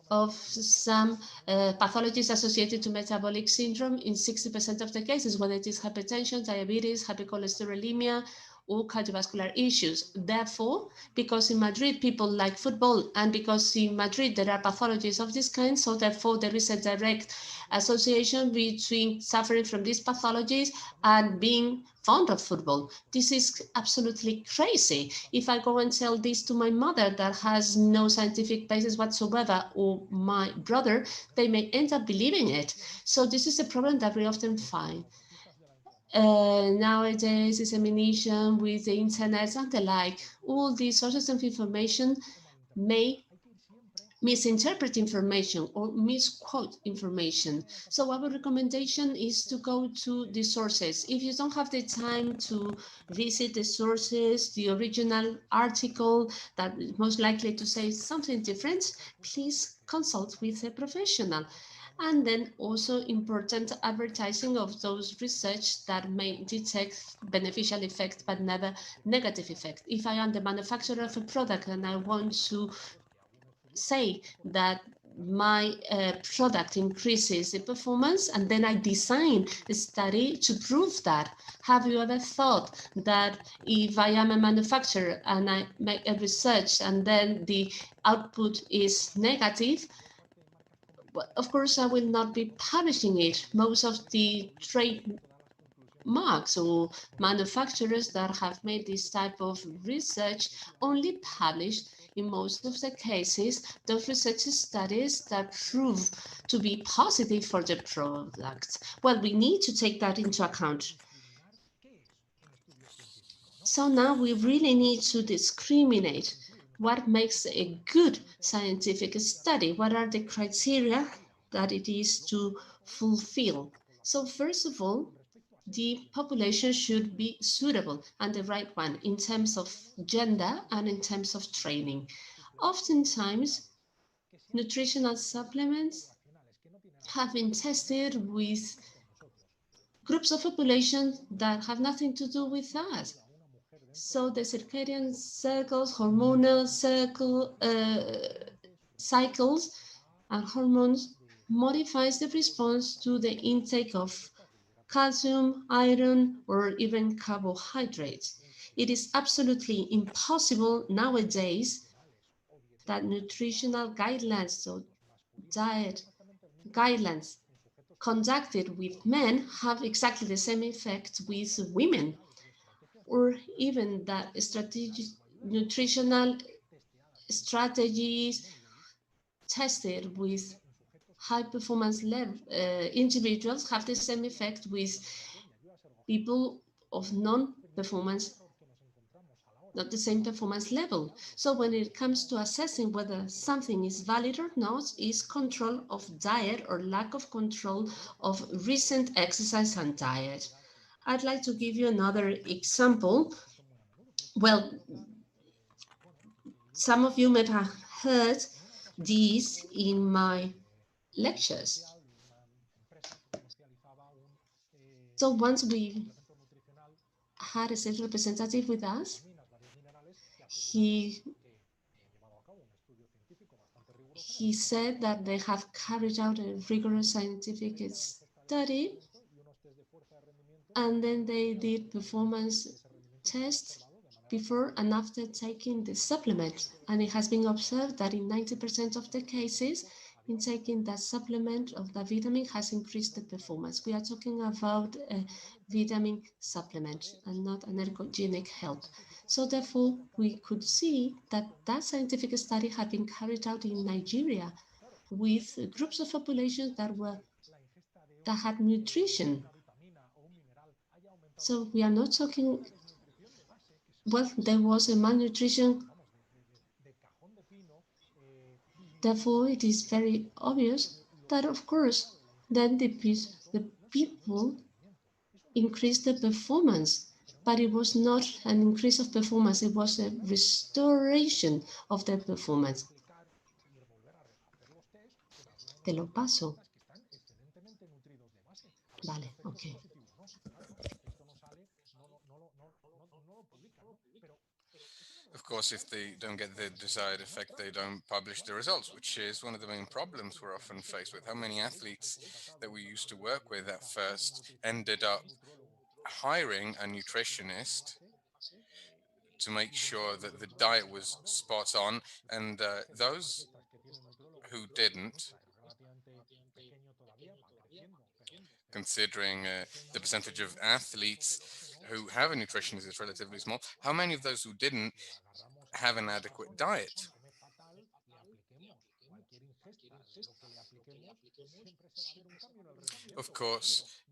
of some pathologies associated to metabolic syndrome in 60% of the cases, whether it is hypertension, diabetes, hypercholesterolemia, or cardiovascular issues. Therefore, because in Madrid people like football, and because in Madrid there are pathologies of this kind, so therefore there is a direct association between suffering from these pathologies and being fond of football. This is absolutely crazy. If I go and tell this to my mother that has no scientific basis whatsoever, or my brother, they may end up believing it. So this is a problem that we often find. Nowadays, dissemination with the internet and the like, all these sources of information may misinterpret information or misquote information. So our recommendation is to go to the sources. If you don't have the time to visit the sources, the original article that is most likely to say something different, please consult with a professional. And then also important advertising of those research that may detect beneficial effect but never negative effect. If I am the manufacturer of a product and I want to say that my product increases the performance, and then I design a study to prove that. Have you ever thought that if I am a manufacturer and I make a research and then the output is negative, of course, I will not be publishing it. Most of the trademarks or manufacturers that have made this type of research only publish, in most of the cases, those research studies that prove to be positive for the product. Well, we need to take that into account. So now we really need to discriminate what makes a good scientific study. What are the criteria that it is to fulfill? So first of all, the population should be suitable and the right one in terms of gender and in terms of training. Oftentimes, nutritional supplements have been tested with groups of population that have nothing to do with that. So the circadian circles, hormonal cycles and hormones modifies the response to the intake of calcium, iron, or even carbohydrates. It is absolutely impossible nowadays that nutritional guidelines, so diet guidelines conducted with men have exactly the same effect with women, or even that nutritional strategies tested with high performance individuals have the same effect with people of non-performance, not the same performance level. So when it comes to assessing whether something is valid or not, is control of diet or lack of control of recent exercise and diet. I'd like to give you another example. Well, some of you may have heard these in my lectures. So once we had a sales representative with us, he said that they have carried out a rigorous scientific study, and then they did performance tests before and after taking the supplement. And it has been observed that in 90% of the cases, in taking that supplement of the vitamin has increased the performance. We are talking about a vitamin supplement and not an ergogenic help. So therefore, we could see that that scientific study had been carried out in Nigeria with groups of populations that had nutrition. So we are not talking, well, there was a malnutrition. Therefore, it is very obvious that, of course, then the people increased the performance, but it was not an increase of performance, it was a restoration of the performance. Te lo paso. Vale, ok. Of course, if they don't get the desired effect, they don't publish the results, which is one of the main problems we're often faced with. How many athletes that we used to work with at first ended up hiring a nutritionist to make sure that the diet was spot on, and those who didn't, considering the percentage of athletes who have a nutritionist is relatively small, how many of those who didn't have an adequate diet? Of course,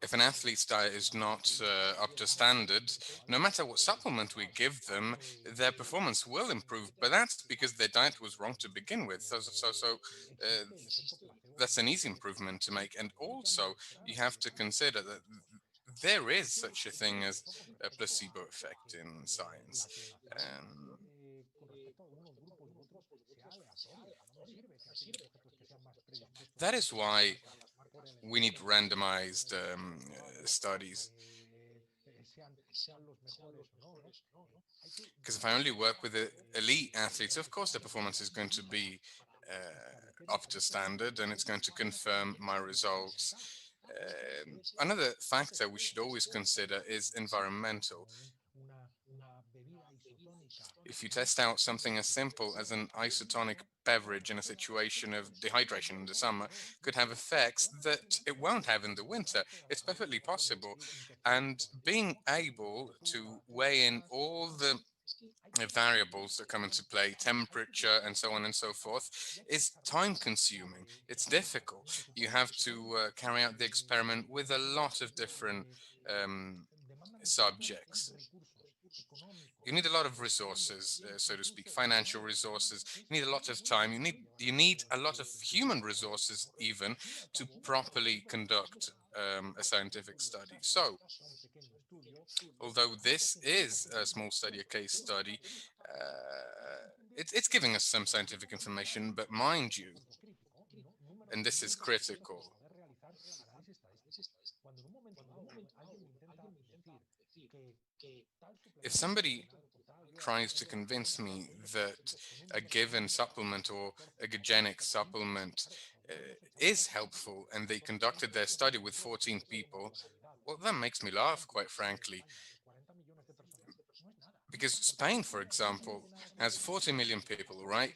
if an athlete's diet is not up to standard, no matter what supplement we give them, their performance will improve. But that's because their diet was wrong to begin with. So that's an easy improvement to make. And also, you have to consider that there is such a thing as a placebo effect in science. That is why we need randomized studies. Because if I only work with elite athletes, of course the performance is going to be up to standard and it's going to confirm my results. Another factor we should always consider is environmental. If you test out something as simple as an isotonic beverage in a situation of dehydration in the summer, could have effects that it won't have in the winter. It's perfectly possible. And being able to weigh in all the variables that come into play, temperature and so on and so forth, is time consuming. It's difficult. You have to carry out the experiment with a lot of different subjects. You need a lot of resources, so to speak, financial resources. You need a lot of time. You need a lot of human resources even to properly conduct a scientific study. So, although this is a small study, a case study, it's giving us some scientific information, but mind you, and this is critical, if somebody tries to convince me that a given supplement or ergogenic supplement is helpful and they conducted their study with 14 people, well, that makes me laugh, quite frankly. Because Spain, for example, has 40 million people, right?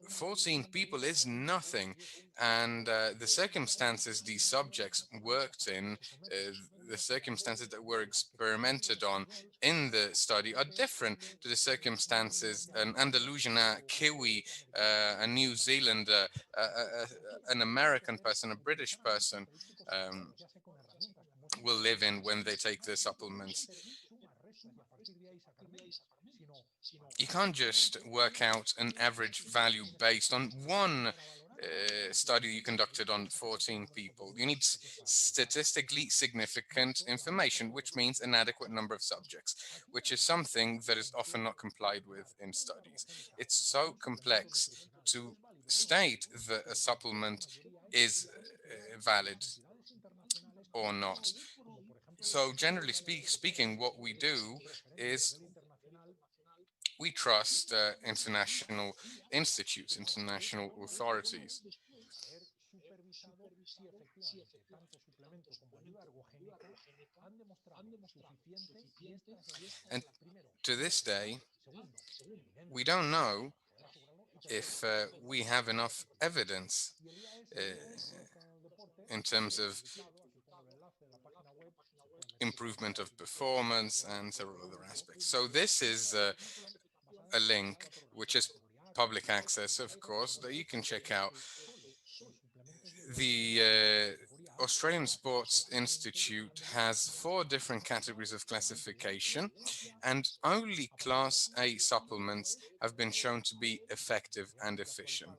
14 people is nothing. And the circumstances these subjects worked in, the circumstances that were experimented on in the study are different to the circumstances an Andalusian, Kiwi, a New Zealander, an American person, a British person will live in when they take the supplements. You can't just work out an average value based on one study you conducted on 14 people. You need statistically significant information, which means an adequate number of subjects, which is something that is often not complied with in studies. It's so complex to state that a supplement is valid or not. So generally speaking, what we do is we trust international institutes, international authorities. And to this day, we don't know if we have enough evidence in terms of improvement of performance and several other aspects. So this is a link, which is public access, of course, that you can check out. The Australian Sports Institute has 4 different categories of classification, and only Class A supplements have been shown to be effective and efficient.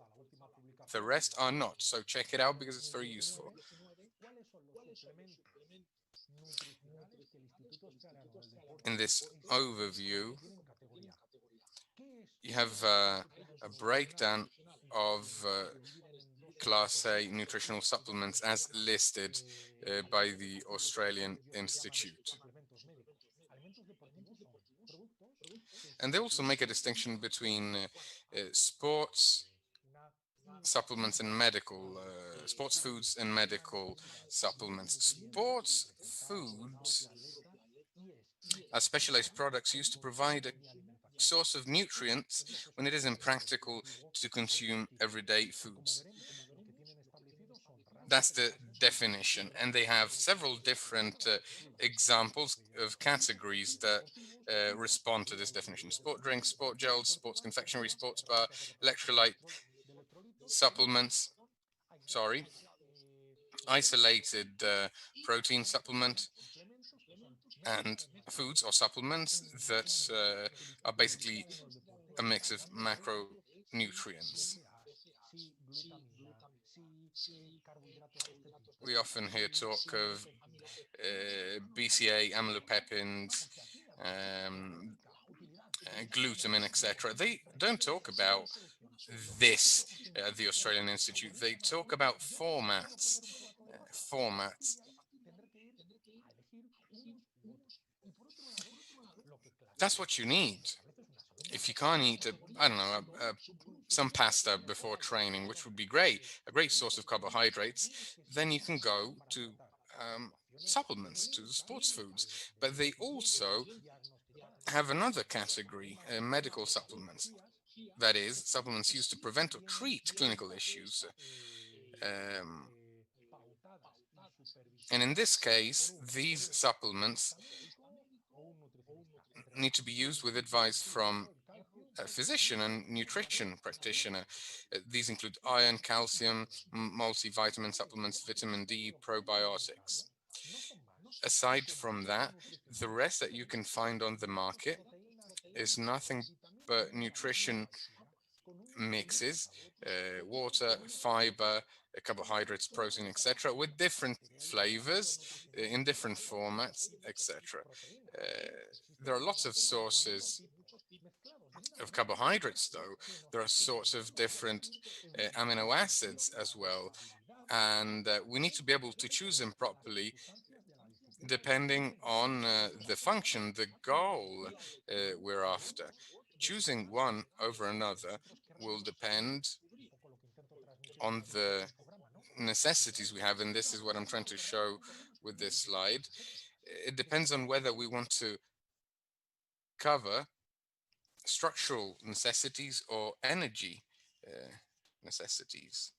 The rest are not, so check it out because it's very useful. In this overview, you have a breakdown of Class A nutritional supplements as listed by the Australian Institute. And they also make a distinction between sports supplements and medical, sports foods and medical supplements. Sports foods are specialized products used to provide a source of nutrients when it is impractical to consume everyday foods. That's the definition, and they have several different examples of categories that respond to this definition: sport drinks, sport gels, sports confectionery, sports bar, electrolyte supplements, isolated protein supplement, and foods or supplements that are basically a mix of macronutrients. We often hear talk of BCA, amylopeptins, glutamine, etc. They don't talk about this at the Australian Institute. They talk about formats. That's what you need. If you can't eat, some pasta before training, which would be great, a great source of carbohydrates, then you can go to supplements, to sports foods. But they also have another category, medical supplements. That is, supplements used to prevent or treat clinical issues. And in this case, these supplements need to be used with advice from a physician and nutrition practitioner. These include iron, calcium, multivitamin supplements, vitamin D, probiotics. aside from that, the rest that you can find on the market is nothing but nutrition mixes, water, fiber, carbohydrates, protein, etc., with different flavors in different formats, etc. There are lots of sources of carbohydrates, though. There are sorts of different amino acids as well, and we need to be able to choose them properly depending on the function, the goal we're after. Choosing one over another will depend on the necessities we have, and this is what I'm trying to show with this slide. It depends on whether we want to cover structural necessities or energy necessities.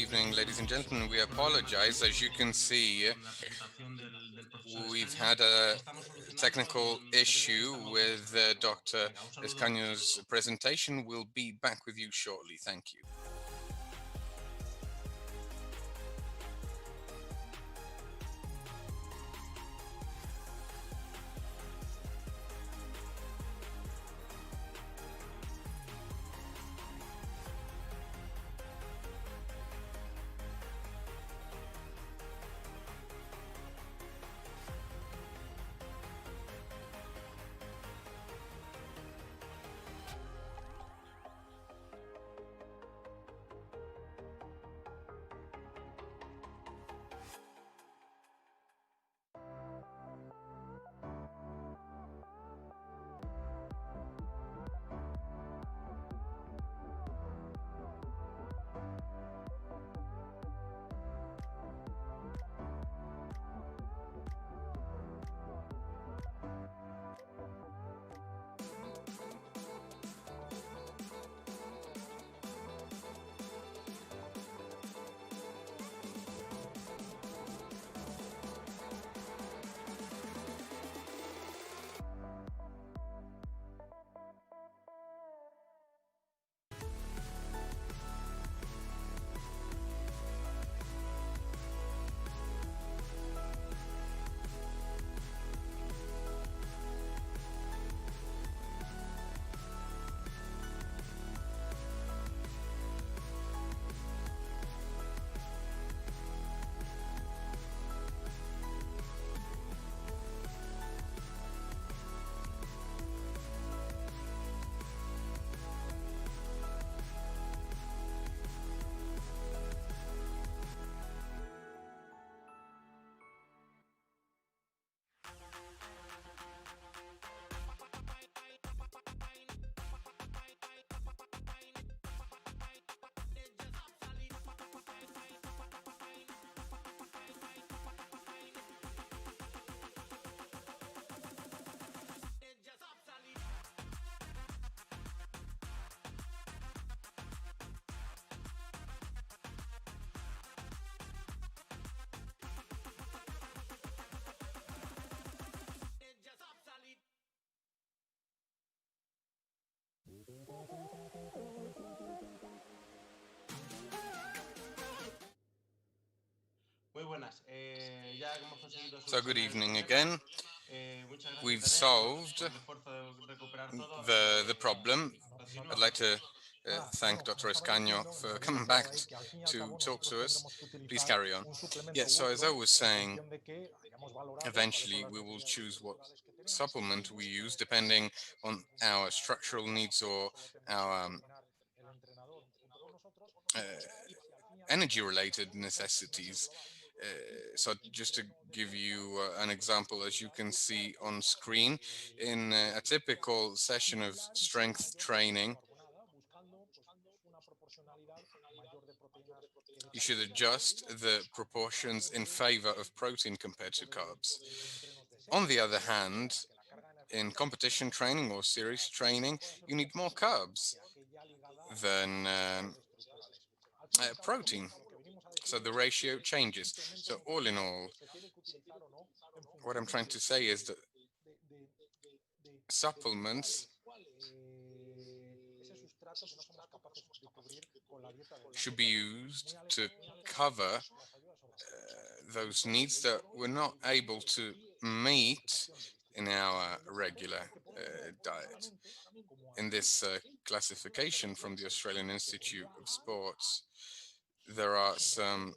evening, ladies and gentlemen. We apologize. As you can see, we've had a technical issue with Dr. Escaño's presentation. We'll be back with you shortly. Thank you. So good evening again. We've solved the problem. I'd like to thank Dr. Escaño for coming back to talk to us. Please carry on. Yes, so as I was saying, eventually we will choose what supplement we use depending on our structural needs or our energy-related necessities. So just to give you an example, as you can see on screen, in a typical session of strength training, you should adjust the proportions in favor of protein compared to carbs. On the other hand, in competition training or series training, you need more carbs than protein. So the ratio changes. So all in all, what I'm trying to say is that supplements should be used to cover those needs that we're not able to meet in our regular diet. In this classification from the Australian Institute of Sports, there are some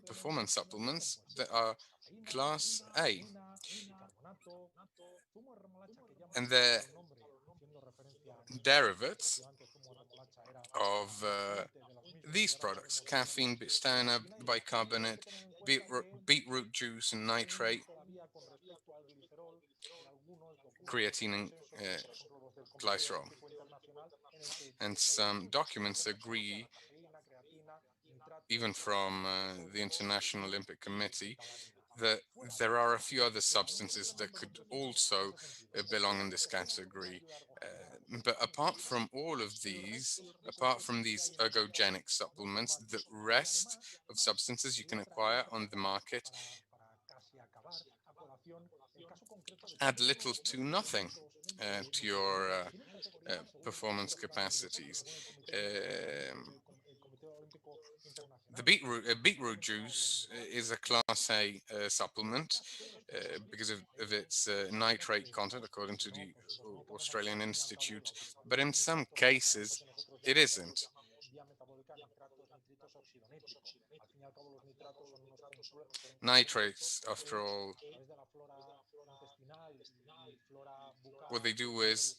performance supplements that are class A, and they're derivatives of these products: caffeine, bistana, bicarbonate, beetroot juice and nitrate, creatine and glycerol. And some documents agree, even from the International Olympic Committee, that there are a few other substances that could also belong in this category. But apart from all of these, apart from these ergogenic supplements, the rest of substances you can acquire on the market add little to nothing to your performance capacities. The beetroot juice is a Class A supplement because of its nitrate content, according to the Australian Institute. But in some cases, it isn't. Nitrates, after all, what they do is,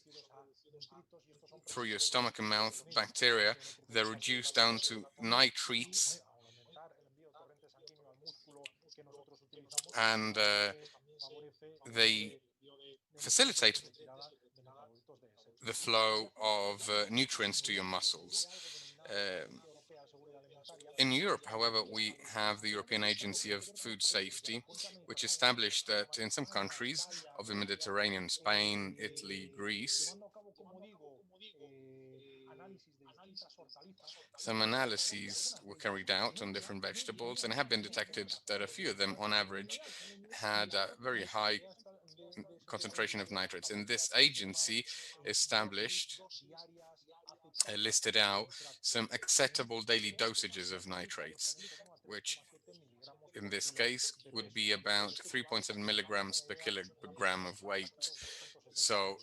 through your stomach and mouth bacteria, they're reduced down to nitrates, and they facilitate the flow of nutrients to your muscles. In Europe, however, we have the European Agency of Food Safety, which established that in some countries of the Mediterranean, Spain, Italy, Greece, some analyses were carried out on different vegetables and have been detected that a few of them, on average, had a very high concentration of nitrates. And this agency established, listed out some acceptable daily dosages of nitrates, which in this case would be about 3.7 milligrams per kilogram of weight. So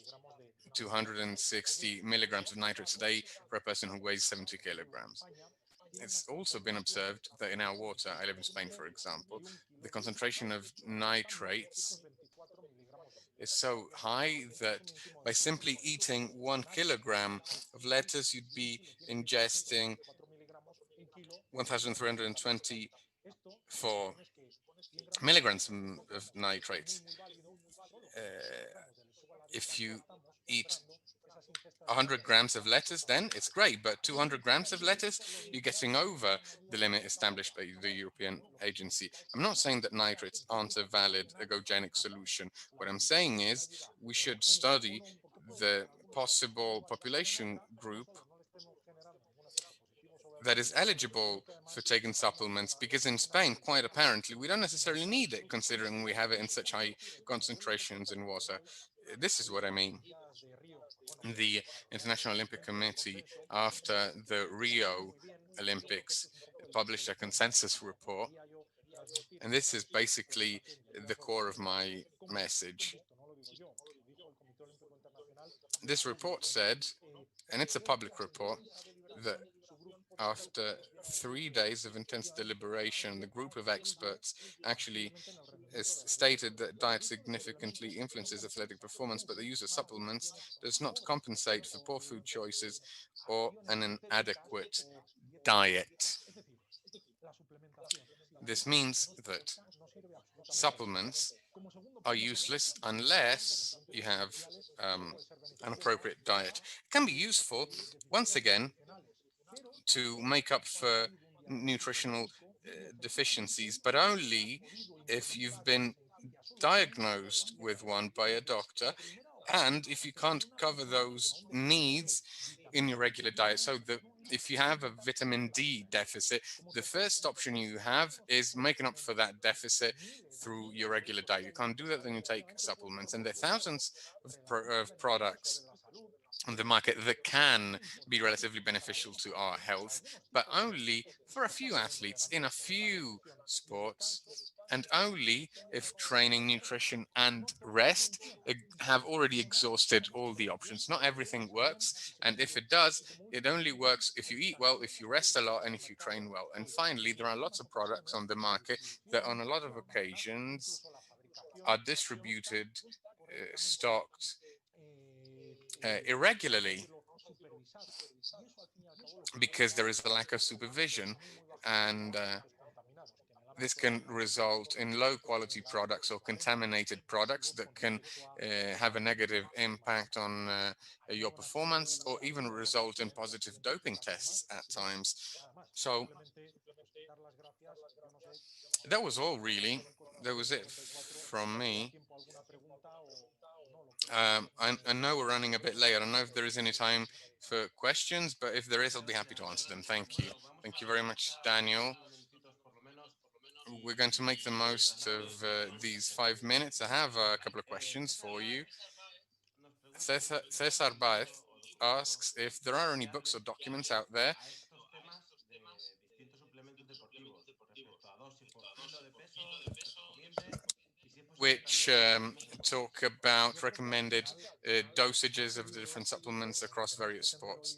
260 milligrams of nitrates a day for a person who weighs 70 kilograms. It's also been observed that in our water, I live in Spain, for example, the concentration of nitrates is so high that by simply eating 1 kilogram of lettuce, you'd be ingesting 1,324 milligrams of nitrates. If you eat 100 grams of lettuce, then it's great, but 200 grams of lettuce, you're getting over the limit established by the European agency. I'm not saying that nitrates aren't a valid ergogenic solution. What I'm saying is we should study the possible population group that is eligible for taking supplements, because in Spain, quite apparently, we don't necessarily need it, considering we have it in such high concentrations in water. This is what I mean. The International Olympic Committee, after the Rio Olympics, published a consensus report, and this is basically the core of my message. This report said, and it's a public report, that after 3 days of intense deliberation, the group of experts actually stated that diet significantly influences athletic performance, but the use of supplements does not compensate for poor food choices or an inadequate diet. This means that supplements are useless unless you have an appropriate diet. It can be useful, once again, to make up for nutritional deficiencies, but only if you've been diagnosed with one by a doctor, and if you can't cover those needs in your regular diet. So if you have a vitamin D deficit, the first option you have is making up for that deficit through your regular diet. You can't do that, then you take supplements. And there are thousands of products on the market that can be relatively beneficial to our health, but only for a few athletes in a few sports, and only if training, nutrition, and rest have already exhausted all the options. Not everything works, and if it does, it only works if you eat well, if you rest a lot, and if you train well. And finally, there are lots of products on the market that on a lot of occasions are distributed, stocked irregularly, because there is a lack of supervision, and this can result in low quality products or contaminated products that can have a negative impact on your performance, or even result in positive doping tests at times. So that was all, really. That was it from me. I know we're running a bit late. I don't know if there is any time for questions, but if there is, I'll be happy to answer them. Thank you. Thank you very much, Daniel. We're going to make the most of these 5 minutes. I have a couple of questions for you. Cesar Baez asks if there are any books or documents out there which talk about recommended dosages of the different supplements across various sports.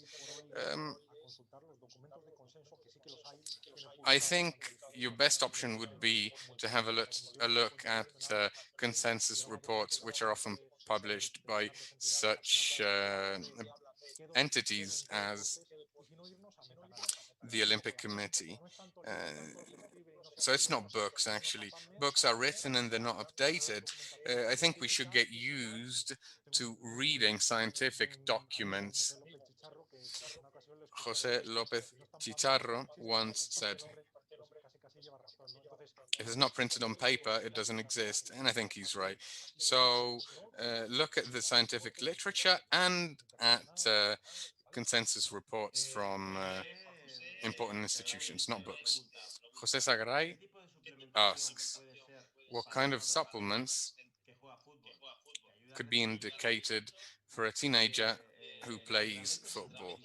I think your best option would be to have a look at consensus reports, which are often published by such entities as the Olympic Committee. So it's not books, actually. Books are written and they're not updated. I think we should get used to reading scientific documents. Jose Lopez Chicharro once said, if it's not printed on paper, it doesn't exist. And I think he's right. So look at the scientific literature and at consensus reports from important institutions, not books. Jose Sagaray asks, what kind of supplements could be indicated for a teenager who plays football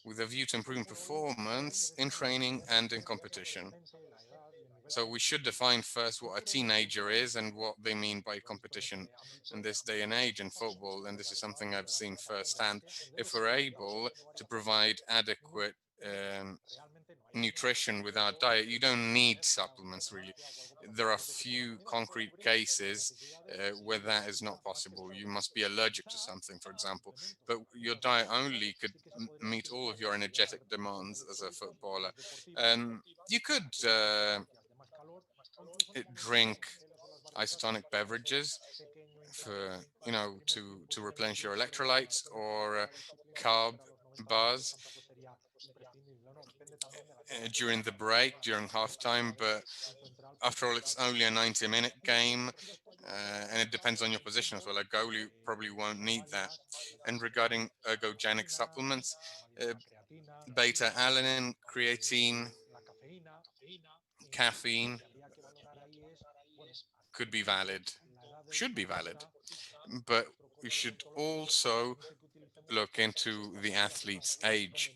with a view to improving performance in training and in competition? So we should define first what a teenager is and what they mean by competition in this day and age in football. And this is something I've seen firsthand. If we're able to provide adequate nutrition with our diet, you don't need supplements really. There are few concrete cases where that is not possible. You must be allergic to something, for example, but your diet only could meet all of your energetic demands as a footballer. You could drink isotonic beverages for, to replenish your electrolytes, or carb bars during the break, during halftime. But after all, it's only a 90-minute game, and it depends on your position as well. A goalie probably won't need that. And regarding ergogenic supplements, beta-alanine, creatine, caffeine could be valid, should be valid, but we should also look into the athlete's age.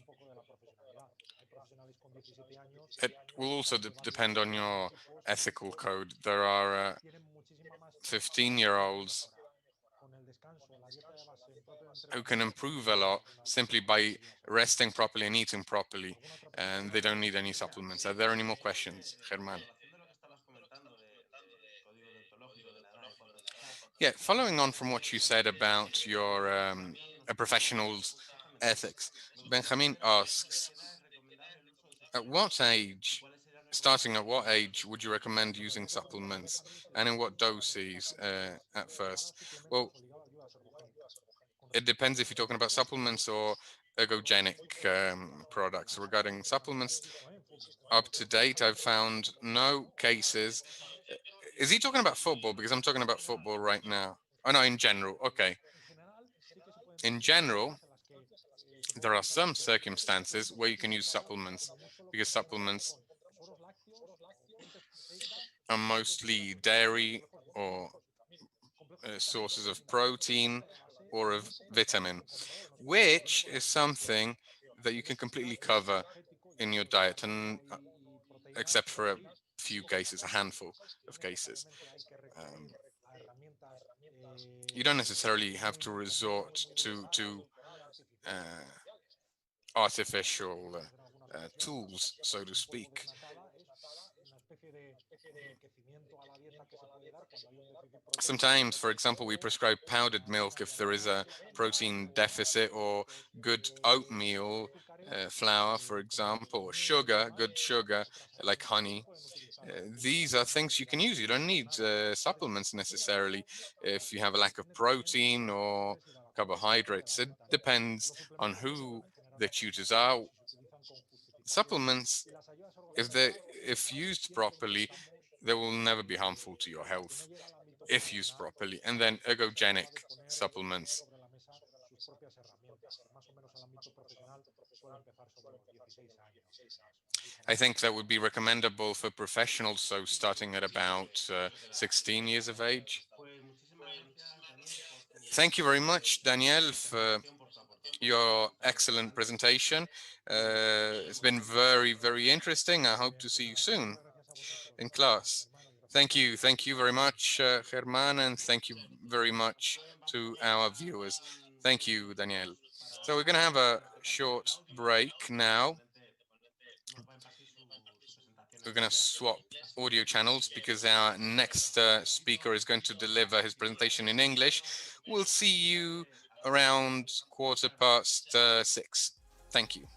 It will also depend on your ethical code. There are 15-year-olds who can improve a lot simply by resting properly and eating properly, and they don't need any supplements. Are there any more questions, Germán? Yeah, following on from what you said about your a professional's ethics, Benjamin asks, at what age, starting at what age would you recommend using supplements, and in what doses at first? Well, it depends if you're talking about supplements or ergogenic products. Regarding supplements, up to date, I've found no cases. Is he talking about football? Because I'm talking about football right now. Oh no, in general. Okay. In general, there are some circumstances where you can use supplements, because supplements are mostly dairy or sources of protein or of vitamin, which is something that you can completely cover in your diet, and except for a few cases, a handful of cases. You don't necessarily have to resort to artificial tools, so to speak. Sometimes, for example, we prescribe powdered milk if there is a protein deficit, or good oatmeal flour, for example, or sugar, good sugar like honey. These are things you can use. You don't need supplements necessarily if you have a lack of protein or carbohydrates. It depends on who the tutors are. Supplements, if used properly, they will never be harmful to your health. if used properly, and then ergogenic supplements. I think that would be recommendable for professionals, so starting at about 16 years of age. Thank you very much, Daniel, for your excellent presentation. It's been very, very interesting. I hope to see you soon in class. Thank you very much, Germán, and thank you very much to our viewers. Thank you, Daniel. So we're going to have a short break now. We're going to swap audio channels because our next speaker is going to deliver his presentation in English. We'll see you around 6:15. Thank you.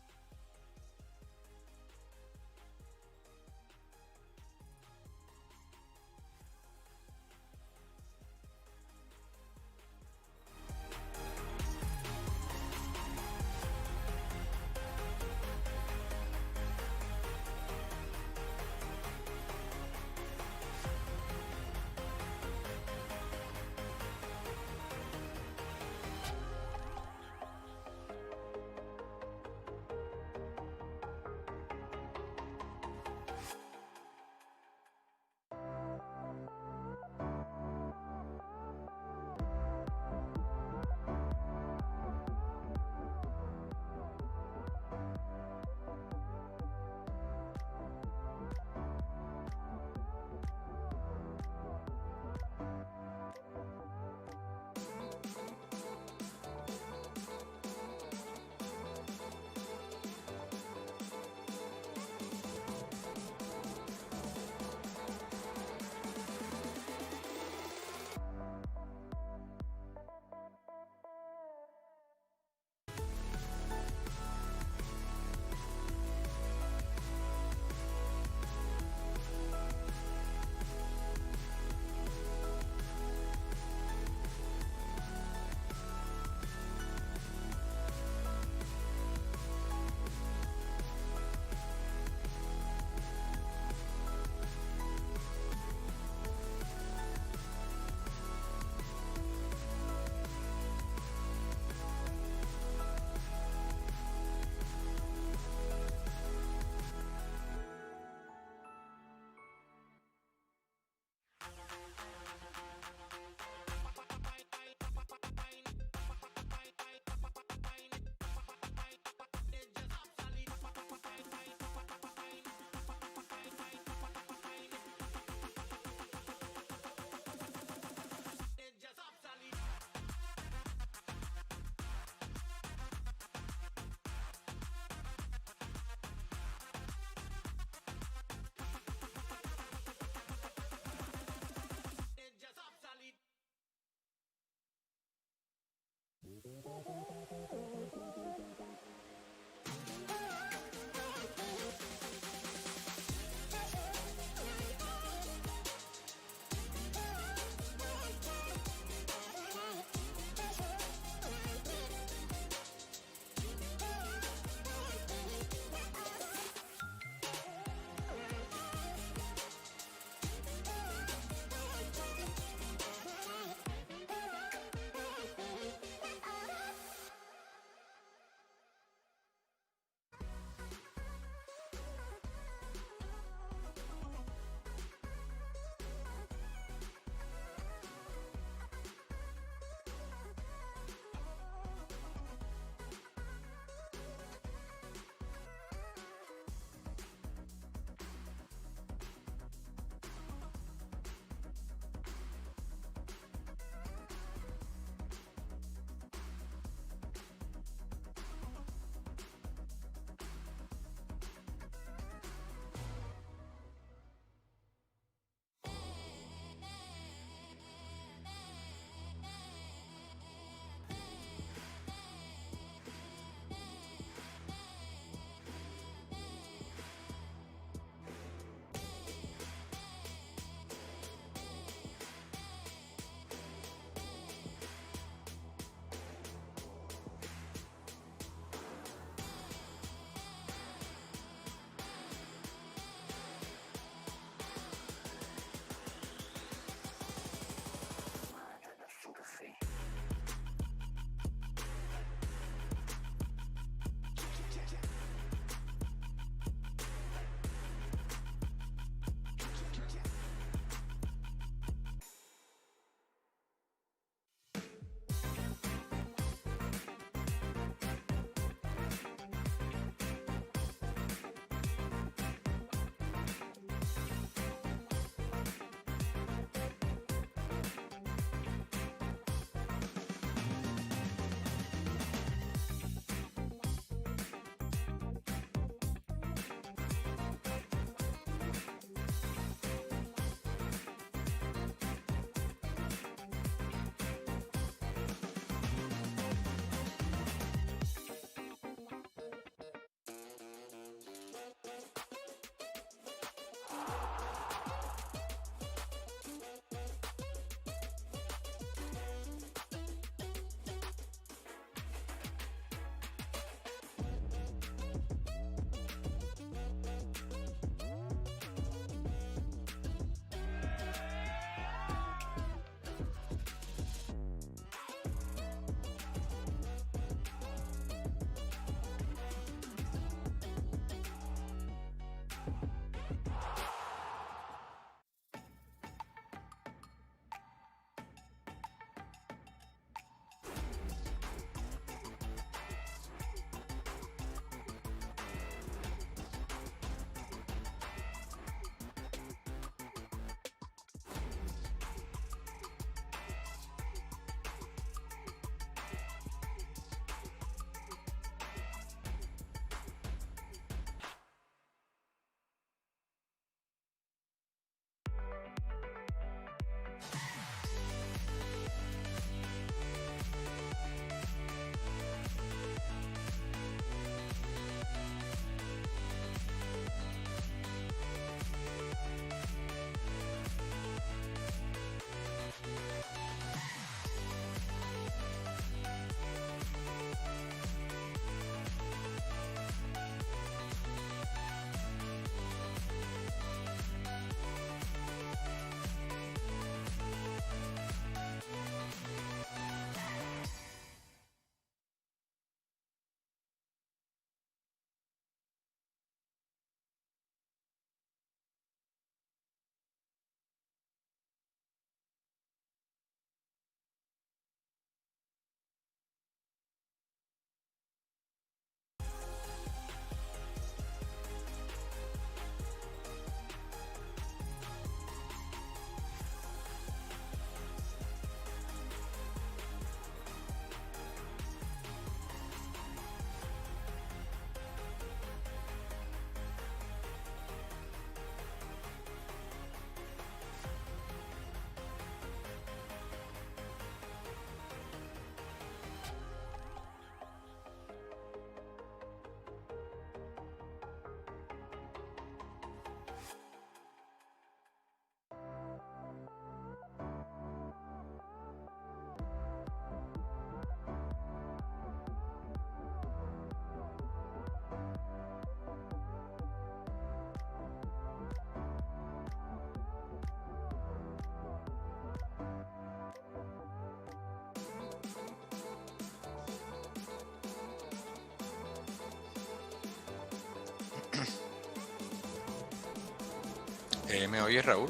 ¿Me oyes, Raúl?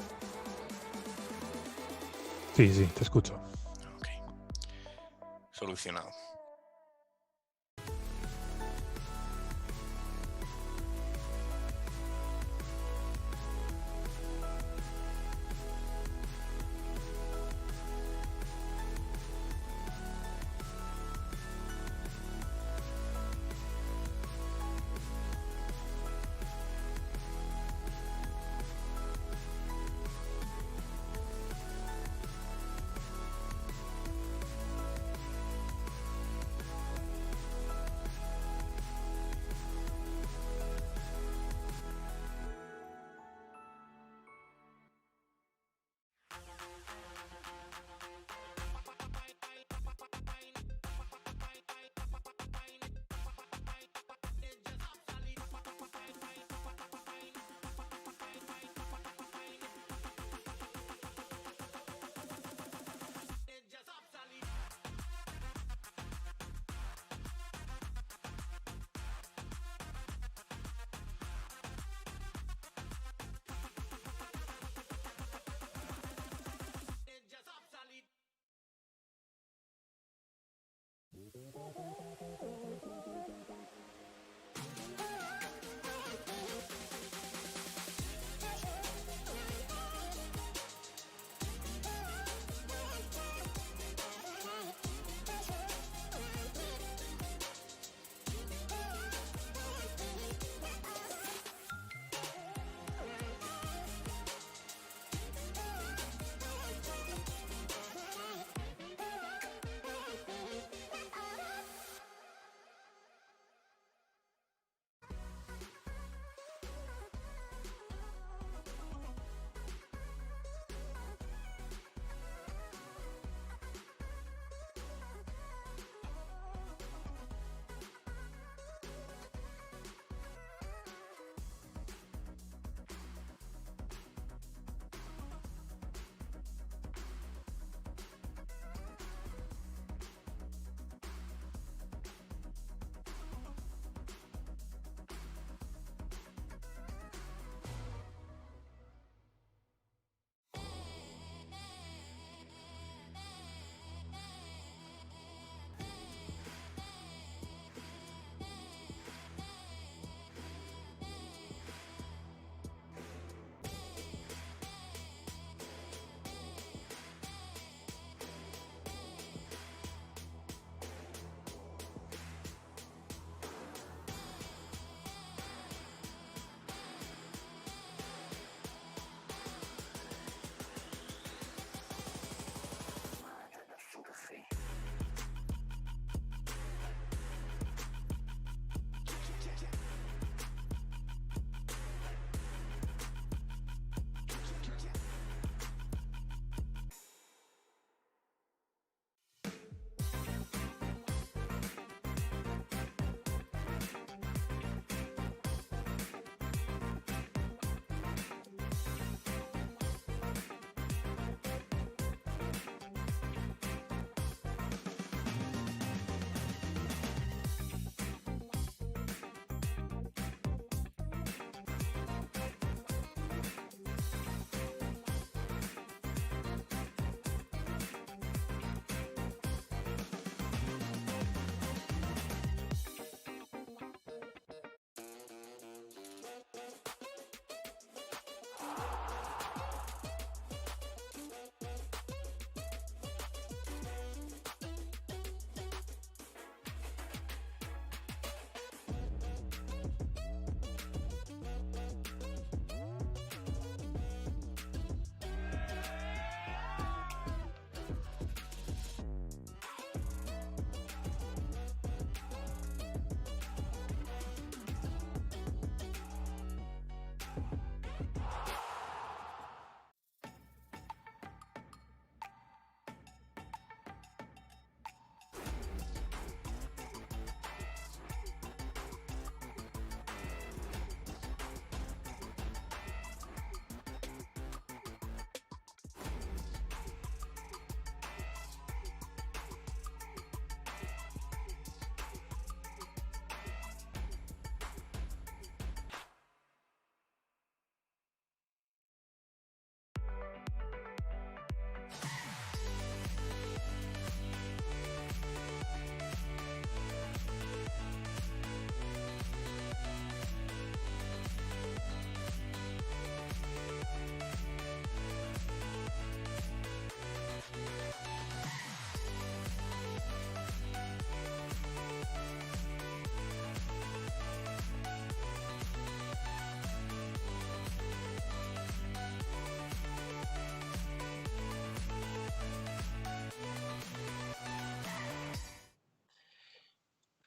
Sí, sí, te escucho. Ok. Solucionado.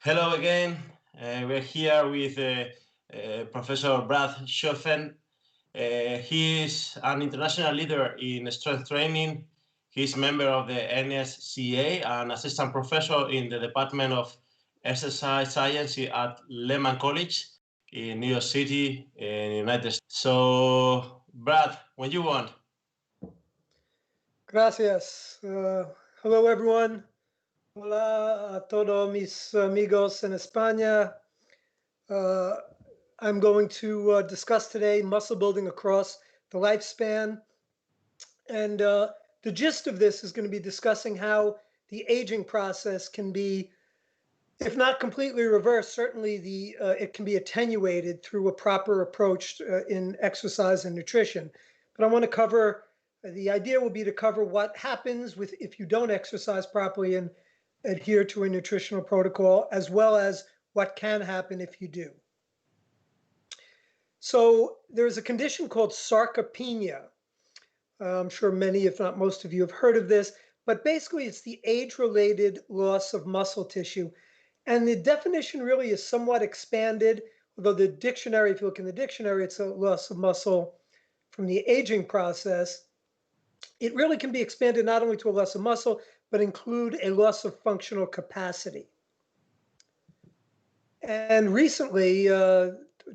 Hello again. We're here with Professor Brad Schoffen. He is an international leader in strength training. He's member of the NSCA and assistant professor in the Department of Exercise Science at Lehman College in New York City, in the United States. So, Brad, when you want. Gracias. Hello, everyone. Hola a todos mis amigos en España. I'm going to discuss today muscle building across the lifespan. And the gist of this is going to be discussing how the aging process can be, if not completely reversed, certainly it can be attenuated through a proper approach in exercise and nutrition. But I want to cover, the idea will be to cover what happens if you don't exercise properly and adhere to a nutritional protocol, as well as what can happen if you do. So there's a condition called sarcopenia. I'm sure many, if not most of you, have heard of this, but basically it's the age-related loss of muscle tissue. And the definition really is somewhat expanded, although the dictionary, if you look in the dictionary, it's a loss of muscle from the aging process. It really can be expanded not only to a loss of muscle, but include a loss of functional capacity. And recently,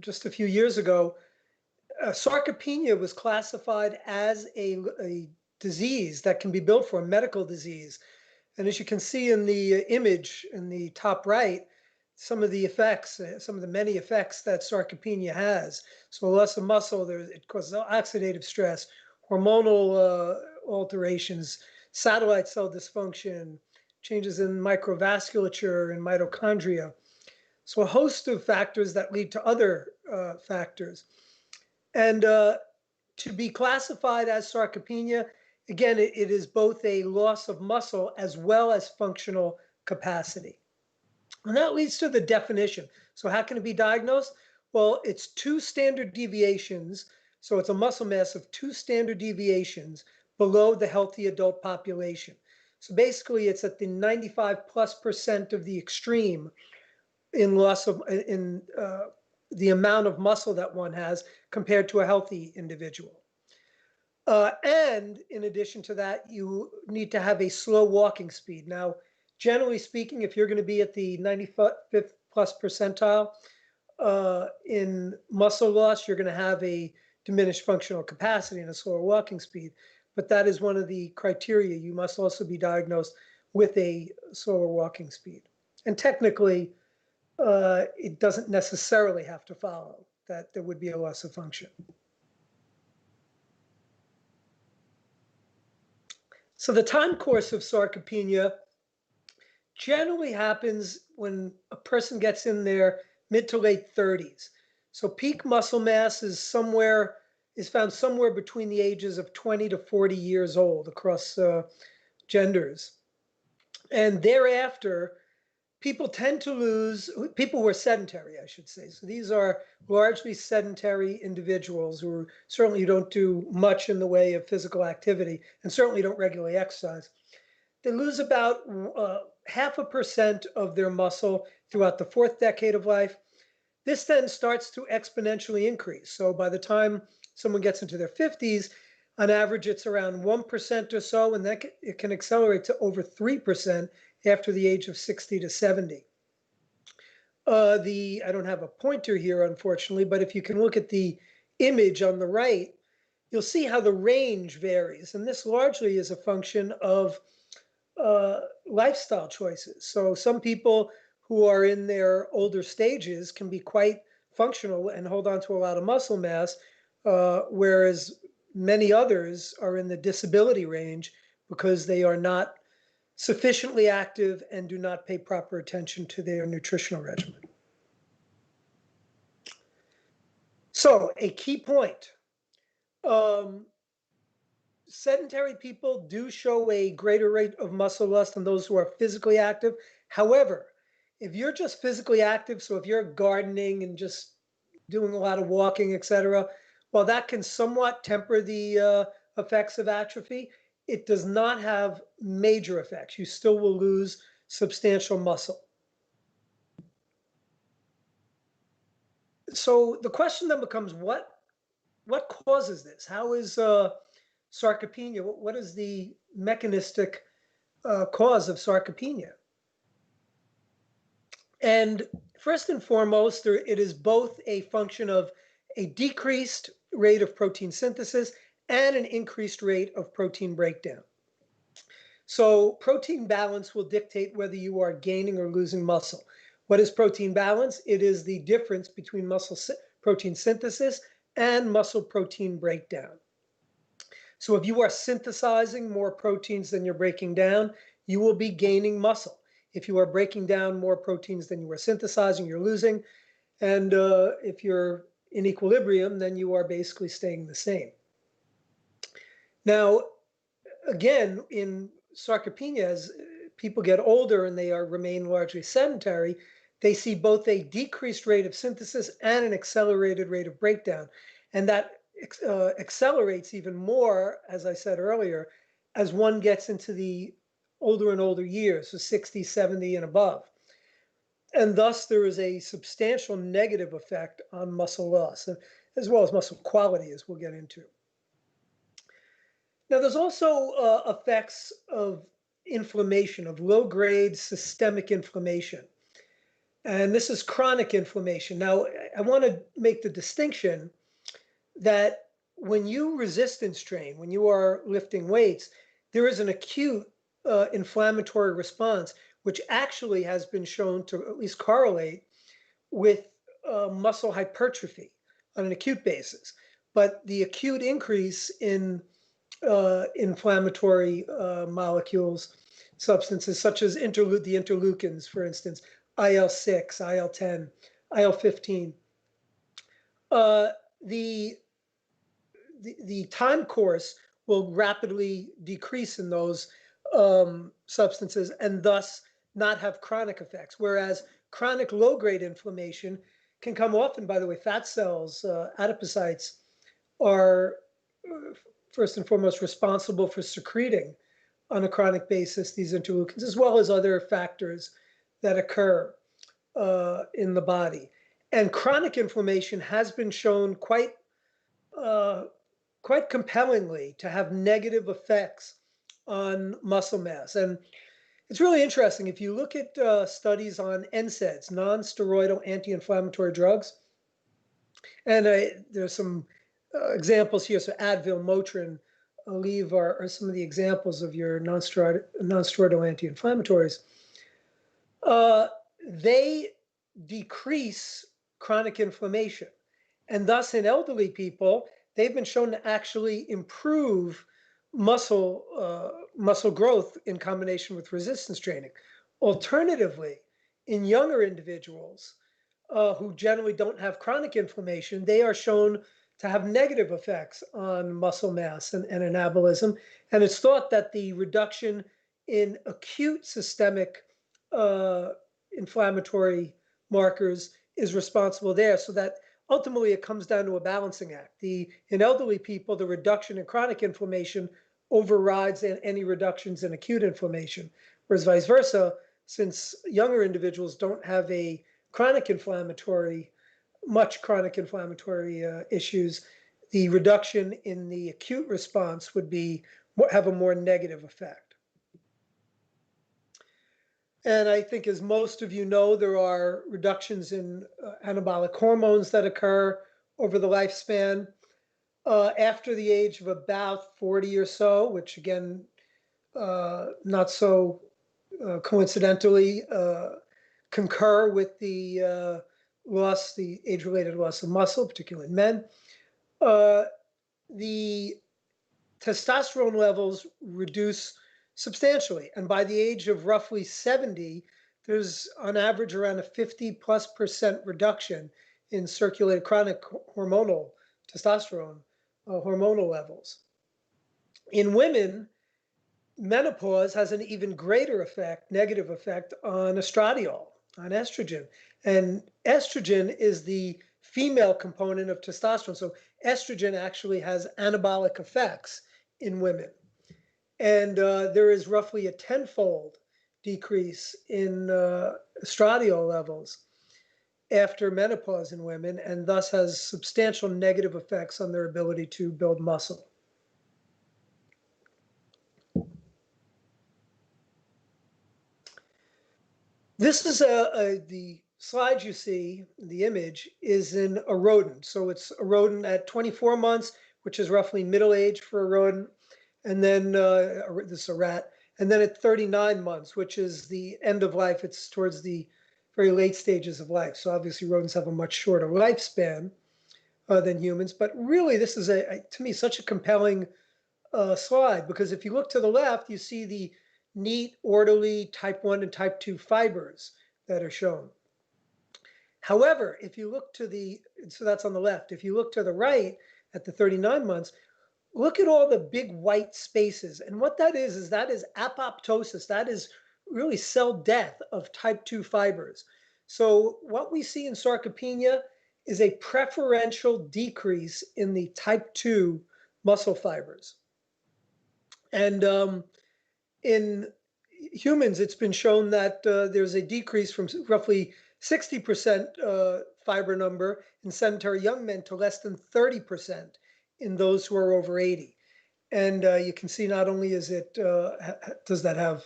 just a few years ago, sarcopenia was classified as a disease that can be billed for, a medical disease. And as you can see in the image in the top right, some of the effects, some of the many effects that sarcopenia has. So loss of muscle, it causes oxidative stress, hormonal alterations, satellite cell dysfunction, changes in microvasculature and mitochondria. So a host of factors that lead to other factors. And to be classified as sarcopenia, again, it is both a loss of muscle as well as functional capacity. And that leads to the definition. So how can it be diagnosed? Well, it's 2 standard deviations. So it's a muscle mass of 2 standard deviations below the healthy adult population. So basically it's at the 95+% of the extreme in loss of, the amount of muscle that one has compared to a healthy individual. And in addition to that, you need to have a slow walking speed. Now, generally speaking, if you're going to be at the 95th plus percentile in muscle loss, you're going to have a diminished functional capacity and a slower walking speed. But that is one of the criteria. You must also be diagnosed with a slower walking speed. And technically, it doesn't necessarily have to follow that there would be a loss of function. So the time course of sarcopenia generally happens when a person gets in their mid to late 30s. So peak muscle mass is found somewhere between the ages of 20 to 40 years old across genders. And thereafter, people tend to lose, people who are sedentary, I should say. So these are largely sedentary individuals who certainly don't do much in the way of physical activity and certainly don't regularly exercise. They lose about 0.5% of their muscle throughout the 4th decade of life. This then starts to exponentially increase. So by the time someone gets into their 50s, on average, it's around 1% or so, and it can accelerate to over 3% after the age of 60 to 70. I don't have a pointer here, unfortunately, but if you can look at the image on the right, you'll see how the range varies. And this largely is a function of lifestyle choices. So some people who are in their older stages can be quite functional and hold on to a lot of muscle mass, whereas many others are in the disability range because they are not sufficiently active and do not pay proper attention to their nutritional regimen. So a key point, sedentary people do show a greater rate of muscle loss than those who are physically active. However, if you're just physically active, so if you're gardening and just doing a lot of walking, etc., while that can somewhat temper the effects of atrophy, it does not have major effects. You still will lose substantial muscle. So the question then becomes, what causes this? How is sarcopenia? What is the mechanistic cause of sarcopenia? And first and foremost, it is both a function of a decreased rate of protein synthesis and an increased rate of protein breakdown. So protein balance will dictate whether you are gaining or losing muscle. What is protein balance? It is the difference between muscle protein synthesis and muscle protein breakdown. So if you are synthesizing more proteins than you're breaking down, you will be gaining muscle. If you are breaking down more proteins than you are synthesizing, you're losing. And if you're in equilibrium, then you are basically staying the same. Now, again, in sarcopenia, as people get older and they remain largely sedentary, they see both a decreased rate of synthesis and an accelerated rate of breakdown. And that accelerates even more, as I said earlier, as one gets into the older and older years, so 60, 70 and above. And thus there is a substantial negative effect on muscle loss, as well as muscle quality, as we'll get into. Now, there's also effects of inflammation, of low-grade systemic inflammation. And this is chronic inflammation. Now, I want to make the distinction that when you resistance train, when you are lifting weights, there is an acute inflammatory response, which actually has been shown to at least correlate with muscle hypertrophy on an acute basis. But the acute increase in inflammatory molecules, substances such as the interleukins, for instance, IL-6, IL-10, IL-15, the time course will rapidly decrease in those substances and thus not have chronic effects. Whereas chronic low-grade inflammation can come often, by the way, fat cells, adipocytes are first and foremost responsible for secreting on a chronic basis these interleukins, as well as other factors that occur in the body. And chronic inflammation has been shown quite compellingly to have negative effects on muscle mass. And it's really interesting. If you look at studies on NSAIDs, non-steroidal anti-inflammatory drugs, and there's some examples here. So Advil, Motrin, Aleve are some of the examples of your non-steroidal anti-inflammatories. They decrease chronic inflammation. And thus in elderly people, they've been shown to actually improve muscle growth in combination with resistance training. Alternatively, in younger individuals who generally don't have chronic inflammation, they are shown to have negative effects on muscle mass and anabolism. And it's thought that the reduction in acute systemic inflammatory markers is responsible there, so that ultimately it comes down to a balancing act. In elderly people, the reduction in chronic inflammation overrides any reductions in acute inflammation, whereas vice versa, since younger individuals don't have much chronic inflammatory issues, the reduction in the acute response would have a more negative effect. And I think, as most of you know, there are reductions in anabolic hormones that occur over the lifespan. After the age of about 40 or so, which again, not so coincidentally, concur with the age-related loss of muscle, particularly in men, the testosterone levels reduce substantially. And by the age of roughly 70, there's on average around a 50+% reduction in circulating chronic hormonal testosterone hormonal levels. In women, menopause has an even greater effect, negative effect, on estradiol, on estrogen. And estrogen is the female component of testosterone. So estrogen actually has anabolic effects in women. And there is roughly a 10-fold decrease in estradiol levels after menopause in women, and thus has substantial negative effects on their ability to build muscle. This is the slide you see, the image, is in a rodent. So it's a rodent at 24 months, which is roughly middle age for a rodent. And then this is a rat. And then at 39 months, which is the end of life, it's towards the very late stages of life. So obviously rodents have a much shorter lifespan than humans. But really, this is, to me, such a compelling slide, because if you look to the left, you see the neat, orderly type 1 and type 2 fibers that are shown. However, if you look to the, so that's on the left, if you look to the right at the 39 months, look at all the big white spaces. And what that is apoptosis. That is really cell death of type 2 fibers. So what we see in sarcopenia is a preferential decrease in the type 2 muscle fibers. And in humans, it's been shown that there's a decrease from roughly 60% fiber number in sedentary young men to less than 30% in those who are over 80. And you can see not only is it, does that have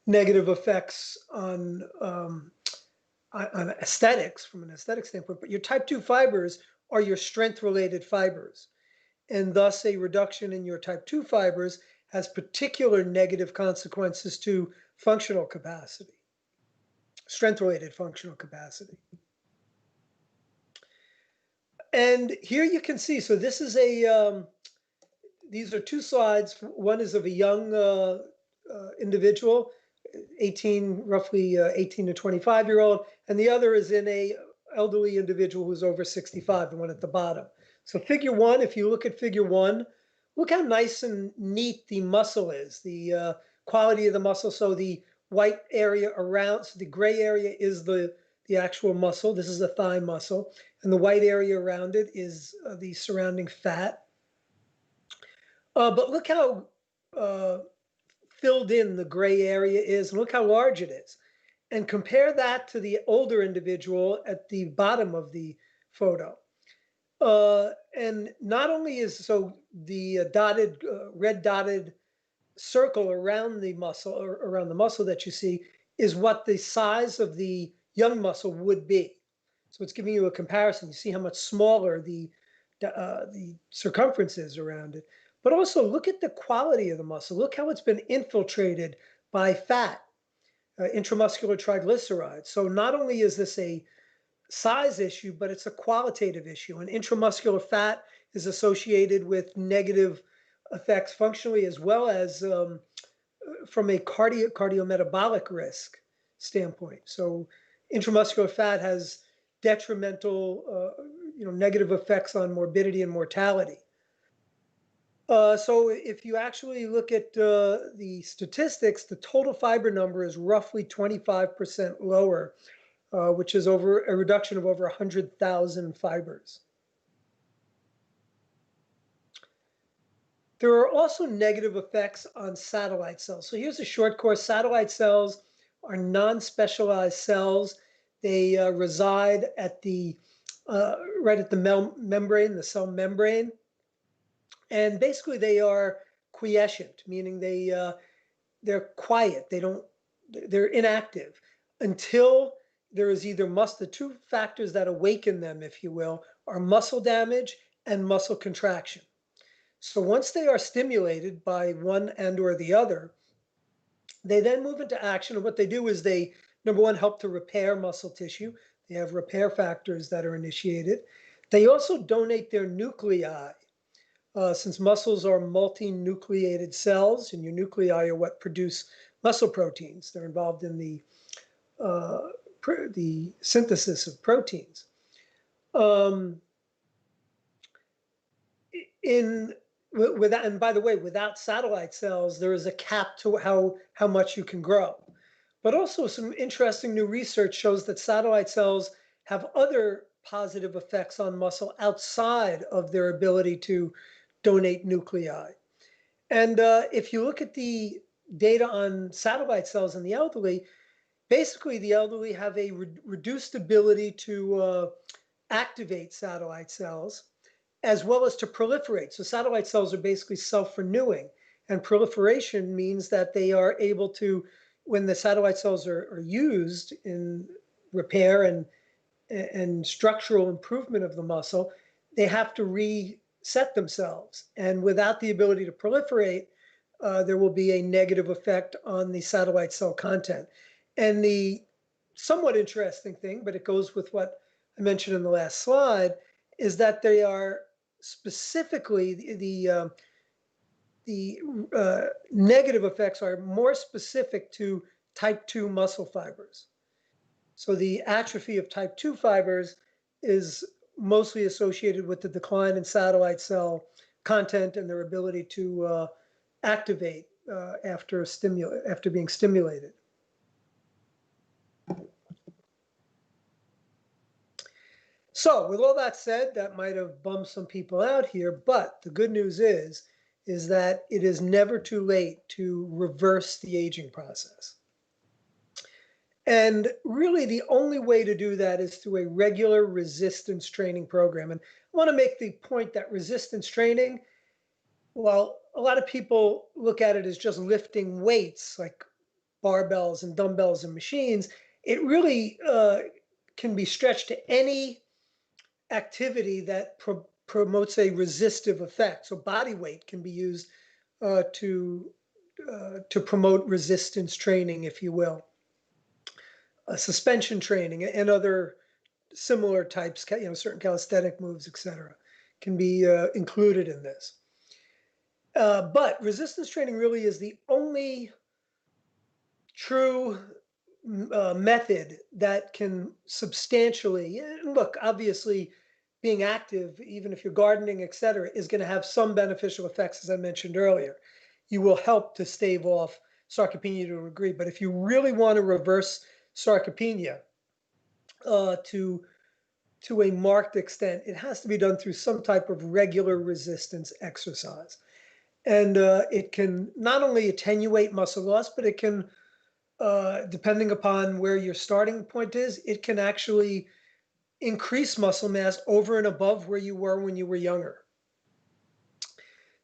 negative effects on aesthetics, from an aesthetic standpoint, but your type 2 fibers are your strength-related fibers. And thus a reduction in your type 2 fibers has particular negative consequences to functional capacity, strength-related functional capacity. And here you can see, so this is these are two slides. One is of a young individual, roughly 18 to 25-year-old, and the other is in a elderly individual who's over 65, the one at the bottom. So figure 1, if you look at figure 1, look how nice and neat the muscle is, the quality of the muscle. So the white area around, so the gray area is the actual muscle. This is the thigh muscle. And the white area around it is the surrounding fat. But look how filled in the gray area is, and look how large it is. And compare that to the older individual at the bottom of the photo. And not only is, so the dotted, red dotted circle around the muscle, or around the muscle that you see, is what the size of the young muscle would be. So it's giving you a comparison. You see how much smaller the circumference is around it. But also look at the quality of the muscle. Look how it's been infiltrated by fat, intramuscular triglycerides. So not only is this a size issue, but it's a qualitative issue. And intramuscular fat is associated with negative effects functionally, as well as from a cardiometabolic risk standpoint. So intramuscular fat has detrimental, negative effects on morbidity and mortality. So if you actually look at the statistics, the total fiber number is roughly 25% lower, which is over a reduction of over 100,000 fibers. There are also negative effects on satellite cells. So here's a short course. Satellite cells are non-specialized cells. They reside at the right at the membrane, the cell membrane. And basically they are quiescent, meaning they're quiet. They're inactive until there is either the two factors that awaken them, if you will, are muscle damage and muscle contraction. So once they are stimulated by one and or the other, they then move into action. And what they do is they, number one, help to repair muscle tissue. They have repair factors that are initiated. They also donate their nuclei. Since muscles are multinucleated cells, and your nuclei are what produce muscle proteins. They're involved in the synthesis of proteins. And by the way, without satellite cells, there is a cap to how much you can grow. But also some interesting new research shows that satellite cells have other positive effects on muscle outside of their ability to donate nuclei. And if you look at the data on satellite cells in the elderly, basically the elderly have a reduced ability to activate satellite cells as well as to proliferate. So satellite cells are basically self-renewing, and proliferation means that they are able to, when the satellite cells are used in repair and structural improvement of the muscle, they have to reset themselves. And without the ability to proliferate, there will be a negative effect on the satellite cell content. And the somewhat interesting thing, but it goes with what I mentioned in the last slide, is that they are specifically the negative effects are more specific to type 2 muscle fibers. So the atrophy of type 2 fibers is mostly associated with the decline in satellite cell content and their ability to activate after being stimulated. So with all that said, that might have bummed some people out here, but the good news is that it is never too late to reverse the aging process. And really the only way to do that is through a regular resistance training program. And I want to make the point that resistance training, well, a lot of people look at it as just lifting weights like barbells and dumbbells and machines. It really can be stretched to any activity that promotes a resistive effect. So body weight can be used to promote resistance training, if you will. Suspension training and other similar types, certain calisthenic moves, etc., can be included in this. But resistance training really is the only true method that can substantially, and look, obviously being active, even if you're gardening, etc., is going to have some beneficial effects, as I mentioned earlier. You will help to stave off sarcopenia to a degree, but if you really want to reverse sarcopenia to a marked extent, it has to be done through some type of regular resistance exercise. And it can not only attenuate muscle loss, but it can, depending upon where your starting point is, it can actually increase muscle mass over and above where you were when you were younger.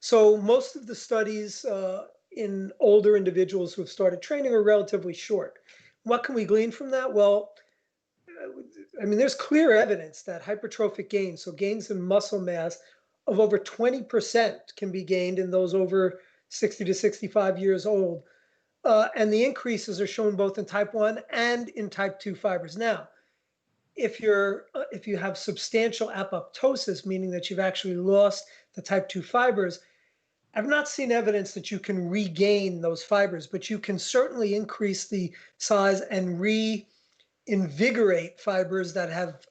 So most of the studies in older individuals who have started training are relatively short. What can we glean from that? Well, I mean, there's clear evidence that hypertrophic gains, so gains in muscle mass of over 20% can be gained in those over 60 to 65 years old. And the increases are shown both in type 1 and in type 2 fibers. Now, if you have substantial apoptosis, meaning that you've actually lost the type 2 fibers, I've not seen evidence that you can regain those fibers, but you can certainly increase the size and reinvigorate fibers that have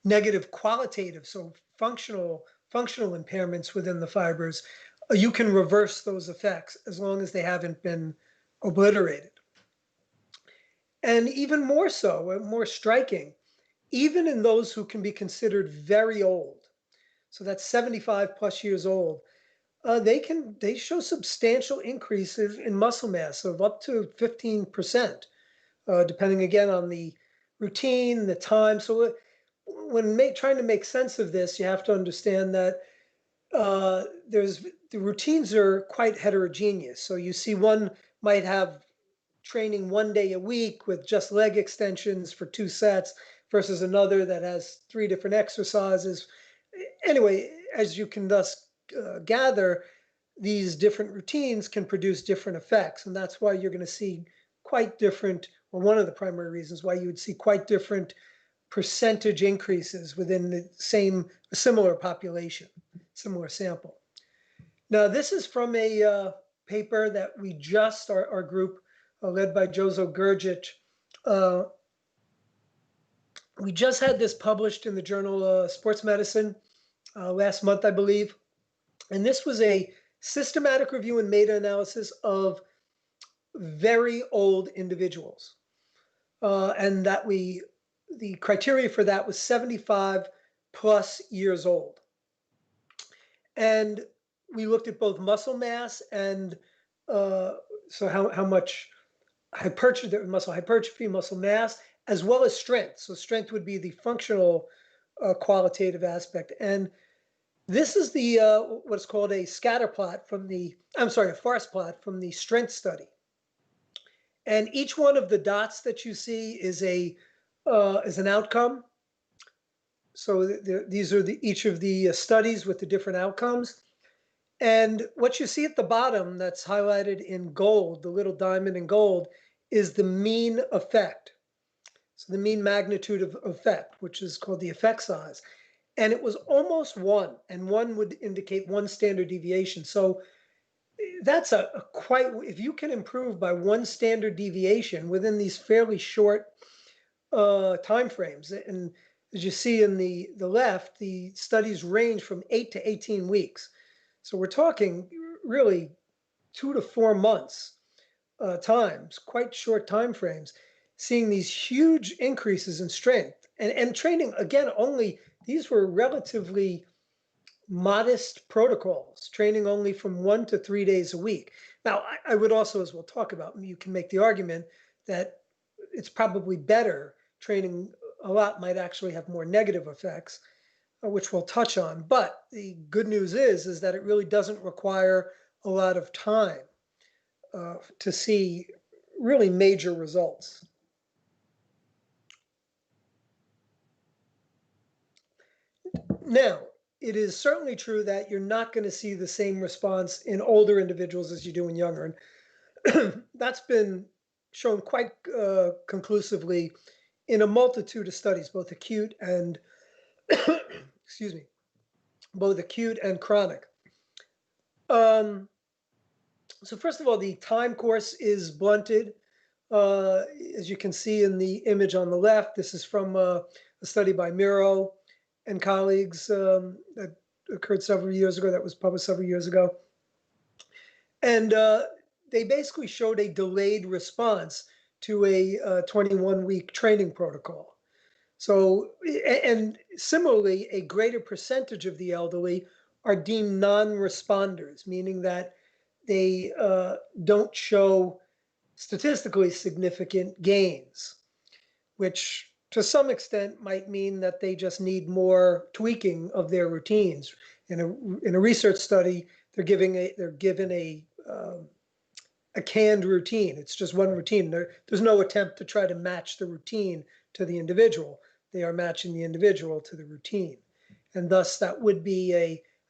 negative qualitative, so functional impairments within the fibers. You can reverse those effects as long as they haven't been obliterated. And even more so, more striking, even in those who can be considered very old, so that's 75 plus years old, they show substantial increases in muscle mass of up to 15%, depending again on the routine, the time. So when trying to make sense of this, you have to understand that the routines are quite heterogeneous. So you see one might have training 1 day a week with just leg extensions for 2 sets versus another that has 3 different exercises. Anyway, as you can thus gather, these different routines can produce different effects. And that's why you're going to see quite different, or one of the primary reasons why you would see quite different percentage increases within the similar population, similar sample. Now, this is from a paper that we just, our group led by Jozo Grgic, we just had this published in the journal Sports Medicine last month, I believe. And this was a systematic review and meta-analysis of very old individuals. And that the criteria for that was 75 plus years old. And we looked at both muscle mass and so how much muscle hypertrophy, muscle mass, as well as strength. So strength would be the functional qualitative aspect. And this is the what's called a scatter plot from the, a forest plot from the strength study. And each one of the dots that you see is an outcome. So these are each of the studies with the different outcomes. And what you see at the bottom that's highlighted in gold, the little diamond in gold, is the mean effect. So the mean magnitude of effect, which is called the effect size. And it was almost 1, and 1 would indicate 1 standard deviation. So that's if you can improve by 1 standard deviation within these fairly short time frames. And as you see in the left, the studies range from 8 to 18 weeks. So we're talking really 2 to 4 months times, quite short time frames, seeing these huge increases in strength and training. Again, these were relatively modest protocols, training only from 1 to 3 days a week. Now, I would also, as we'll talk about, you can make the argument that it's probably better. Training a lot might actually have more negative effects, which we'll touch on. But the good news is that it really doesn't require a lot of time to see really major results. Now, it is certainly true that you're not going to see the same response in older individuals as you do in younger. And that's been shown quite conclusively in a multitude of studies, both acute and, excuse me, both acute and chronic. So first of all, the time course is blunted. As you can see in the image on the left, this is from a study by Miro and colleagues that occurred several years ago, that was published several years ago. And they basically showed a delayed response to a 21-week training protocol. So, and similarly, a greater percentage of the elderly are deemed non-responders, meaning that they don't show statistically significant gains, which to some extent might mean that they just need more tweaking of their routines. In a research study, they're given a canned routine. It's just one routine. There's no attempt to try to match the routine to the individual. They are matching the individual to the routine. And thus that would be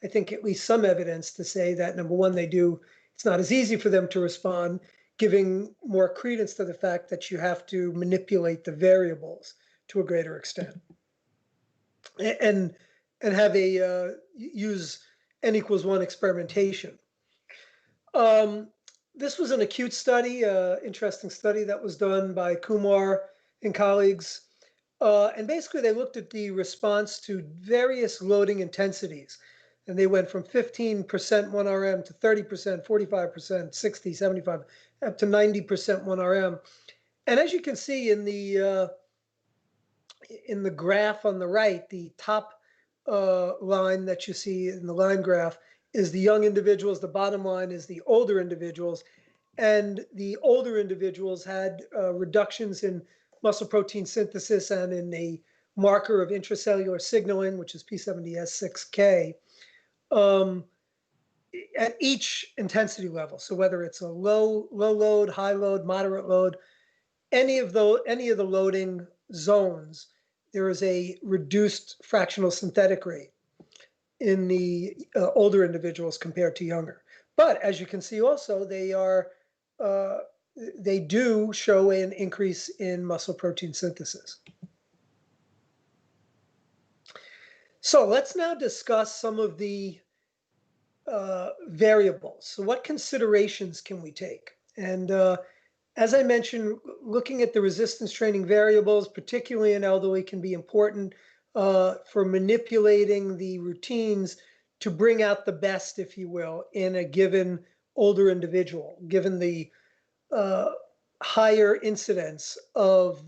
I think at least some evidence to say that, number one, it's not as easy for them to respond, giving more credence to the fact that you have to manipulate the variables to a greater extent. And have use N=1 experimentation. This was an acute study, interesting study that was done by Kumar and colleagues. And basically they looked at the response to various loading intensities. And they went from 15% 1RM to 30%, 45%, 60, 75, up to 90% 1RM. And as you can see in the graph on the right, the top line that you see in the line graph is the young individuals. The bottom line is the older individuals. And the older individuals had reductions in muscle protein synthesis and in a marker of intracellular signaling, which is P70S6K, at each intensity level. So whether it's a low load, high load, moderate load, any of the loading zones, there is a reduced fractional synthetic rate in the older individuals compared to younger. But as you can see also, they do show an increase in muscle protein synthesis. So let's now discuss some of the variables. So what considerations can we take? And as I mentioned, looking at the resistance training variables, particularly in elderly, can be important for manipulating the routines to bring out the best, if you will, in a given older individual, given the higher incidence of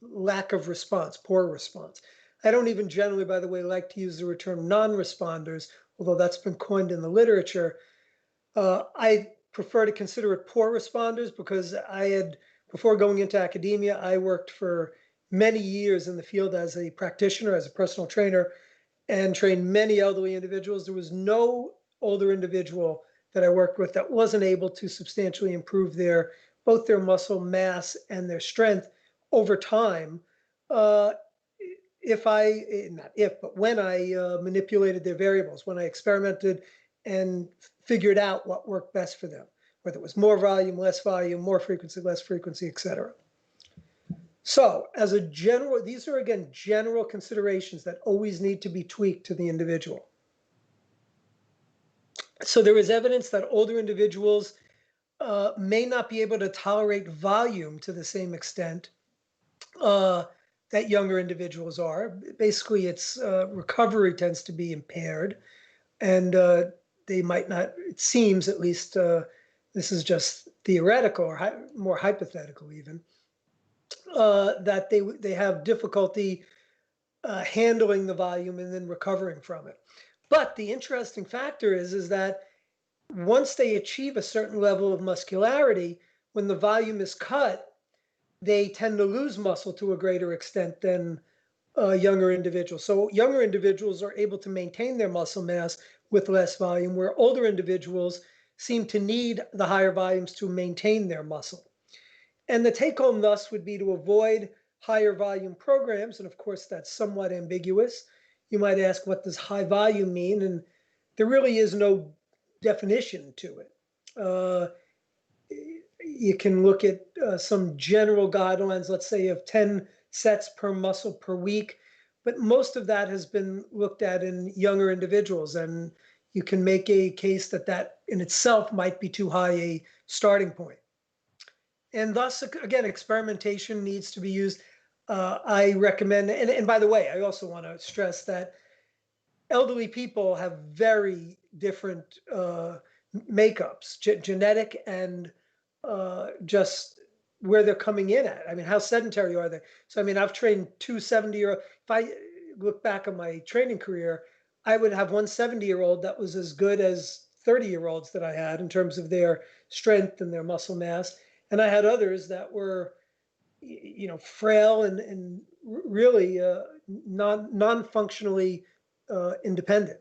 lack of response, poor response. I don't even generally, by the way, like to use the term non-responders, although that's been coined in the literature. I prefer to consider it poor responders because I had before going into academia, I worked for many years in the field as a practitioner, as a personal trainer, and trained many elderly individuals. There was no older individual that I worked with that wasn't able to substantially improve both their muscle mass and their strength over time. Not if, but when I manipulated their variables, when I experimented and figured out what worked best for them, whether it was more volume, less volume, more frequency, less frequency, etc. So as a general, these are again general considerations that always need to be tweaked to the individual. So there is evidence that older individuals may not be able to tolerate volume to the same extent that younger individuals are. Basically, its recovery tends to be impaired, and they might not, it seems at least, this is just theoretical or more hypothetical even, that they have difficulty handling the volume and then recovering from it. But the interesting factor is that once they achieve a certain level of muscularity, when the volume is cut, they tend to lose muscle to a greater extent than younger individuals. So younger individuals are able to maintain their muscle mass with less volume, where older individuals seem to need the higher volumes to maintain their muscle. And the take home thus would be to avoid higher volume programs. And of course, that's somewhat ambiguous. You might ask, what does high volume mean? And there really is no definition to it. You can look at some general guidelines, let's say of 10 sets per muscle per week, but most of that has been looked at in younger individuals, and you can make a case that that in itself might be too high a starting point. And thus, again, experimentation needs to be used. I recommend, and by the way, I also want to stress that elderly people have very different makeups, genetic and just where they're coming in at. I mean, how sedentary are they? So, I mean, I've trained two 70-year-old. If I look back on my training career, I would have one 70-year-old that was as good as 30-year-olds that I had in terms of their strength and their muscle mass. And I had others that were, frail and really non-functionally independent.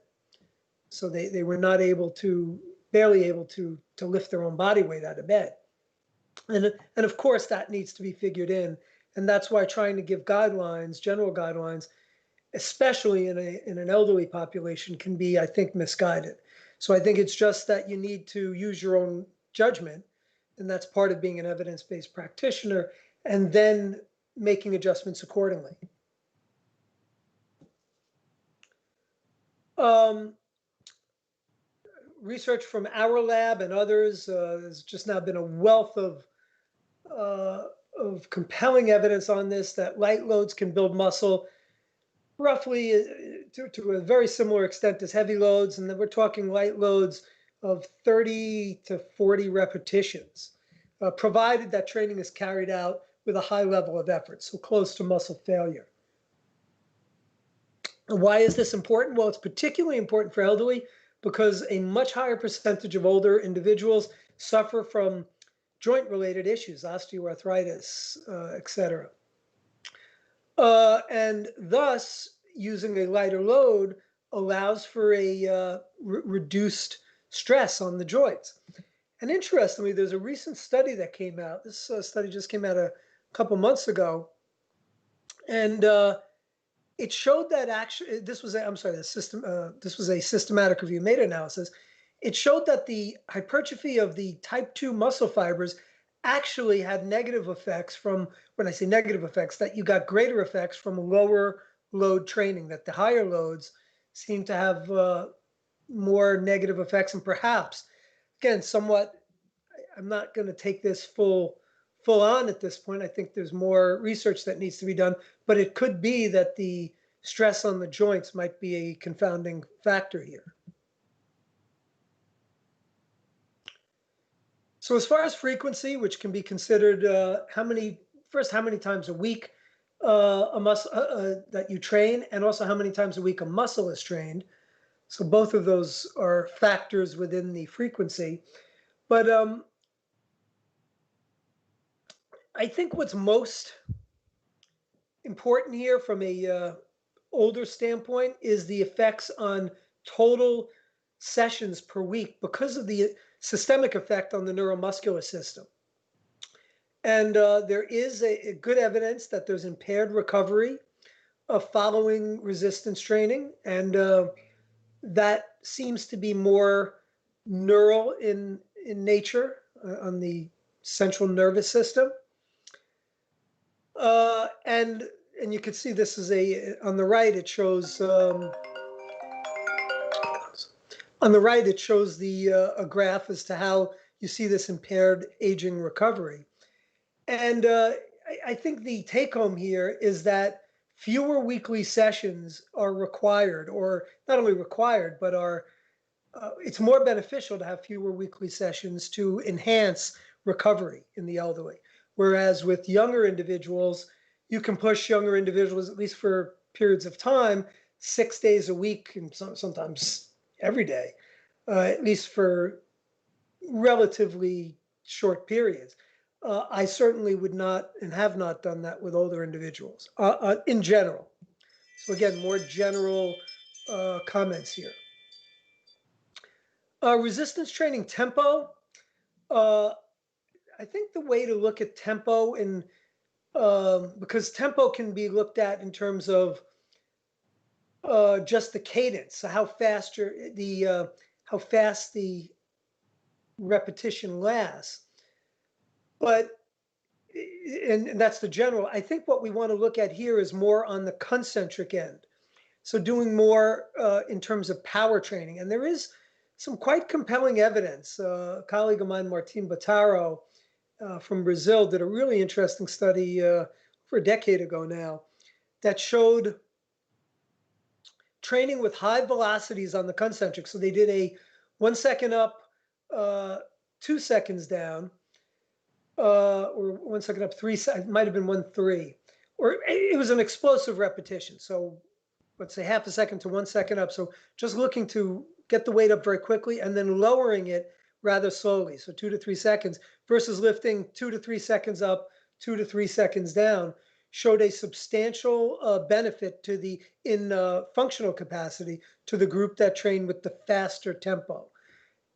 So they were not able to, barely able to lift their own body weight out of bed. And of course that needs to be figured in. And that's why trying to give guidelines, general guidelines, especially in an elderly population, can be, I think, misguided. So I think it's just that you need to use your own judgment, and that's part of being an evidence-based practitioner, and then making adjustments accordingly. Research from our lab and others, there's just now been a wealth of compelling evidence on this, that light loads can build muscle roughly to a very similar extent as heavy loads. And then we're talking light loads of 30 to 40 repetitions, provided that training is carried out with a high level of effort, so close to muscle failure. And why is this important? Well, it's particularly important for elderly because a much higher percentage of older individuals suffer from joint-related issues, osteoarthritis, etc. And thus, using a lighter load allows for a reduced stress on the joints. And interestingly, there's a recent study that came out. This study just came out a couple months ago, and it showed that actually, this was a systematic review, meta-analysis. It showed that the hypertrophy of the type 2 muscle fibers actually had negative effects from, when I say negative effects, that you got greater effects from lower load training, that the higher loads seem to have more negative effects. And perhaps, again, somewhat, I'm not going to take this full on at this point. I think there's more research that needs to be done, but it could be that the stress on the joints might be a confounding factor here. So as far as frequency, which can be considered how many times a week a muscle that you train, and also how many times a week a muscle is trained. So both of those are factors within the frequency. But I think what's most important here from a older standpoint is the effects on total sessions per week because of the systemic effect on the neuromuscular system. And there is a good evidence that there's impaired recovery following resistance training, and that seems to be more neural in nature on the central nervous system. And you can see this is on the right, it shows on the right, it shows a graph as to how you see this impaired aging recovery. And I think the take home here is that fewer weekly sessions are required, or not only required, but it's more beneficial to have fewer weekly sessions to enhance recovery in the elderly. Whereas with younger individuals, you can push younger individuals, at least for periods of time, 6 days a week, and sometimes every day, at least for relatively short periods. I certainly would not and have not done that with older individuals in general. So again, more general comments here. Resistance training tempo. I think the way to look at tempo because tempo can be looked at in terms of just the cadence, so how fast the repetition lasts. But and that's the general. I think what we want to look at here is more on the concentric end. So doing more in terms of power training. And there is some quite compelling evidence. A colleague of mine, Martin Botaro from Brazil, did a really interesting study for a decade ago now that showed training with high velocities on the concentric. So they did a 1 second up, 2 seconds down, or 1 second up, 3 seconds, it might have been 1-3, or it was an explosive repetition. So let's say half a second to 1 second up. So just looking to get the weight up very quickly and then lowering it rather slowly. So 2 to 3 seconds versus lifting 2 to 3 seconds up, 2 to 3 seconds down, showed a substantial benefit to in functional capacity to the group that trained with the faster tempo.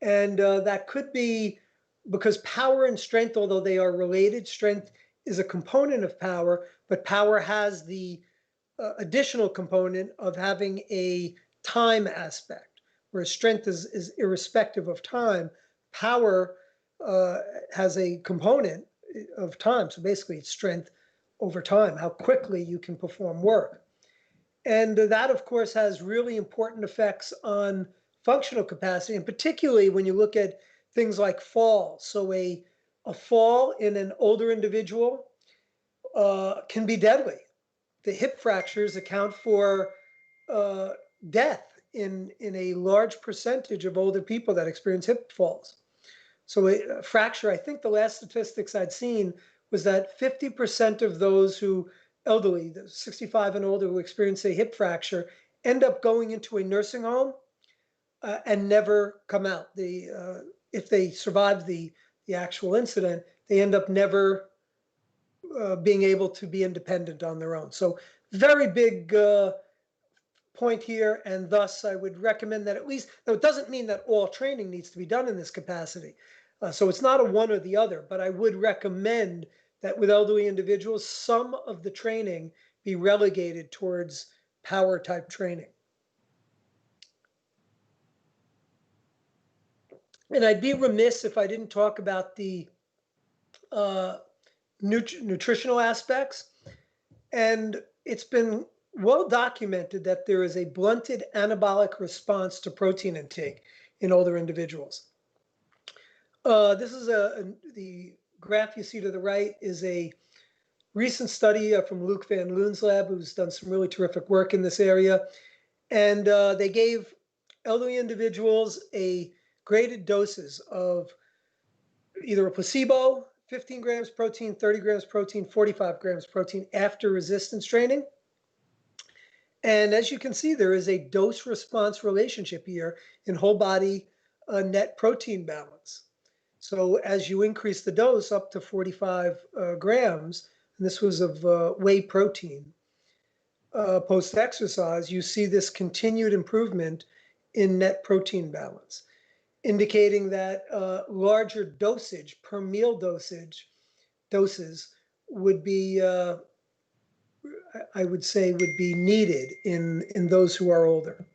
And that could be because power and strength, although they are related, strength is a component of power, but power has the additional component of having a time aspect, whereas strength is irrespective of time. Power has a component of time. So basically it's strength over time, how quickly you can perform work. And that, of course, has really important effects on functional capacity, and particularly when you look at things like falls. So a fall in an older individual can be deadly. The hip fractures account for death in a large percentage of older people that experience hip falls. So a fracture, I think the last statistics I'd seen was that 50% of those who elderly, 65 and older, who experience a hip fracture end up going into a nursing home and never come out. If they survive the actual incident, they end up never being able to be independent on their own. So very big point here, and thus I would recommend that at least, now it doesn't mean that all training needs to be done in this capacity. So it's not a one or the other, but I would recommend that with elderly individuals, some of the training be relegated towards power type training. And I'd be remiss if I didn't talk about the nutritional aspects. And it's been well documented that there is a blunted anabolic response to protein intake in older individuals. This is the graph you see to the right is a recent study from Luc van Loon's lab, who's done some really terrific work in this area. And they gave elderly individuals graded doses of either a placebo, 15 grams protein, 30 grams protein, 45 grams protein after resistance training. And as you can see, there is a dose-response relationship here in whole body net protein balance. So as you increase the dose up to 45 grams, and this was of whey protein, post-exercise, you see this continued improvement in net protein balance, indicating that larger dosage per meal doses would be, I would say, would be needed in those who are older.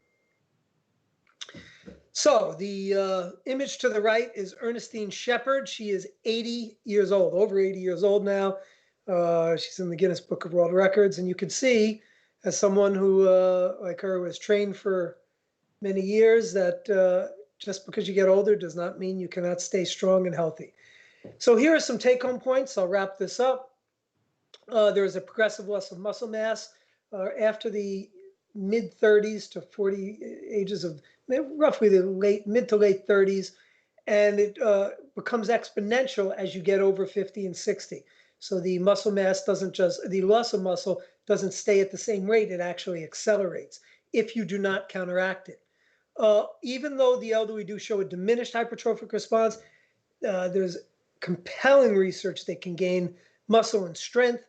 So the image to the right is Ernestine Shepherd. She is 80 years old, over 80 years old now. She's in the Guinness Book of World Records. And you can see, as someone who, like her, was trained for many years, that just because you get older does not mean you cannot stay strong and healthy. So here are some take-home points. I'll wrap this up. There is a progressive loss of muscle mass after the mid-30s to 40 ages of roughly the mid to late 30s, and it becomes exponential as you get over 50 and 60. So the muscle mass the loss of muscle doesn't stay at the same rate, it actually accelerates if you do not counteract it. Even though the elderly do show a diminished hypertrophic response, there's compelling research that can gain muscle and strength,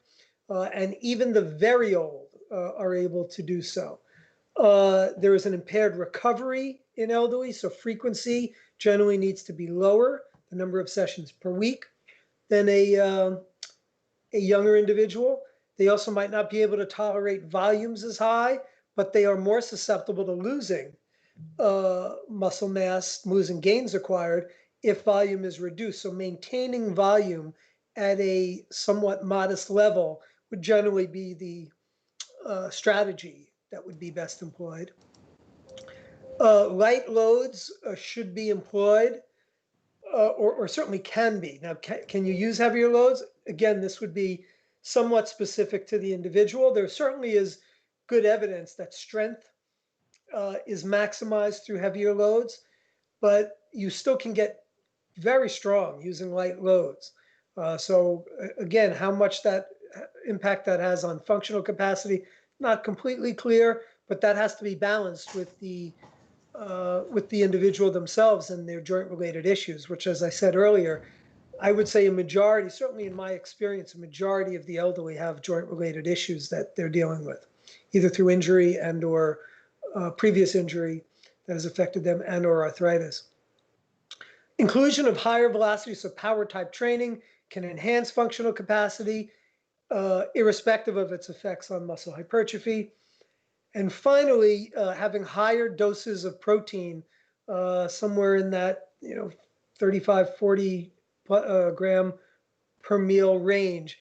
and even the very old are able to do so. There is an impaired recovery in elderly, so frequency generally needs to be lower, the number of sessions per week, than a younger individual. They also might not be able to tolerate volumes as high, but they are more susceptible to losing muscle mass, losing gains acquired, if volume is reduced. So maintaining volume at a somewhat modest level would generally be the strategy that would be best employed. Light loads should be employed, or certainly can be. Now, can you use heavier loads? Again, this would be somewhat specific to the individual. There certainly is good evidence that strength is maximized through heavier loads, but you still can get very strong using light loads. So again, how much that impact that has on functional capacity, not completely clear, but that has to be balanced with the individual themselves and their joint-related issues, which, as I said earlier, I would say a majority, certainly in my experience, a majority of the elderly have joint-related issues that they're dealing with, either through injury and or previous injury that has affected them and or arthritis. Inclusion of higher velocity, so power type training, can enhance functional capacity, irrespective of its effects on muscle hypertrophy. And finally, having higher doses of protein, somewhere in that 35, 40 gram per meal range,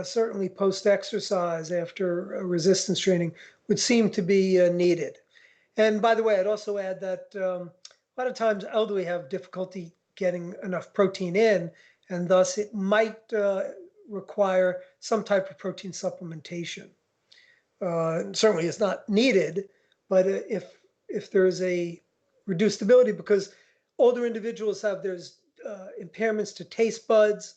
certainly post-exercise after resistance training, would seem to be needed. And by the way, I'd also add that a lot of times elderly have difficulty getting enough protein in, and thus it might require some type of protein supplementation. Certainly it's not needed, but if there's a reduced ability, because older individuals have impairments to taste buds,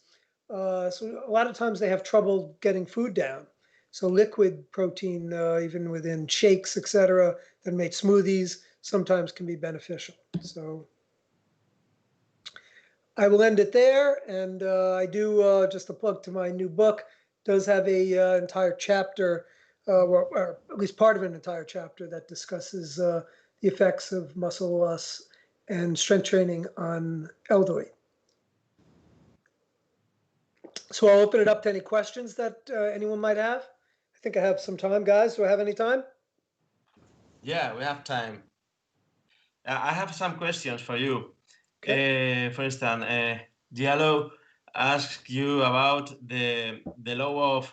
so a lot of times they have trouble getting food down. So liquid protein, even within shakes, etc., that make smoothies, sometimes can be beneficial. So I will end it there, and I do, just a plug to my new book, does have a entire chapter, or at least part of an entire chapter that discusses the effects of muscle loss and strength training on elderly. So I'll open it up to any questions that anyone might have. I think I have some time, guys. Do I have any time? Yeah, we have time. I have some questions for you. Okay. For instance, Diallo asked you about the law of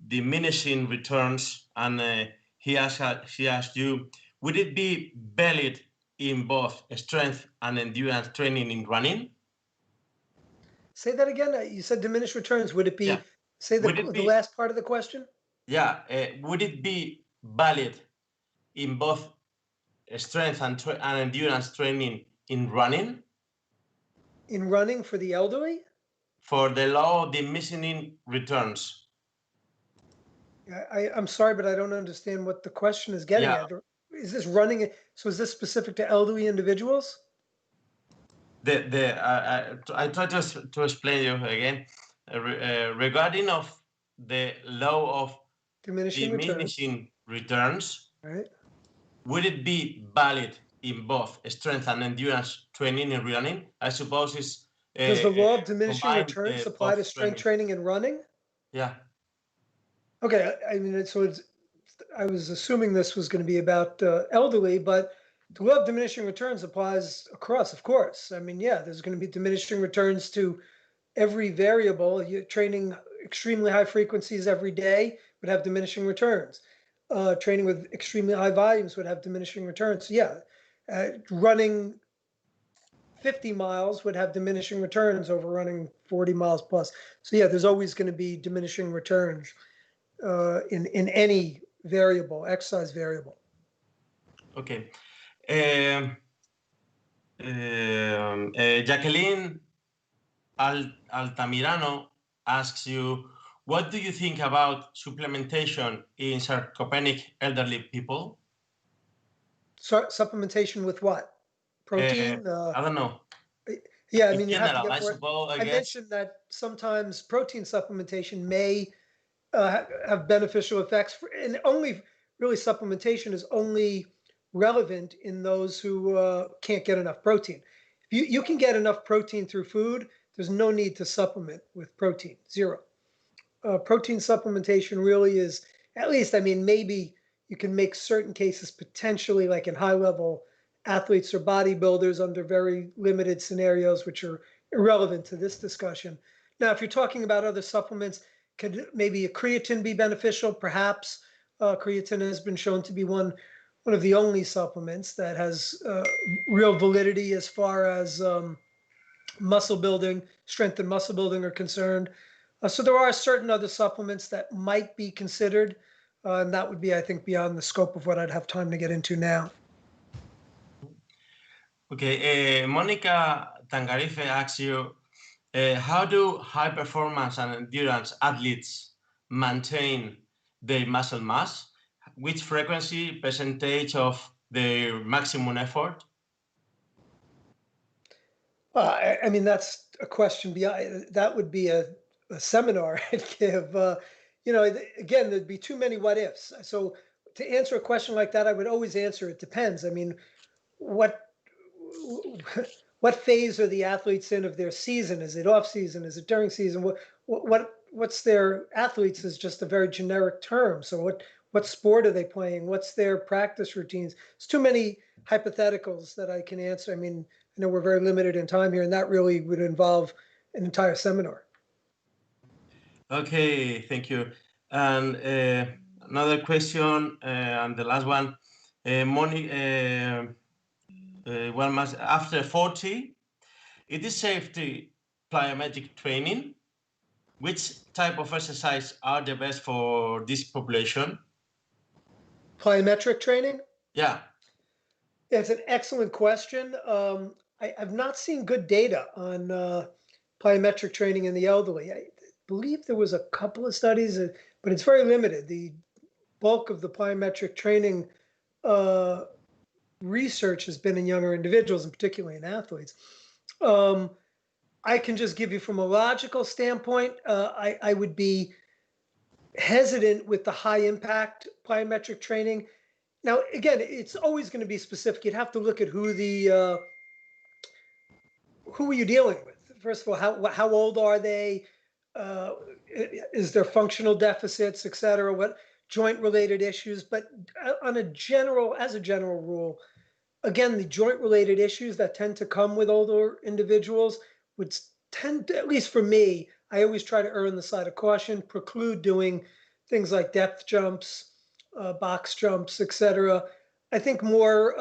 diminishing returns, and she asked you, would it be valid in both strength and endurance training in running? Say that again. You said diminished returns. Would it be? Yeah. Say the last part of the question. Yeah. Would it be valid in both strength and endurance training in running? In running for the elderly? For the law of diminishing returns. I'm sorry, but I don't understand what the question is getting at. Is this running? So is this specific to elderly individuals? I try to explain you again regarding of the law of diminishing returns. Right. Would it be valid in both strength and endurance training and running? I suppose it's does the law of diminishing returns apply to strength training and running? Yeah. Okay, I mean, I was assuming this was going to be about elderly, but the law of diminishing returns applies across, of course. I mean, yeah, there's going to be diminishing returns to every variable. You're training extremely high frequencies every day would have diminishing returns. Training with extremely high volumes would have diminishing returns. So yeah, running 50 miles would have diminishing returns over running 40 miles plus. So yeah, there's always going to be diminishing returns in any variable, exercise variable. Okay. Jacqueline Altamirano asks you, what do you think about supplementation in sarcopenic elderly people? Supplementation with what? Protein? I don't know. Yeah, I mean, you have to I suppose, I guess. mentioned that sometimes protein supplementation may have beneficial effects, and only really supplementation is only relevant in those who can't get enough protein. If you can get enough protein through food, there's no need to supplement with protein, zero. Protein supplementation really is, at least, I mean, maybe you can make certain cases potentially like in high-level athletes or bodybuilders under very limited scenarios, which are irrelevant to this discussion. Now, if you're talking about other supplements, could maybe a creatine be beneficial? Perhaps creatine has been shown to be one of the only supplements that has real validity as far as muscle building, strength and muscle building are concerned. So there are certain other supplements that might be considered, and that would be, I think, beyond the scope of what I'd have time to get into now. Okay, Monica Tangarife asks you, how do high performance and endurance athletes maintain their muscle mass? Which frequency, percentage of their maximum effort? I mean, that's a question beyond, that would be a seminar I'd give. You know, again, there'd be too many what ifs. So to answer a question like that, I would always answer, it depends. I mean, what phase are the athletes in of their season? Is it off season? Is it during season? What's their athletes is just a very generic term. So what sport are they playing? What's their practice routines? It's too many hypotheticals that I can answer. I mean, I know we're very limited in time here, and that really would involve an entire seminar. Okay, thank you. And another question, and the last one, after 40, it is safe to plyometric training. Which type of exercise are the best for this population? Plyometric training? Yeah. It's an excellent question. I've not seen good data on plyometric training in the elderly. I believe there was a couple of studies, but it's very limited. The bulk of the plyometric training research has been in younger individuals, and particularly in athletes. I can just give you from a logical standpoint, I would be hesitant with the high impact plyometric training. Now, again, it's always going to be specific. You'd have to look at who are you dealing with? First of all, how old are they? Is there functional deficits, et cetera? What joint related issues? But as a general rule, again, the joint related issues that tend to come with older individuals would tend to, at least for me, I always try to err on the side of caution, preclude doing things like depth jumps, box jumps, etc. I think more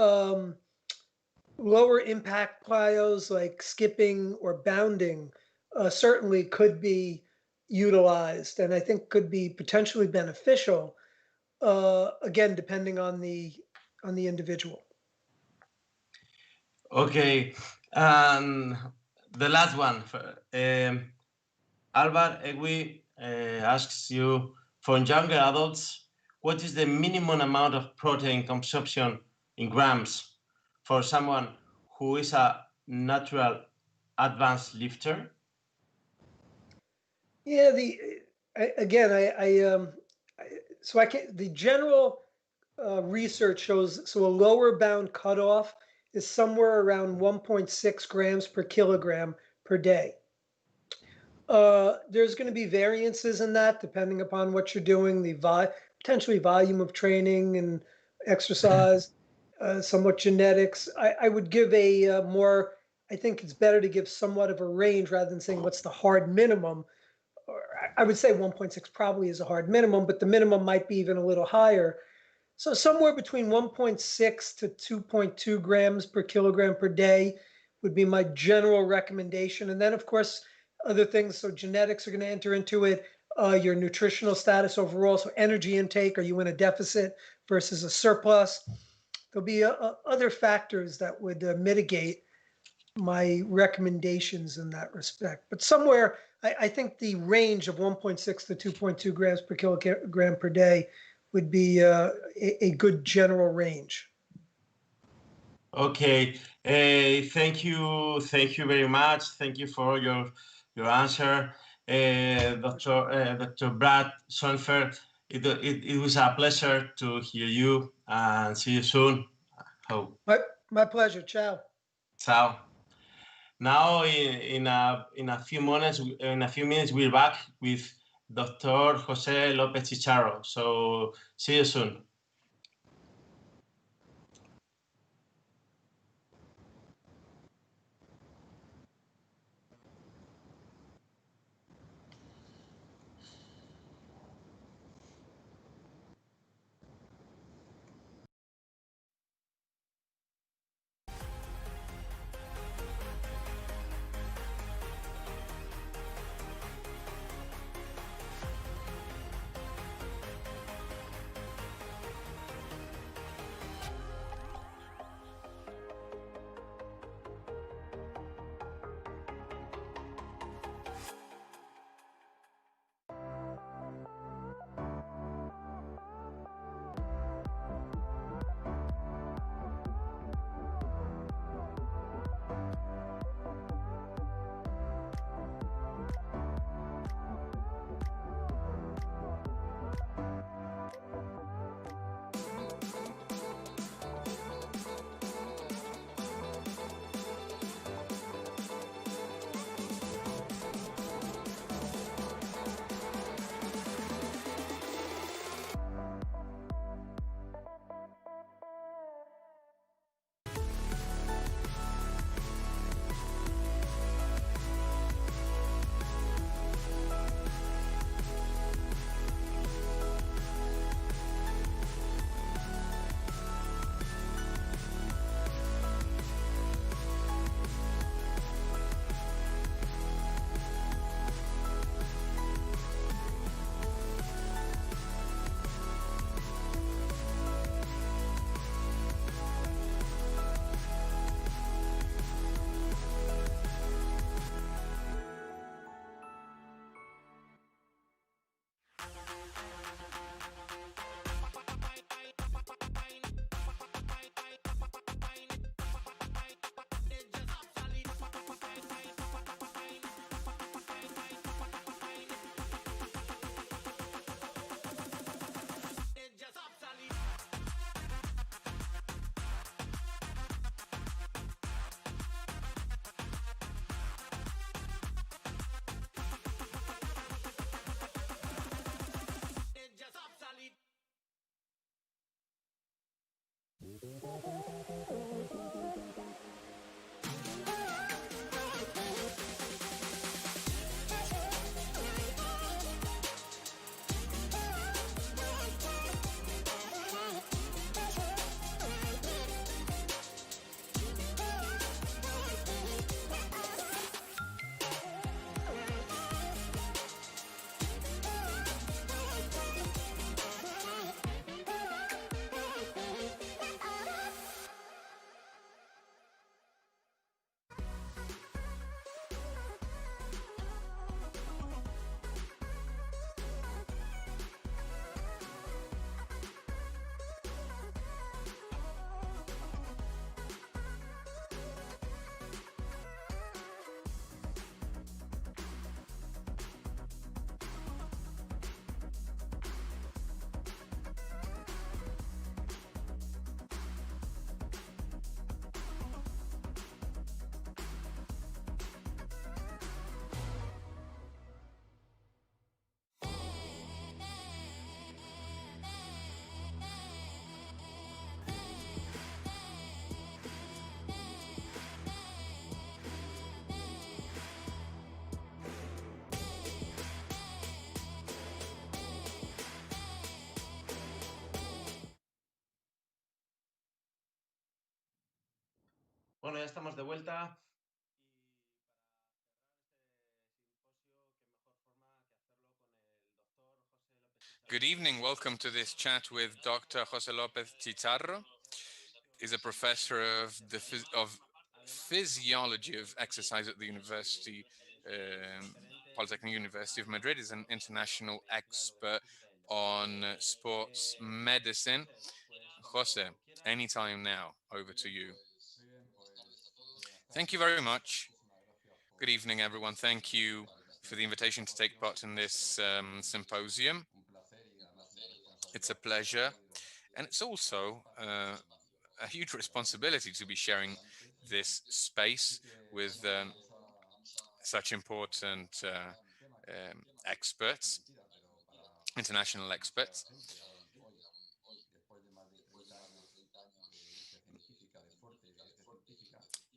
lower impact plyos like skipping or bounding certainly could be utilized, and I think could be potentially beneficial. Again, depending on the individual. Okay, the last one. Albert Egui asks you, for younger adults, what is the minimum amount of protein consumption in grams for someone who is a natural advanced lifter? Yeah, the general research shows, so a lower bound cutoff is somewhere around 1.6 grams per kilogram per day. There's going to be variances in that depending upon what you're doing, the potentially volume of training and exercise, somewhat genetics. I would give a more, I think it's better to give somewhat of a range rather than saying what's the hard minimum. I would say 1.6 probably is a hard minimum, but the minimum might be even a little higher. So somewhere between 1.6 to 2.2 grams per kilogram per day would be my general recommendation. And then, of course, other things, so genetics are going to enter into it, your nutritional status overall, so energy intake, are you in a deficit versus a surplus? There'll be other factors that would mitigate my recommendations in that respect. But somewhere, I think the range of 1.6 to 2.2 grams per kilogram per day would be a good general range. Okay, thank you very much. Thank you for your answer, Dr. Brad Schoenfeld. It was a pleasure to hear you, and see you soon. Hope. My pleasure. Ciao. Ciao. Now, in a few minutes, we're back with Dr. Jose Lopez Chicharro. So see you soon. Bueno, ya estamos de vuelta. Good evening. Welcome to this chat with Dr. José López Chicharro. He's a professor of physiology of exercise at the University, Polytechnic University of Madrid. He's an international expert on sports medicine. Jose, anytime now, over to you. Thank you very much. Good evening, everyone. Thank you for the invitation to take part in this symposium. It's a pleasure, and it's also a huge responsibility to be sharing this space with such important experts, international experts.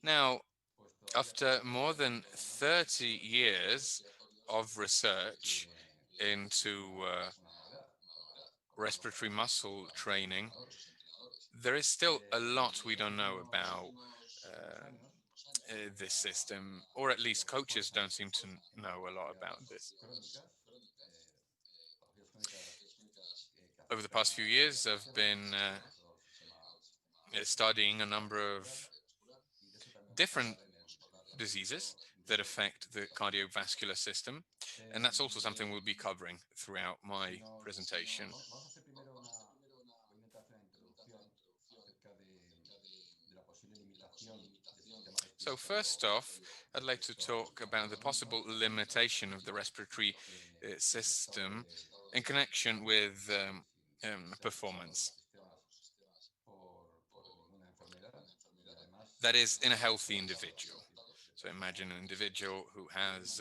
Now, after more than 30 years of research into respiratory muscle training, there is still a lot we don't know about this system, or at least coaches don't seem to know a lot about this. Over the past few years, I've been studying a number of different diseases that affect the cardiovascular system, and that's also something we'll be covering throughout my presentation. So first off, I'd like to talk about the possible limitation of the respiratory system in connection with performance. That is, in a healthy individual. So imagine an individual who has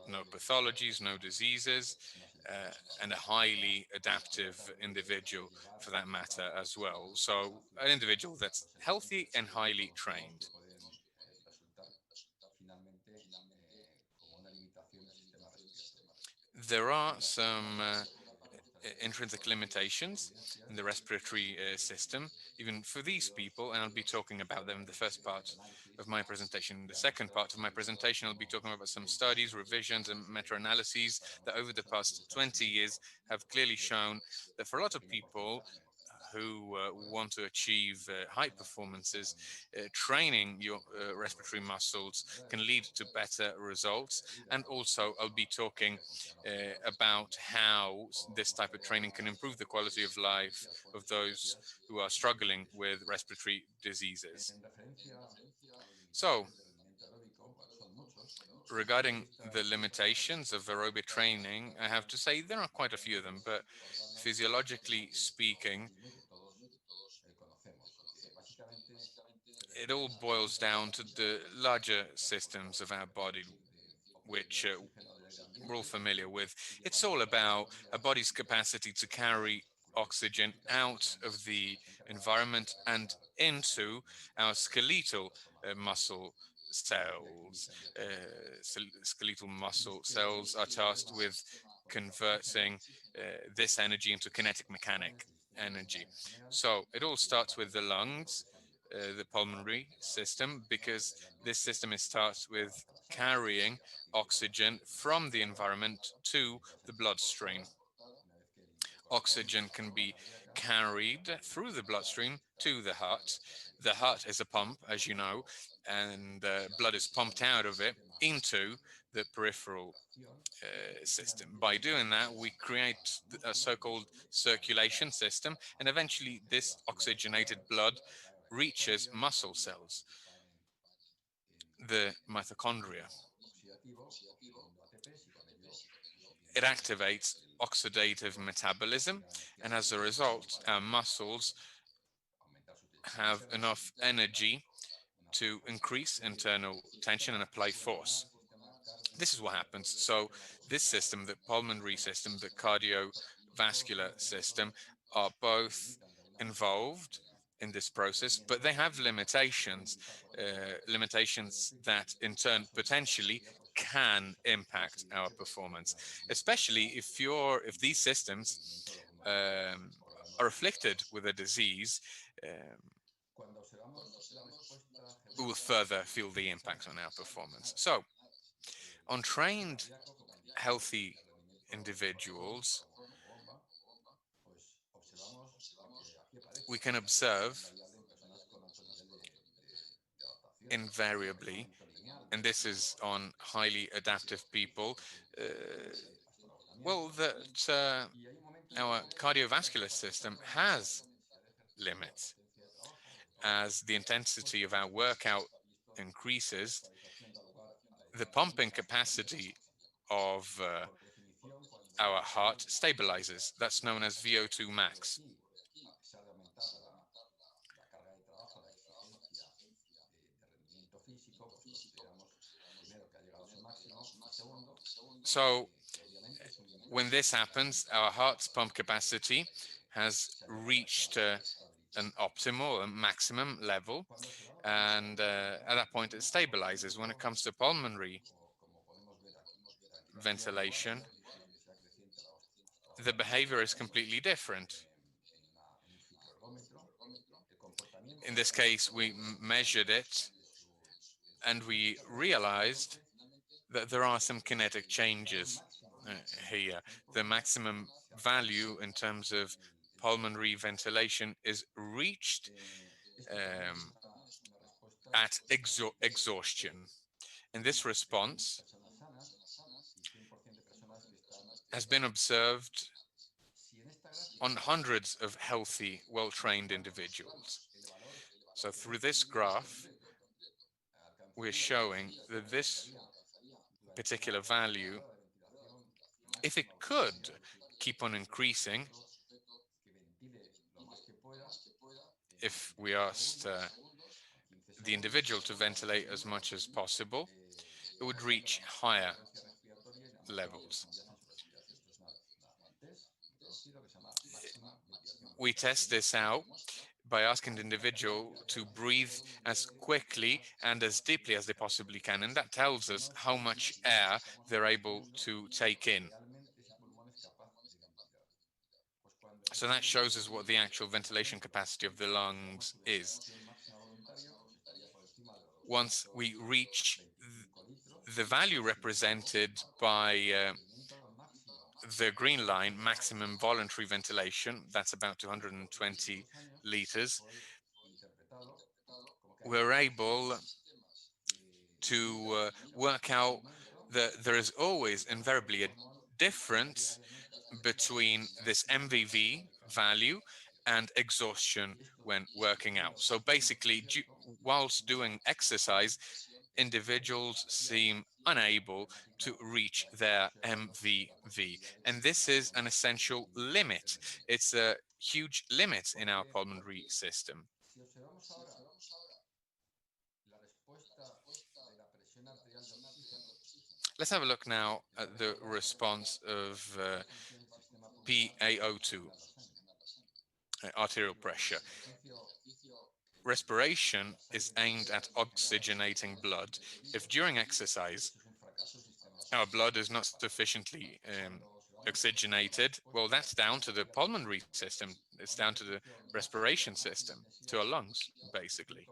no pathologies, no diseases, and a highly adaptive individual for that matter as well. So an individual that's healthy and highly trained. There are some intrinsic limitations in the respiratory system, even for these people, and I'll be talking about them in the first part of my presentation. In the second part of my presentation, I'll be talking about some studies, revisions, and meta-analyses that over the past 20 years have clearly shown that for a lot of people who want to achieve high performances, training your respiratory muscles can lead to better results. And also I'll be talking about how this type of training can improve the quality of life of those who are struggling with respiratory diseases. So, regarding the limitations of aerobic training, I have to say there are quite a few of them, but physiologically speaking, it all boils down to the larger systems of our body, which we're all familiar with. It's all about a body's capacity to carry oxygen out of the environment and into our skeletal muscle cells. Skeletal muscle cells are tasked with converting this energy into kinetic mechanic energy. So it all starts with the lungs, the pulmonary system, because this system is tasked with carrying oxygen from the environment to the bloodstream. Oxygen can be carried through the bloodstream to the heart. The heart is a pump, as you know, and blood is pumped out of it into the peripheral system. By doing that, we create a so-called circulation system, and eventually this oxygenated blood reaches muscle cells, the mitochondria. It activates oxidative metabolism, and as a result, our muscles have enough energy to increase internal tension and apply force. This is what happens. So this system, the pulmonary system, the cardiovascular system, are both involved in this process, but they have limitations, limitations that in turn potentially can impact our performance, especially if these systems are afflicted with a disease. we will further feel the impact on our performance. So, on trained, healthy individuals, we can observe invariably, and this is on highly adaptive people, well, that our cardiovascular system has limits. As the intensity of our workout increases, the pumping capacity of our heart stabilizes. That's known as VO2 max. So when this happens, our heart's pump capacity has reached an optimal, a maximum level, and at that point it stabilizes. When it comes to pulmonary ventilation, the behavior is completely different. In this case, we measured it and we realized that there are some kinetic changes here. The maximum value in terms of pulmonary ventilation is reached at exhaustion. And this response has been observed on hundreds of healthy, well-trained individuals. So through this graph, we're showing that this particular value, if it could keep on increasing, if we asked the individual to ventilate as much as possible, it would reach higher levels. We test this out by asking the individual to breathe as quickly and as deeply as they possibly can, and that tells us how much air they're able to take in. So that shows us what the actual ventilation capacity of the lungs is. Once we reach the value represented by the green line, maximum voluntary ventilation, that's about 220 liters, we're able to work out that there is always invariably a difference between this MVV value and exhaustion when working out. So basically, whilst doing exercise, individuals seem unable to reach their MVV. And this is an essential limit. It's a huge limit in our pulmonary system. Let's have a look now at the response of PaO2, arterial pressure. Respiration is aimed at oxygenating blood. If during exercise our blood is not sufficiently oxygenated, well, that's down to the pulmonary system. It's down to the respiration system, to our lungs, basically.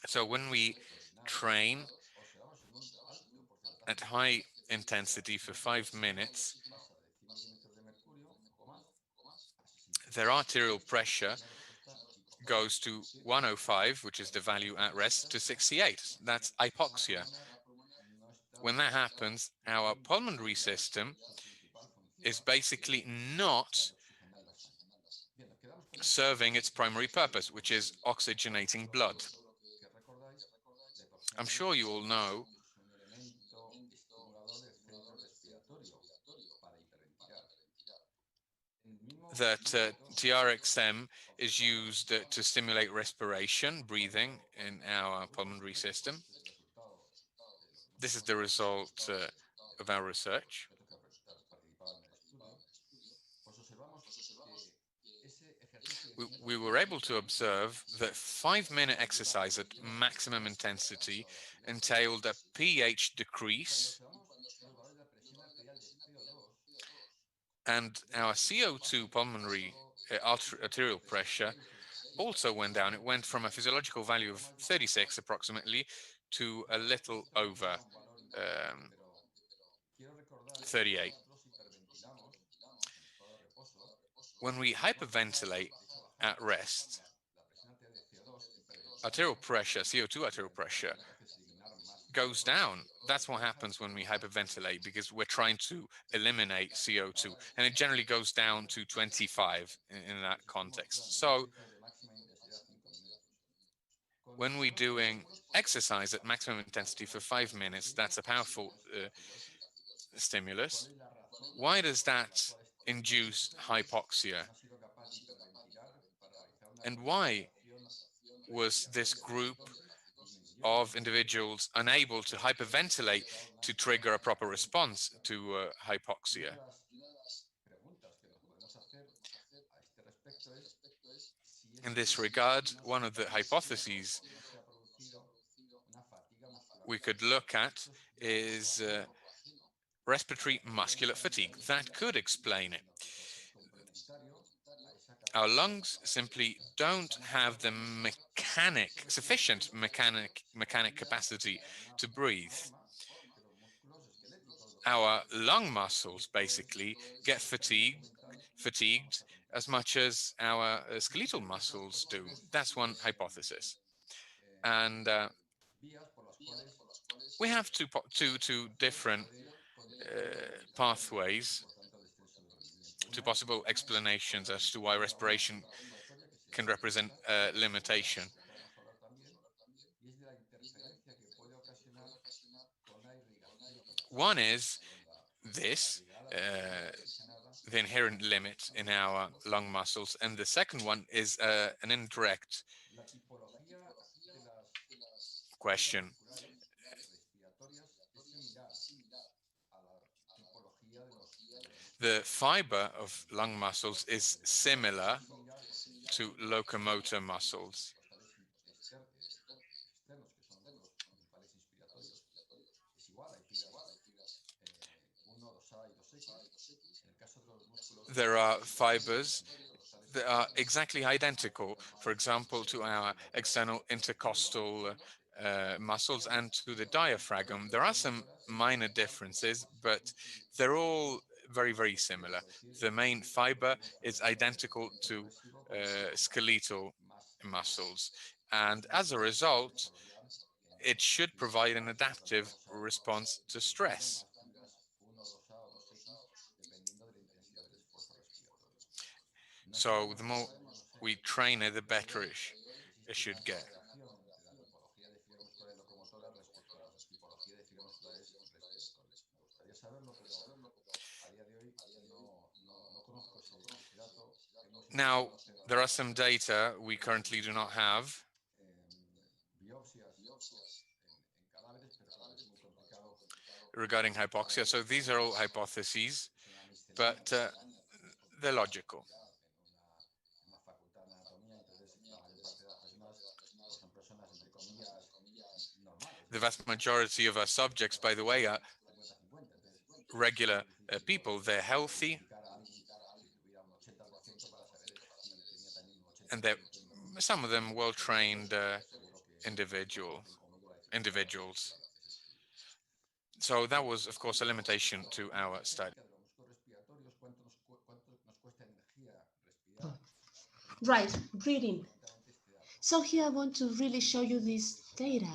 So when we train at high intensity for 5 minutes, their arterial pressure goes to 105, which is the value at rest, to 68. That's hypoxia. When that happens, our pulmonary system is basically not serving its primary purpose, which is oxygenating blood. I'm sure you all know that TRXM is used to stimulate respiration, breathing in our pulmonary system. This is the result of our research. We were able to observe that 5-minute exercise at maximum intensity entailed a pH decrease, and our CO2 pulmonary arterial pressure also went down. It went from a physiological value of 36 approximately to a little over 38. When we hyperventilate at rest, arterial pressure, CO2 arterial pressure, goes down. That's what happens when we hyperventilate, because we're trying to eliminate CO2, and it generally goes down to 25 in that context. So when we're doing exercise at maximum intensity for 5 minutes, that's a powerful stimulus. Why does that induce hypoxia? And why was this group of individuals unable to hyperventilate to trigger a proper response to hypoxia? In this regard, one of the hypotheses we could look at is respiratory muscular fatigue. That could explain it. Our lungs simply don't have the sufficient mechanic capacity to breathe. Our lung muscles basically get fatigued as much as our skeletal muscles do. That's one hypothesis. And we have two different pathways, two possible explanations as to why respiration can represent a limitation. One is this, the inherent limit in our lung muscles, and the second one is an indirect question. The fiber of lung muscles is similar to locomotor muscles. There are fibers that are exactly identical, for example, to our external intercostal muscles and to the diaphragm. There are some minor differences, but they're all very, very similar. The main fiber is identical to skeletal muscles, and as a result, it should provide an adaptive response to stress. So the more we train it, the better it should get. Now, there are some data we currently do not have. Regarding hypoxia. So these are all hypotheses, but they're logical. The vast majority of our subjects, by the way, are regular people. They're healthy, and they're some of them well-trained individuals. So that was, of course, a limitation to our study. Right, breathing. So here I want to really show you this data.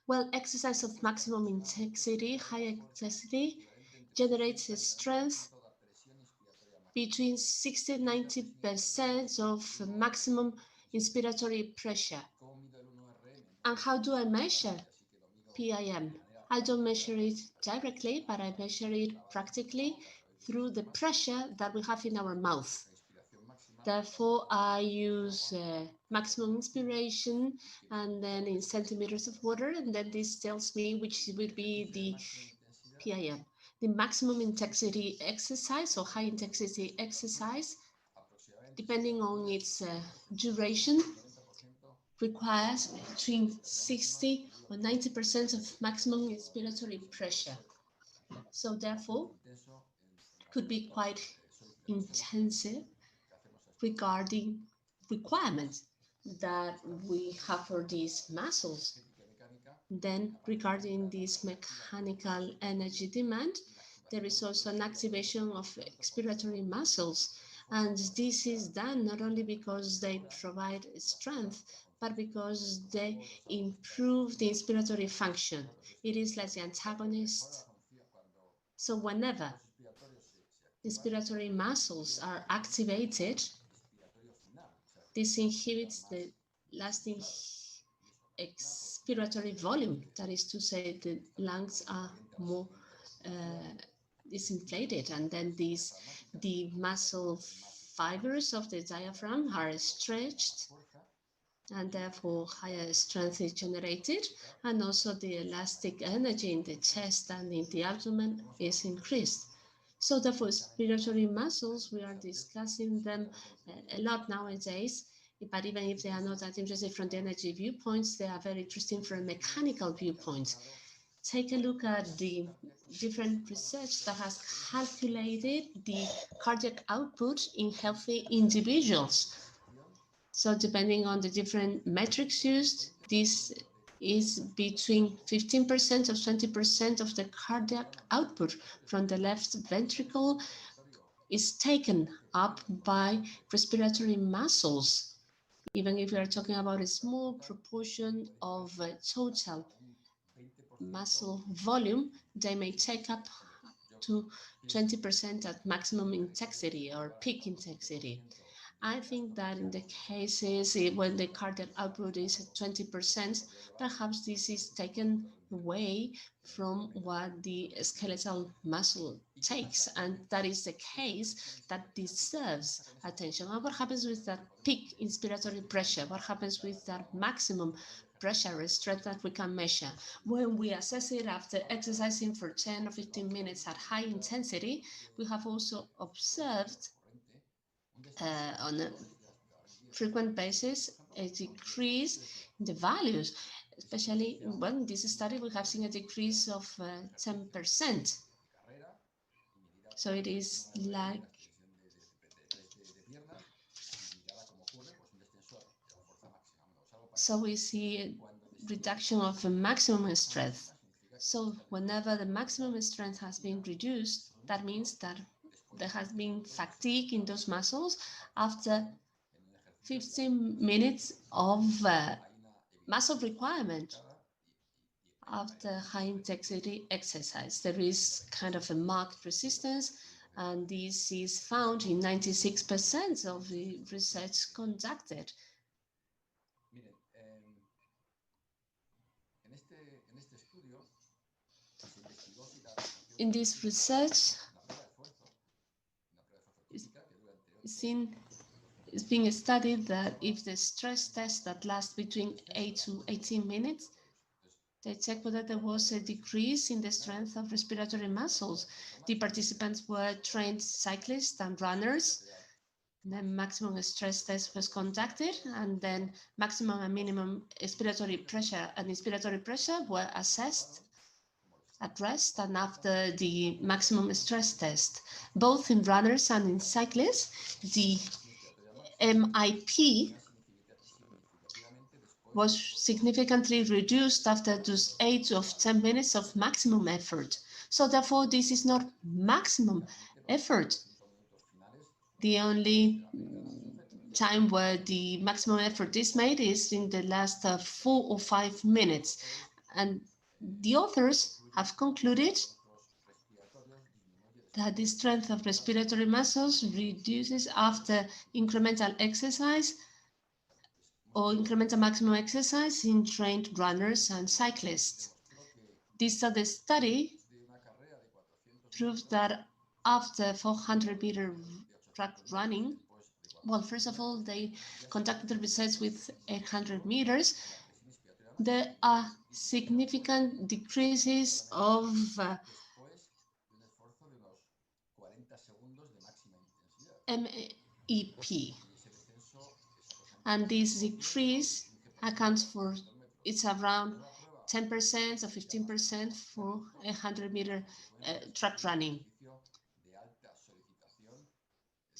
Well, exercise of maximum intensity, high intensity, generates a strength between 60 and 90% of maximum inspiratory pressure. And how do I measure PIM? I don't measure it directly, but I measure it practically through the pressure that we have in our mouth. Therefore, I use maximum inspiration and then in centimeters of water, and then this tells me which would be the PIM. The maximum intensity exercise or high intensity exercise, depending on its duration, requires between 60 or 90% of maximum inspiratory pressure. So therefore, could be quite intensive regarding requirements that we have for these muscles. Then regarding this mechanical energy demand, there is also an activation of expiratory muscles. And this is done not only because they provide strength, but because they improve the inspiratory function. It is like the antagonist. So whenever inspiratory muscles are activated, this inhibits the lasting expiratory volume. That is to say, the lungs are more disinflated, and then the muscle fibers of the diaphragm are stretched, and therefore higher strength is generated, and also the elastic energy in the chest and in the abdomen is increased. So therefore, respiratory muscles, we are discussing them a lot nowadays, but even if they are not that interesting from the energy viewpoints, they are very interesting from a mechanical viewpoint. Take a look at the different research that has calculated the cardiac output in healthy individuals. So depending on the different metrics used, this is between 15% or 20% of the cardiac output from the left ventricle is taken up by respiratory muscles. Even if we are talking about a small proportion of total muscle volume, they may take up to 20% at maximum intensity or peak intensity. I think that in the cases when the cardiac output is at 20%, perhaps this is taken away from what the skeletal muscle takes, and that is the case that deserves attention. And what happens with that peak inspiratory pressure? What happens with that maximum pressure or strength that we can measure? When we assess it after exercising for 10 or 15 minutes at high intensity, we have also observed on a frequent basis a decrease in the values, especially when this study we have seen a decrease of 10%. So it is like so we see a reduction of a maximum strength. So whenever the maximum strength has been reduced, that means that there has been fatigue in those muscles after 15 minutes of muscle requirement after high intensity exercise. There is kind of a marked resistance, and this is found in 96% of the research conducted. In this research, it's being studied that if the stress test that lasts between 8 to 18 minutes, they check whether there was a decrease in the strength of respiratory muscles. The participants were trained cyclists and runners. The maximum stress test was conducted, and then maximum and minimum expiratory pressure and inspiratory pressure were assessed at rest and after the maximum stress test. Both in runners and in cyclists, the MIP was significantly reduced after those 8 to 10 minutes of maximum effort. So therefore, this is not maximum effort. The only time where the maximum effort is made is in the last 4 or 5 minutes. And the authors have concluded that the strength of respiratory muscles reduces after incremental exercise or incremental maximum exercise in trained runners and cyclists. This study proved that after 400-meter track running, well, first of all, they conducted the research with 800 meters. There are significant decreases of MEP. And this decrease accounts for, it's around 10% or 15% for 100-meter track running.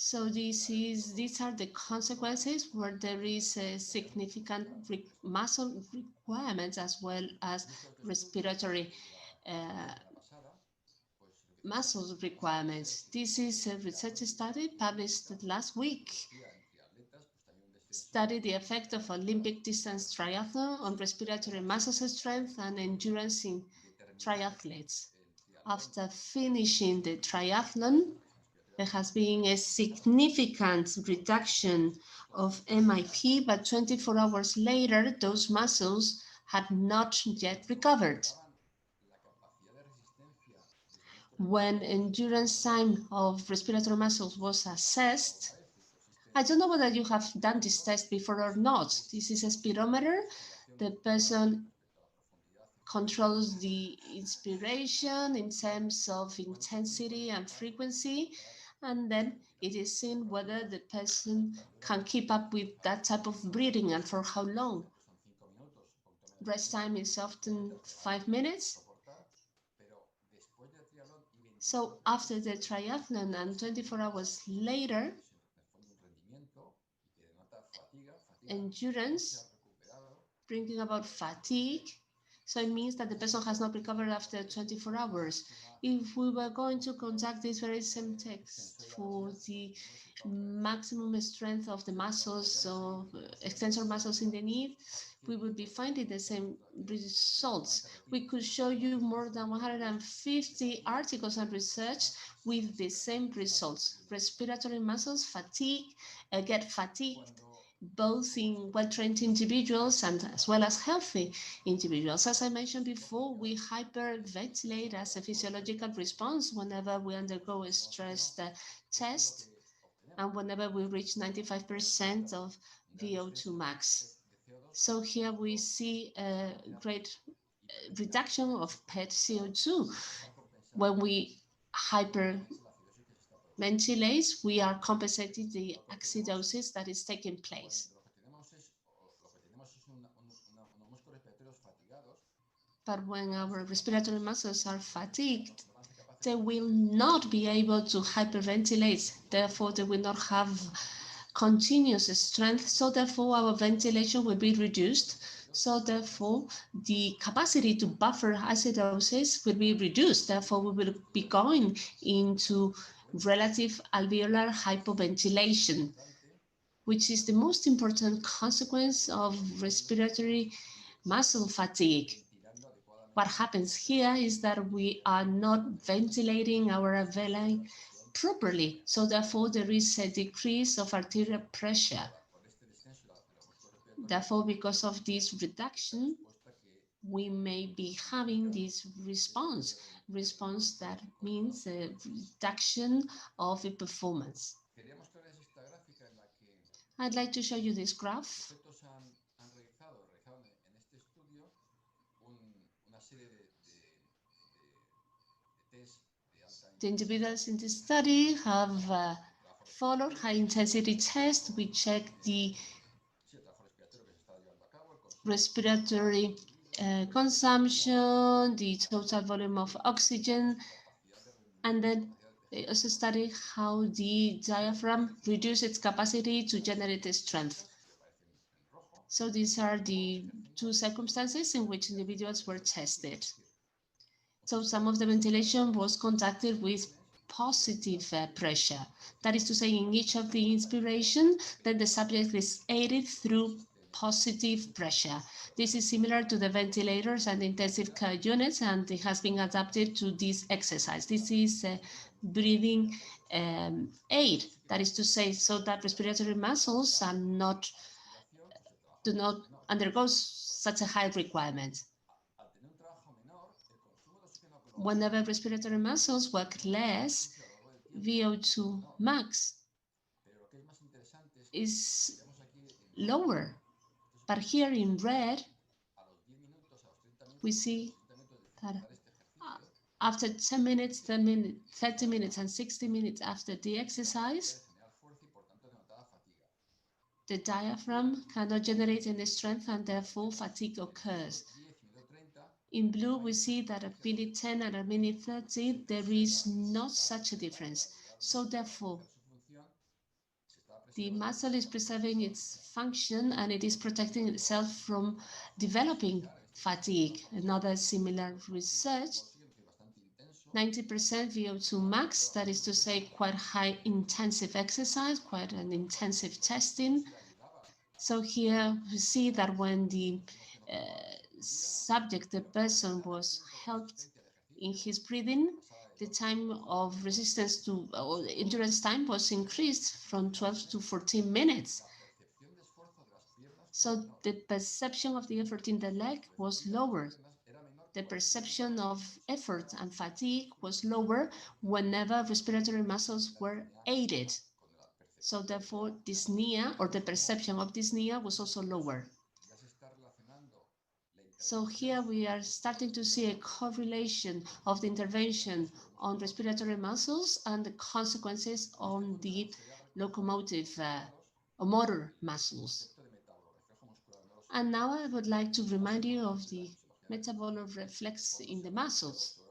So these are the consequences where there is a significant muscle requirements as well as respiratory muscle requirements. This is a research study published last week. Studied the effect of Olympic distance triathlon on respiratory muscle strength and endurance in triathletes. After finishing the triathlon, there has been a significant reduction of MIP, but 24 hours later, those muscles had not yet recovered. When endurance time of respiratory muscles was assessed, I don't know whether you have done this test before or not. This is a speedometer. The person controls the inspiration in terms of intensity and frequency, and then it is seen whether the person can keep up with that type of breathing and for how long. Rest time is often 5 minutes. So after the triathlon and 24 hours later, endurance, bringing about fatigue. So it means that the person has not recovered after 24 hours. If we were going to conduct this very same test for the maximum strength of the muscles, of extensor muscles in the knee, we would be finding the same results. We could show you more than 150 articles and research with the same results. Respiratory muscles fatigue, get fatigued, both in well-trained individuals and as well as healthy individuals. As I mentioned before, we hyperventilate as a physiological response whenever we undergo a stress test and whenever we reach 95% of VO2 max. So here we see a great reduction of PET CO2. When we hyperventilate, we are compensating the acidosis that is taking place. But when our respiratory muscles are fatigued, they will not be able to hyperventilate. Therefore, they will not have continuous strength. So therefore, our ventilation will be reduced. So therefore, the capacity to buffer acidosis will be reduced. Therefore, we will be going into relative alveolar hypoventilation, which is the most important consequence of respiratory muscle fatigue. What happens here is that we are not ventilating our alveoli properly. So therefore, there is a decrease of arterial pressure. Therefore, because of this reduction, we may be having this response that means a reduction of the performance. I'd like to show you this graph. The individuals in this study have followed high-intensity tests. We check the respiratory consumption, the total volume of oxygen, and then they also study how the diaphragm reduces its capacity to generate strength. So these are the two circumstances in which individuals were tested. So some of the ventilation was conducted with positive pressure. That is to say, in each of the inspiration, then the subject is aided through positive pressure. This is similar to the ventilators and intensive care units, and it has been adapted to this exercise. This is a breathing aid. That is to say, so that respiratory muscles are do not undergo such a high requirement. Whenever respiratory muscles work less, VO2 max is lower. But here in red, we see that after 10 minutes, 30 minutes, and 60 minutes after the exercise, the diaphragm cannot generate any strength and therefore fatigue occurs. In blue, we see that at minute 10 and at minute 30, there is not such a difference. So therefore, the muscle is preserving its function and it is protecting itself from developing fatigue. Another similar research, 90% VO2 max, that is to say quite high intensive exercise, quite an intensive testing. So here we see that when the subject, the person, was helped in his breathing, the time of resistance to endurance time was increased from 12 to 14 minutes. So the perception of the effort in the leg was lower. The perception of effort and fatigue was lower whenever respiratory muscles were aided. So therefore, dyspnea, or the perception of dyspnea, was also lower. So here we are starting to see a correlation of the intervention on respiratory muscles and the consequences on the locomotive or motor muscles. And now I would like to remind you of the metabolic reflex in the muscles.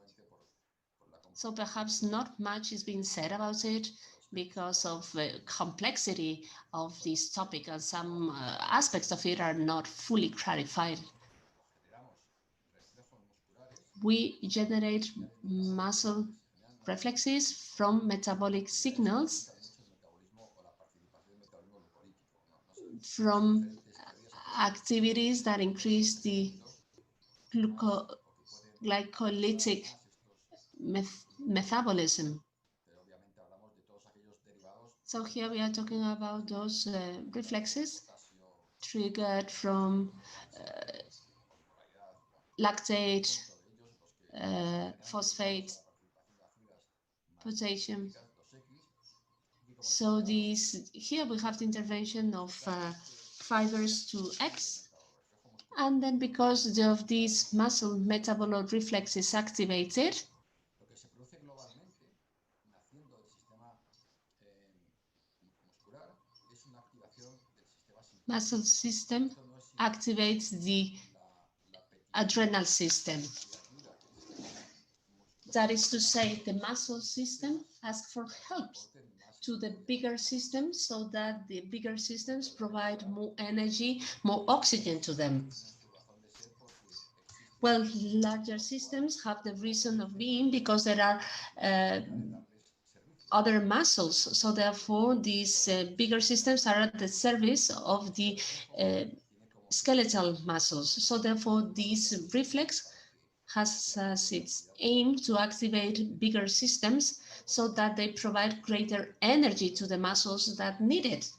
So perhaps not much is being said about it because of the complexity of this topic, and some aspects of it are not fully clarified. We generate muscle reflexes from metabolic signals, from activities that increase the glycolytic metabolism. So here we are talking about those reflexes triggered from lactate, phosphate, potassium. So here we have the intervention of fibers to X, and then because of this muscle metabolic reflex is activated, muscle system activates the adrenal system. That is to say, the muscle system asks for help to the bigger systems so that the bigger systems provide more energy, more oxygen to them. Well, larger systems have the reason of being because there are other muscles. So therefore, these bigger systems are at the service of the skeletal muscles. So therefore, this reflex has as its aim to activate bigger systems so that they provide greater energy to the muscles that need it.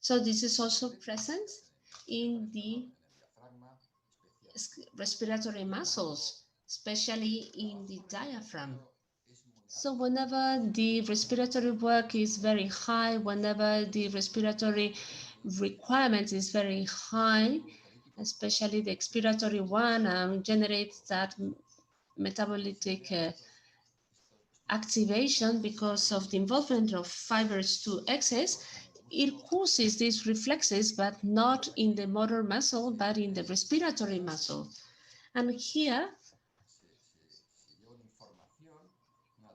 So this is also present in the respiratory muscles, especially in the diaphragm. So whenever the respiratory work is very high, whenever the respiratory requirement is very high, especially the expiratory one, generates that metabolic activation because of the involvement of fibers to excess. It causes these reflexes, but not in the motor muscle, but in the respiratory muscle. And here,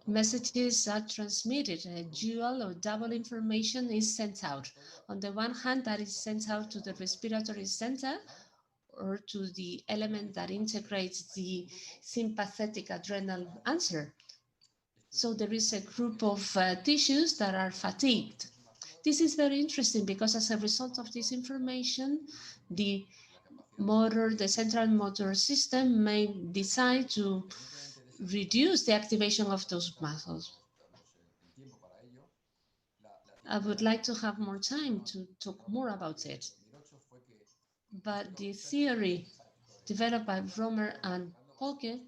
messages are transmitted. A dual or double information is sent out. On the one hand, that is sent out to the respiratory center or to the element that integrates the sympathetic adrenal answer. So there is a group of tissues that are fatigued. This is very interesting because as a result of this information, the central motor system may decide to reduce the activation of those muscles. I would like to have more time to talk more about it. But the theory developed by Romer and Polke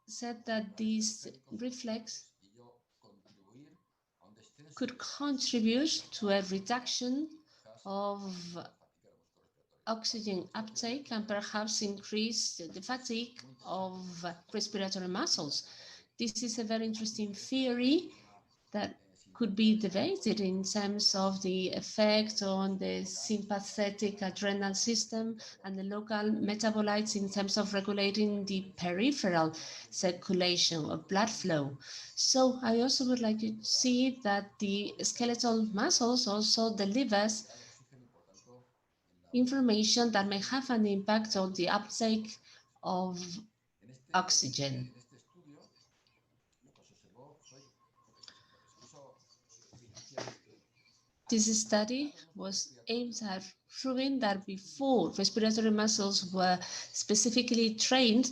said that this reflex could contribute to a reduction of oxygen uptake and perhaps increase the fatigue of respiratory muscles. This is a very interesting theory that could be debated in terms of the effect on the sympathetic adrenal system and the local metabolites in terms of regulating the peripheral circulation of blood flow. So I also would like you to see that the skeletal muscles also delivers information that may have an impact on the uptake of oxygen. This study was aimed at proving that before respiratory muscles were specifically trained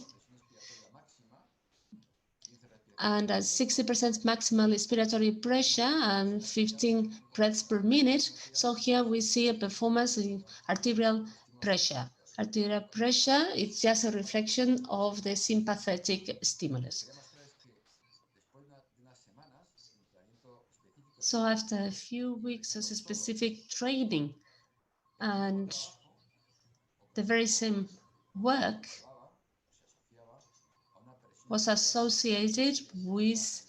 and at 60% maximal respiratory pressure and 15 breaths per minute. So here we see a performance in arterial pressure. Arterial pressure is just a reflection of the sympathetic stimulus. So after a few weeks of specific training and the very same work was associated with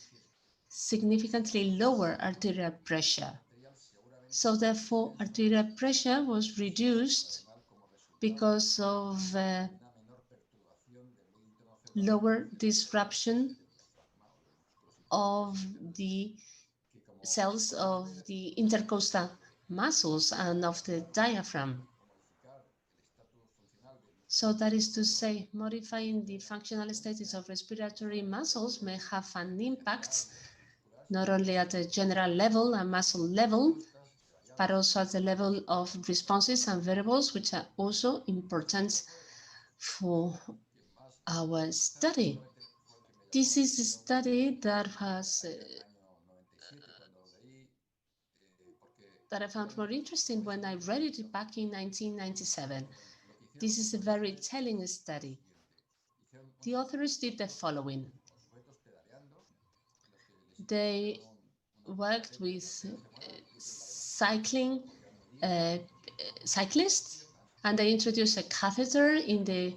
significantly lower arterial pressure. So therefore, arterial pressure was reduced because of lower disruption of the cells of the intercostal muscles and of the diaphragm. So that is to say, modifying the functional status of respiratory muscles may have an impact not only at a general level and muscle level, but also at the level of responses and variables, which are also important for our study. This is a study that I found more interesting when I read it back in 1997. This is a very telling study. The authors did the following. They worked with cyclists, and they introduced a catheter in the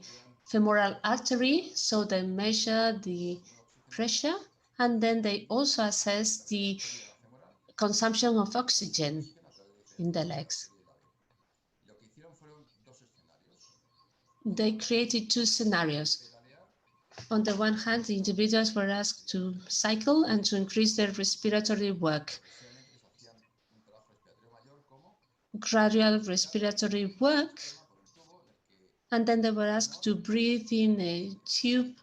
femoral artery, so they measure the pressure, and then they also assess the consumption of oxygen in the legs. They created two scenarios. On the one hand, the individuals were asked to cycle and to increase their respiratory work. Gradual respiratory work, and then they were asked to breathe in a tube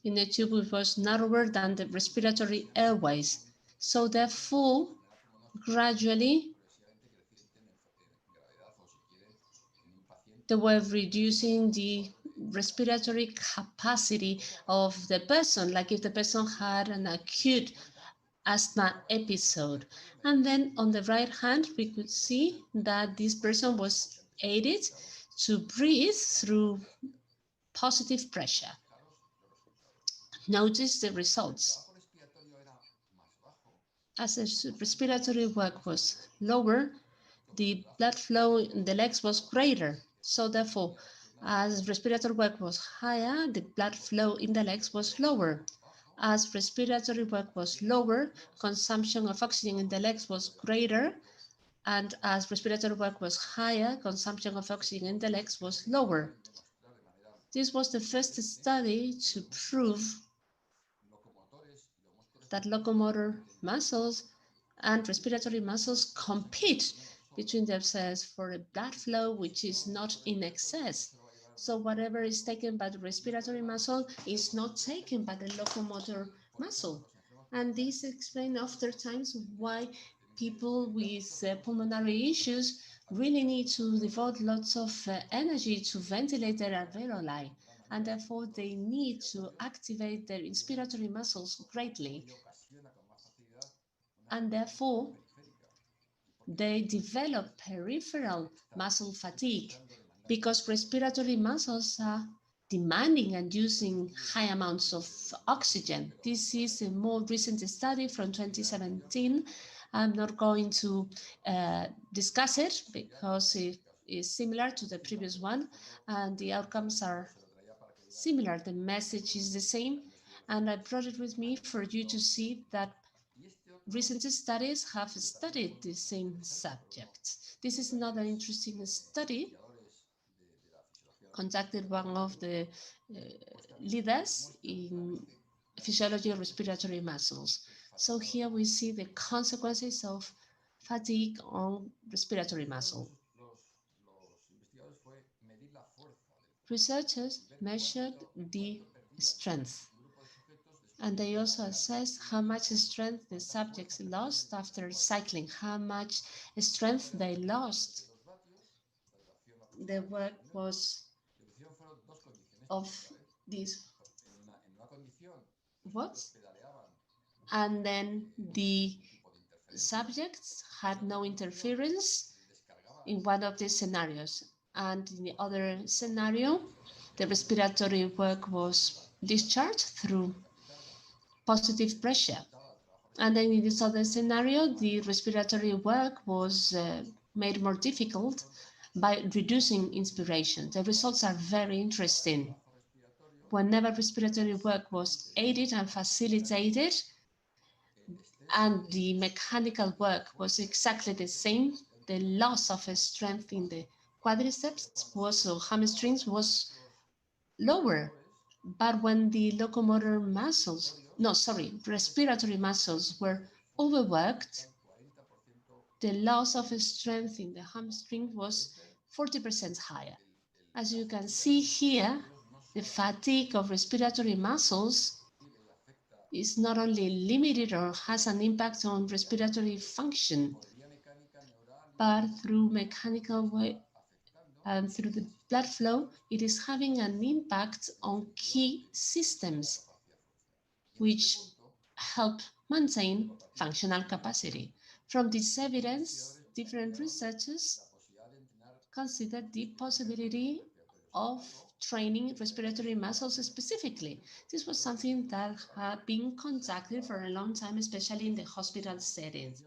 which was narrower than the respiratory airways. So therefore, gradually, they were reducing the respiratory capacity of the person, like if the person had an acute asthma episode. And then on the right hand, we could see that this person was aided to breathe through positive pressure. Notice the results. As the respiratory work was lower, the blood flow in the legs was greater. So therefore, as respiratory work was higher, the blood flow in the legs was lower. As respiratory work was lower, consumption of oxygen in the legs was greater, and as respiratory work was higher, consumption of oxygen in the legs was lower. This was the first study to prove that locomotor muscles and respiratory muscles compete between themselves for a blood flow which is not in excess. So whatever is taken by the respiratory muscle is not taken by the locomotor muscle. And this explains oftentimes why people with pulmonary issues really need to devote lots of energy to ventilate their alveoli, and therefore they need to activate their inspiratory muscles greatly. And therefore, they develop peripheral muscle fatigue because respiratory muscles are demanding and using high amounts of oxygen. This is a more recent study from 2017. I'm not going to discuss it because it is similar to the previous one and the outcomes are similar. The message is the same, and I brought it with me for you to see that recent studies have studied the same subjects. This is another interesting study conducted by one of the leaders in physiology of respiratory muscles. So here we see the consequences of fatigue on respiratory muscle. Researchers measured the strength, and they also assessed how much strength the subjects lost after cycling, how much strength they lost. The work was of this what? And then the subjects had no interference in one of these scenarios. And in the other scenario, the respiratory work was discharged through positive pressure. And then in this other scenario, the respiratory work was made more difficult by reducing inspiration. The results are very interesting. Whenever respiratory work was aided and facilitated, and the mechanical work was exactly the same, the loss of strength in the quadriceps was, or hamstrings, was lower. But when the locomotor muscles, respiratory muscles were overworked, the loss of strength in the hamstring was 40% higher. As you can see here, the fatigue of respiratory muscles is not only limited or has an impact on respiratory function, but through mechanical way and through the blood flow, it is having an impact on key systems, which help maintain functional capacity. From this evidence, different researchers consider the possibility of training respiratory muscles specifically. This was something that had been conducted for a long time, especially in the hospital settings.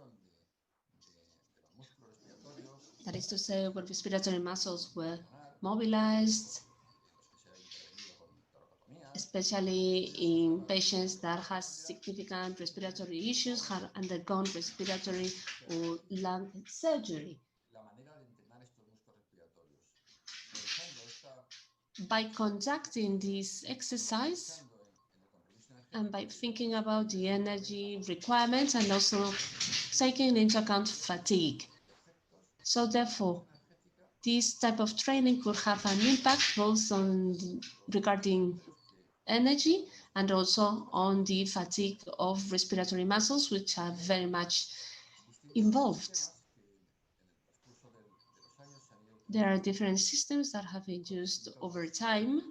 That is to say, when respiratory muscles were mobilized, especially in patients that have significant respiratory issues, have undergone respiratory or lung surgery. By conducting this exercise and by thinking about the energy requirements and also taking into account fatigue. So therefore, this type of training could have an impact both on regarding energy and also on the fatigue of respiratory muscles, which are very much involved. There are different systems that have been used over time,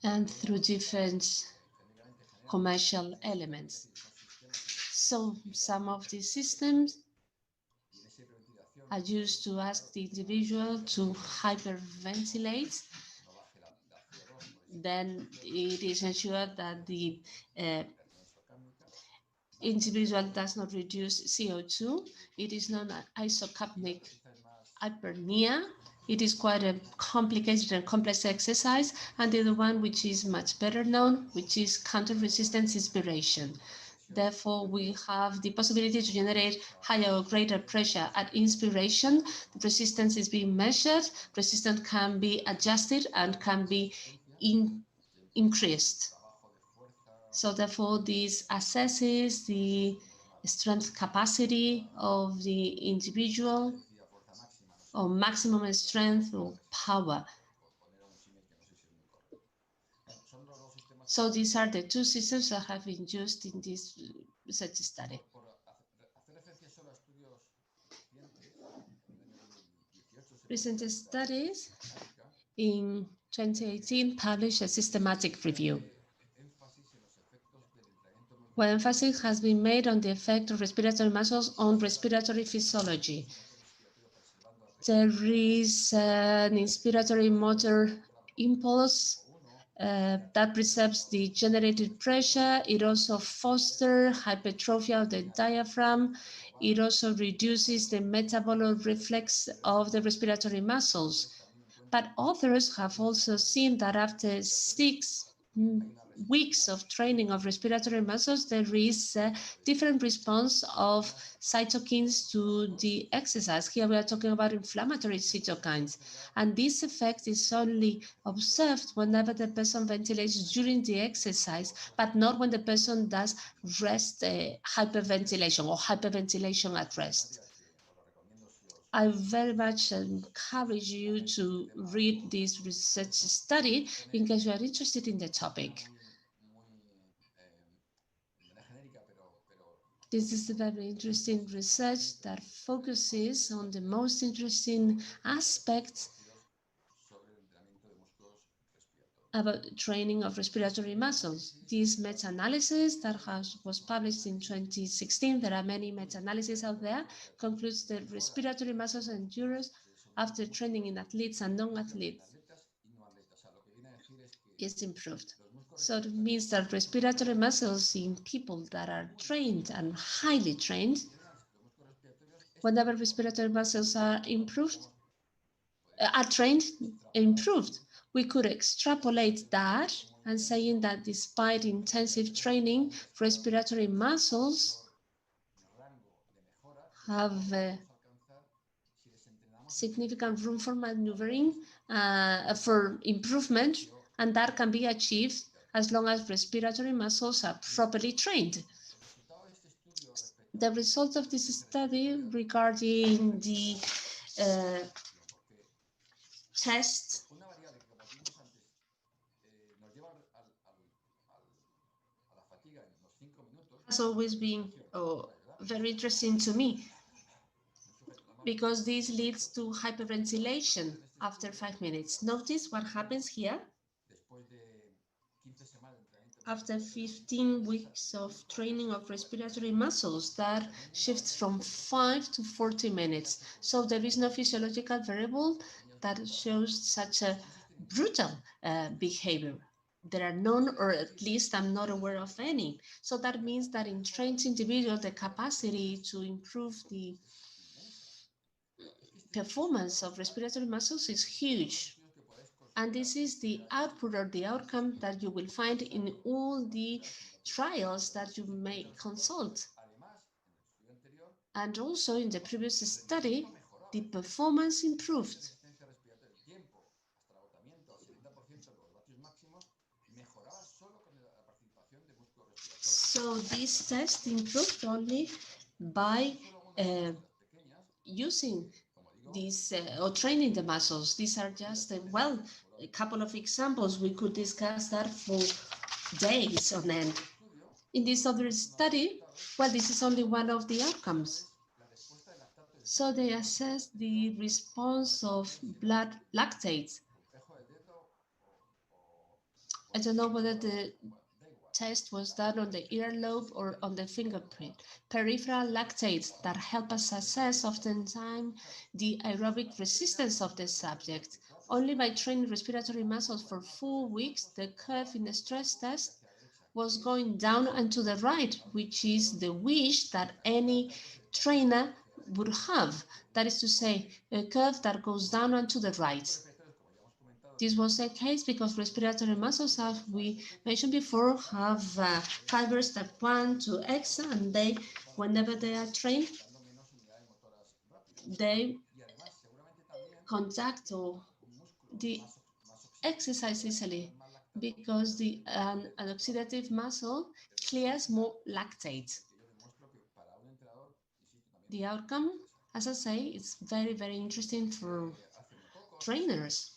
and through different commercial elements. So some of these systems are used to ask the individual to hyperventilate. Then it is ensured that the individual does not reduce CO2. It is known as isocapnic hyperpnea. It is quite a complicated and complex exercise. And the other one, which is much better known, which is counter-resistance inspiration. Therefore, we have the possibility to generate higher or greater pressure at inspiration. The resistance is being measured. Resistance can be adjusted and can be increased. So therefore, this assesses the strength capacity of the individual, or maximum strength or power. So these are the two systems that have been used in this research study. Recent studies in 2018 published a systematic review, where emphasis has been made on the effect of respiratory muscles on respiratory physiology. There is an inspiratory motor impulse that preserves the generated pressure. It also fosters hypertrophy of the diaphragm. It also reduces the metabolic reflex of the respiratory muscles. But others have also seen that after 6 weeks of training of respiratory muscles, there is a different response of cytokines to the exercise. Here we are talking about inflammatory cytokines, and this effect is only observed whenever the person ventilates during the exercise, but not when the person does rest hyperventilation or hyperventilation at rest. I very much encourage you to read this research study in case you are interested in the topic. This is a very interesting research that focuses on the most interesting aspects about training of respiratory muscles. This meta-analysis that was published in 2016, there are many meta-analyses out there, concludes that respiratory muscles endurance after training in athletes and non-athletes is improved. So it means that respiratory muscles in people that are trained and highly trained, whenever respiratory muscles are improved, improved, we could extrapolate that and saying that despite intensive training, respiratory muscles have significant room for maneuvering, for improvement, and that can be achieved as long as respiratory muscles are properly trained. The results of this study regarding the test has always been very interesting to me, because this leads to hyperventilation after 5 minutes. Notice what happens here. After 15 weeks of training of respiratory muscles, that shifts from 5 to 40 minutes. So there is no physiological variable that shows such a brutal behavior. There are none, or at least I'm not aware of any. So that means that in trained individuals, the capacity to improve the performance of respiratory muscles is huge. And this is the output or the outcome that you will find in all the trials that you may consult. And also in the previous study, the performance improved. So this test improved only by using these or training the muscles. These are just a couple of examples. We could discuss that for days on end. In this other study, well, this is only one of the outcomes. So they assess the response of blood lactates. I don't know whether the test was done on the earlobe or on the fingerprint. Peripheral lactates that help us assess oftentimes the aerobic resistance of the subject. Only by training respiratory muscles for 4 weeks, the curve in the stress test was going down and to the right, which is the wish that any trainer would have. That is to say, a curve that goes down and to the right. This was the case because respiratory muscles, as we mentioned before, have fibers that point to X, and they, whenever they are trained, they contact the exercise easily because the an oxidative muscle clears more lactate. The outcome, as I say, is very, very interesting for trainers.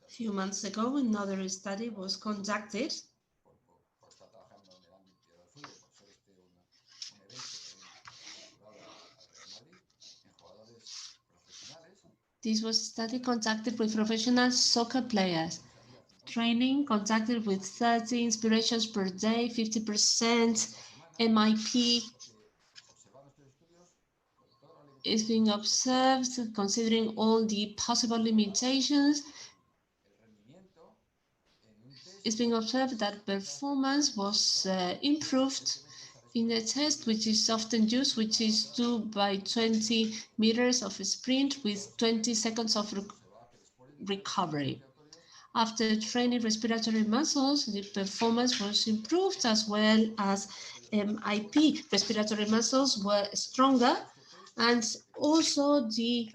A few months ago, another study was conducted This was a study conducted with professional soccer players. Training conducted with 30 inspirations per day, 50% MIP is being observed, considering all the possible limitations. It's being observed that performance was improved in a test which is often used, which is 2 by 20 meters of a sprint with 20 seconds of recovery. After training respiratory muscles, the performance was improved, as well as MIP. Respiratory muscles were stronger, and also the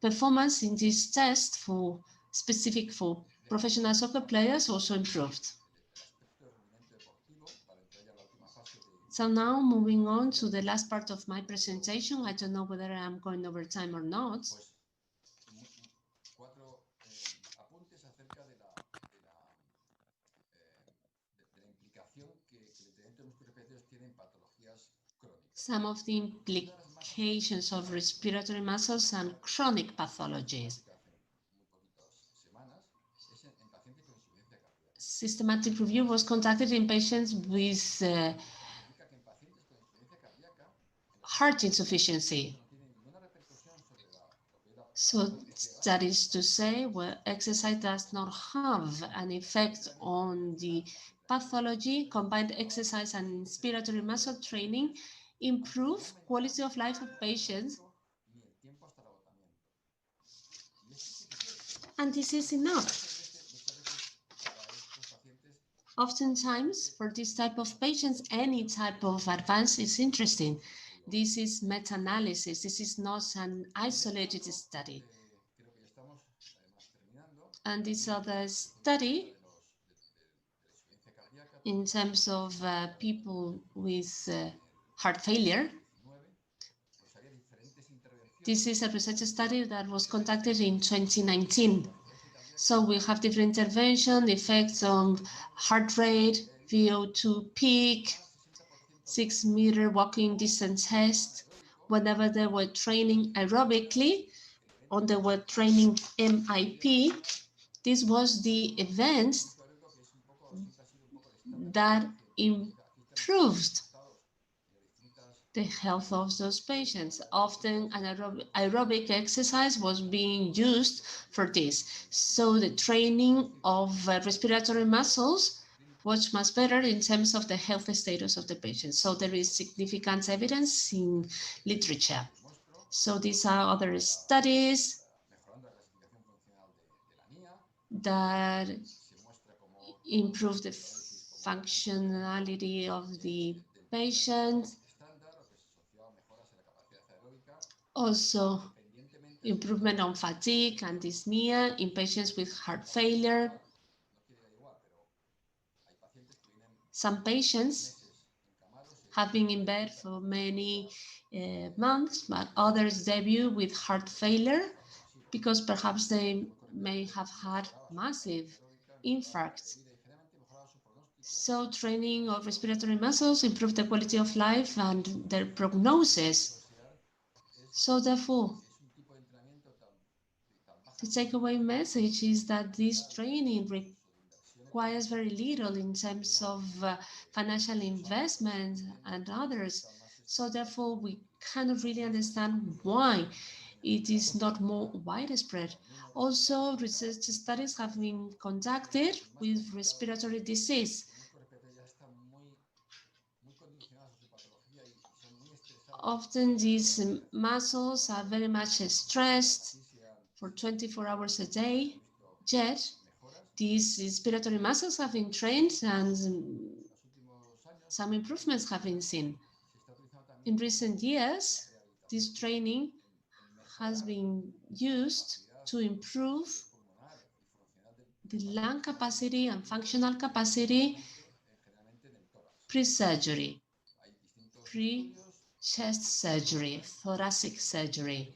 performance in this test specific for professional soccer players also improved. So now moving on to the last part of my presentation. I don't know whether I'm going over time or not. Some of the implications of respiratory muscles and chronic pathologies. Systematic review was conducted in patients with heart insufficiency. So that is to say, where exercise does not have an effect on the pathology, combined exercise and inspiratory muscle training improve quality of life of patients. And this is enough. Oftentimes, for this type of patients, any type of advance is interesting. This is meta-analysis. This is not an isolated study. And this other study, in terms of people with heart failure, this is a research study that was conducted in 2019. So we have different intervention, effects on heart rate, VO2 peak, 6-meter walking distance test, whenever they were training aerobically, or they were training MIP. This was the event that improved the health of those patients. Often an aerobic exercise was being used for this. So the training of respiratory muscles was much better in terms of the health status of the patient. So there is significant evidence in literature. So these are other studies that improve the functionality of the patient. Also, improvement on fatigue and dyspnea in patients with heart failure. Some patients have been in bed for many months, but others debut with heart failure because perhaps they may have had massive infarcts. So training of respiratory muscles improve the quality of life and their prognosis. So therefore, the takeaway message is that this training requires very little in terms of financial investment and others. So therefore, we cannot really understand why it is not more widespread. Also, research studies have been conducted with respiratory disease. Often these muscles are very much stressed for 24 hours a day, yet these respiratory muscles have been trained and some improvements have been seen. In recent years, this training has been used to improve the lung capacity and functional capacity pre-surgery, pre-chest surgery, thoracic surgery.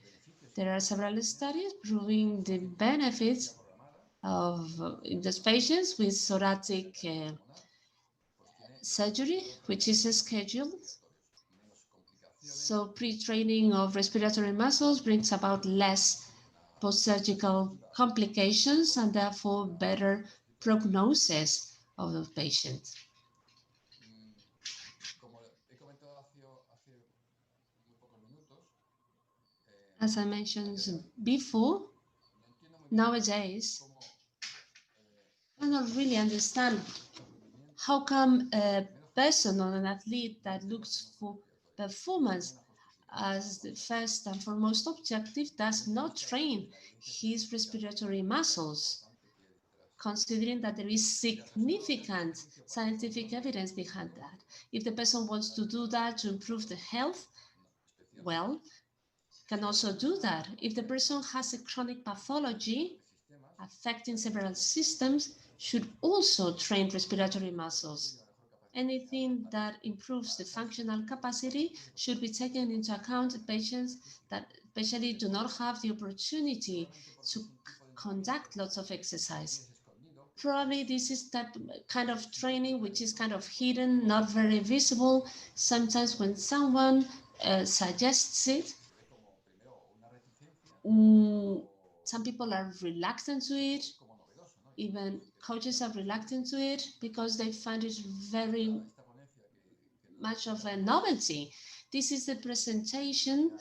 There are several studies proving the benefits of those patients with thoracic surgery, which is scheduled. So pre-training of respiratory muscles brings about less post-surgical complications and therefore better prognosis of the patient. As I mentioned before, nowadays, I don't really understand how come a person or an athlete that looks for performance as the first and foremost objective does not train his respiratory muscles. considering that there is significant scientific evidence behind that. If the person wants to do that to improve the health, well, can also do that. If the person has a chronic pathology affecting several systems, should also train respiratory muscles. Anything that improves the functional capacity should be taken into account in patients that especially do not have the opportunity to conduct lots of exercise. Probably this is that kind of training which is kind of hidden, not very visible. Sometimes when someone suggests it, some people are reluctant to it. Even coaches are reluctant to it because they find it very much of a novelty. This is the presentation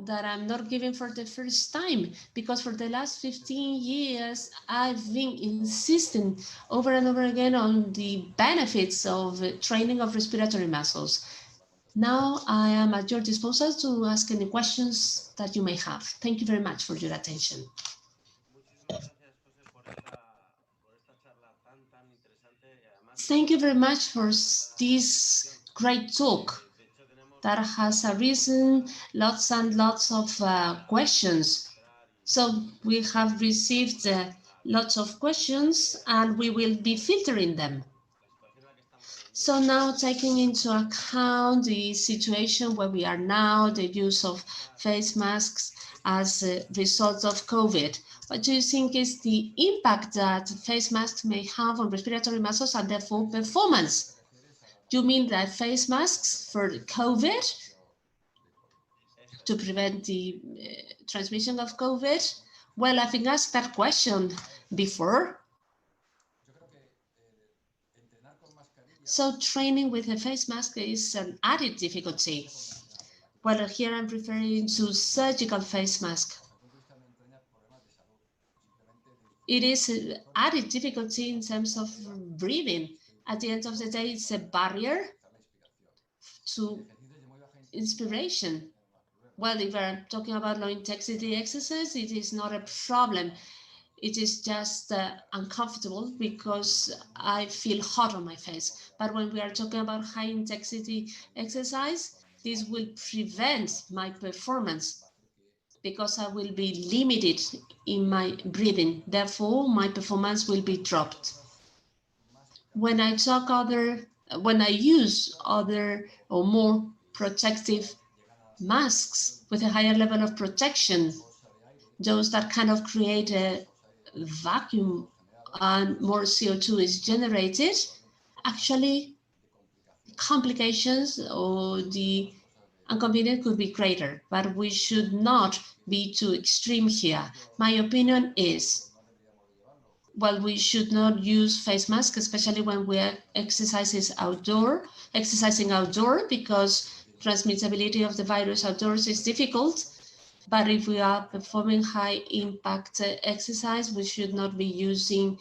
that I'm not giving for the first time, because for the last 15 years, I've been insisting over and over again on the benefits of training of respiratory muscles. Now I am at your disposal to ask any questions that you may have. Thank you very much for your attention. Thank you very much for this great talk that has arisen lots and lots of questions. So we have received lots of questions and we will be filtering them. So now, taking into account the situation where we are now, the use of face masks as a result of COVID, what do you think is the impact that face masks may have on respiratory muscles and therefore performance? Do you mean that face masks for COVID, to prevent the transmission of COVID? Well, I've been asked that question before. So training with a face mask is an added difficulty. Well, here I'm referring to surgical face mask. It is an added difficulty in terms of breathing. At the end of the day, it's a barrier to inspiration. Well, if we're talking about low intensity exercise, it is not a problem. It is just uncomfortable because I feel hot on my face. But when we are talking about high intensity exercise, this will prevent my performance because I will be limited in my breathing. Therefore, my performance will be dropped. When I use other or more protective masks with a higher level of protection, those that kind of create a vacuum and more CO2 is generated, actually complications or the inconvenience could be greater, but we should not be too extreme here. My opinion is, well, we should not use face masks, especially when we are exercising outdoor, because transmissibility of the virus outdoors is difficult. But if we are performing high impact exercise, we should not be using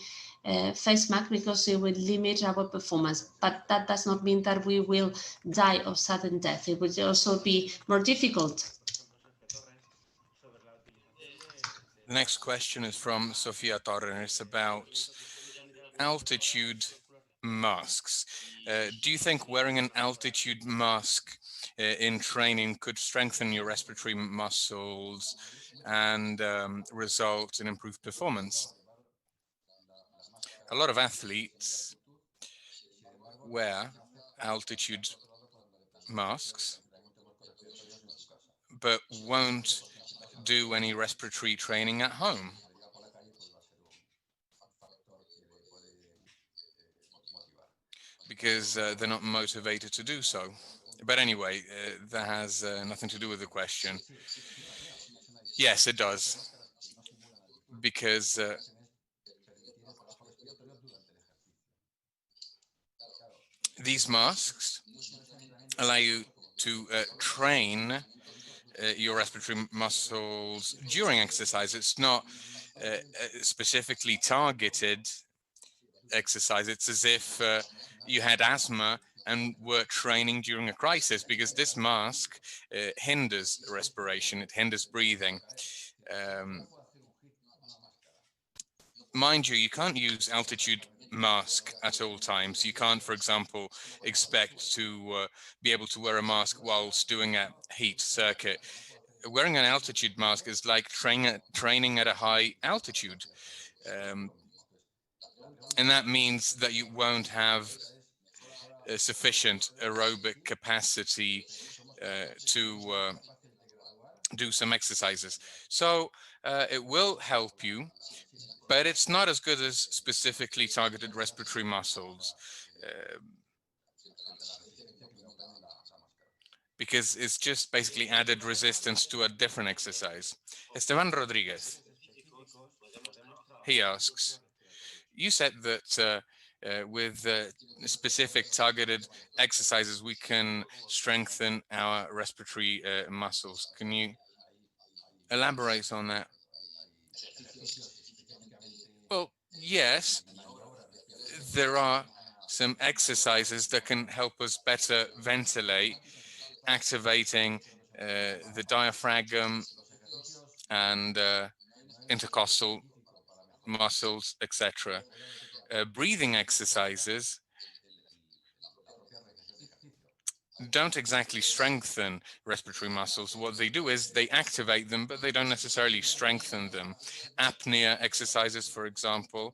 face mask because it will limit our performance. But that does not mean that we will die of sudden death. It will also be more difficult. The next question is from Sofia Torres about altitude masks. Do you think wearing an altitude mask in training could strengthen your respiratory muscles and result in improved performance? A lot of athletes wear altitude masks, but won't do any respiratory training at home. Because they're not motivated to do so. But anyway, that has nothing to do with the question. Yes, it does. Because these masks allow you to train your respiratory muscles during exercise. It's not specifically targeted exercise. It's as if you had asthma and were training during a crisis, because this mask hinders respiration, it hinders breathing. mind you, you can't use altitude mask at all times. You can't, for example, expect to be able to wear a mask whilst doing a HIIT circuit. Wearing an altitude mask is like training at a high altitude. And that means that you won't have sufficient aerobic capacity to do some exercises. So it will help you, but it's not as good as specifically targeted respiratory muscles, because it's just basically added resistance to a different exercise. Esteban Rodriguez, he asks, you said that with specific targeted exercises, we can strengthen our respiratory muscles. Can you elaborate on that? Well, yes, there are some exercises that can help us better ventilate, activating the diaphragm and intercostal muscles, etc. Breathing exercises don't exactly strengthen respiratory muscles. What they do is they activate them, but they don't necessarily strengthen them. Apnea exercises, for example,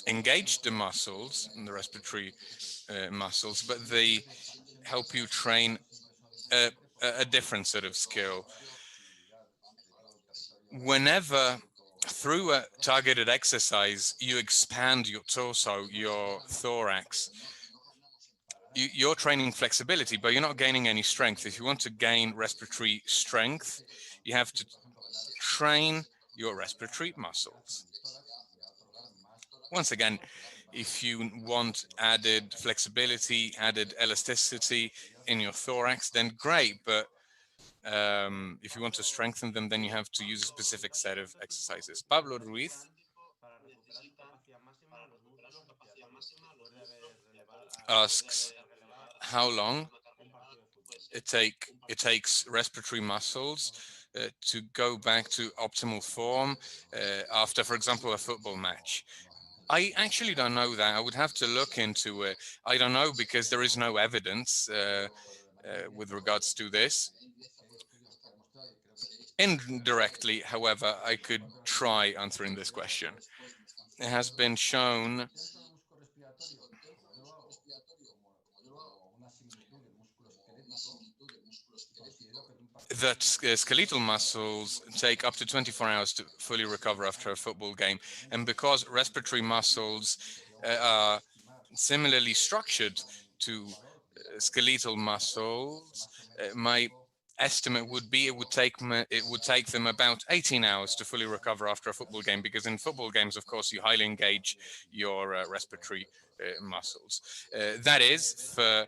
engage the muscles, the respiratory muscles, but they help you train a different sort of skill. Whenever through a targeted exercise you expand your torso, your thorax, you're training flexibility, but you're not gaining any strength. If you want to gain respiratory strength, you have to train your respiratory muscles. Once again, if you want added flexibility, added elasticity in your thorax, then great. But if you want to strengthen them, then you have to use a specific set of exercises. Pablo Ruiz asks how long it takes respiratory muscles to go back to optimal form after, for example, a football match. I actually don't know that. I would have to look into it. I don't know because there is no evidence with regards to this. Indirectly, however, I could try answering this question. It has been shown that skeletal muscles take up to 24 hours to fully recover after a football game. And because respiratory muscles are similarly structured to skeletal muscles, my estimate would be it would take them about 18 hours to fully recover after a football game, because in football games, of course, you highly engage your respiratory muscles. That is for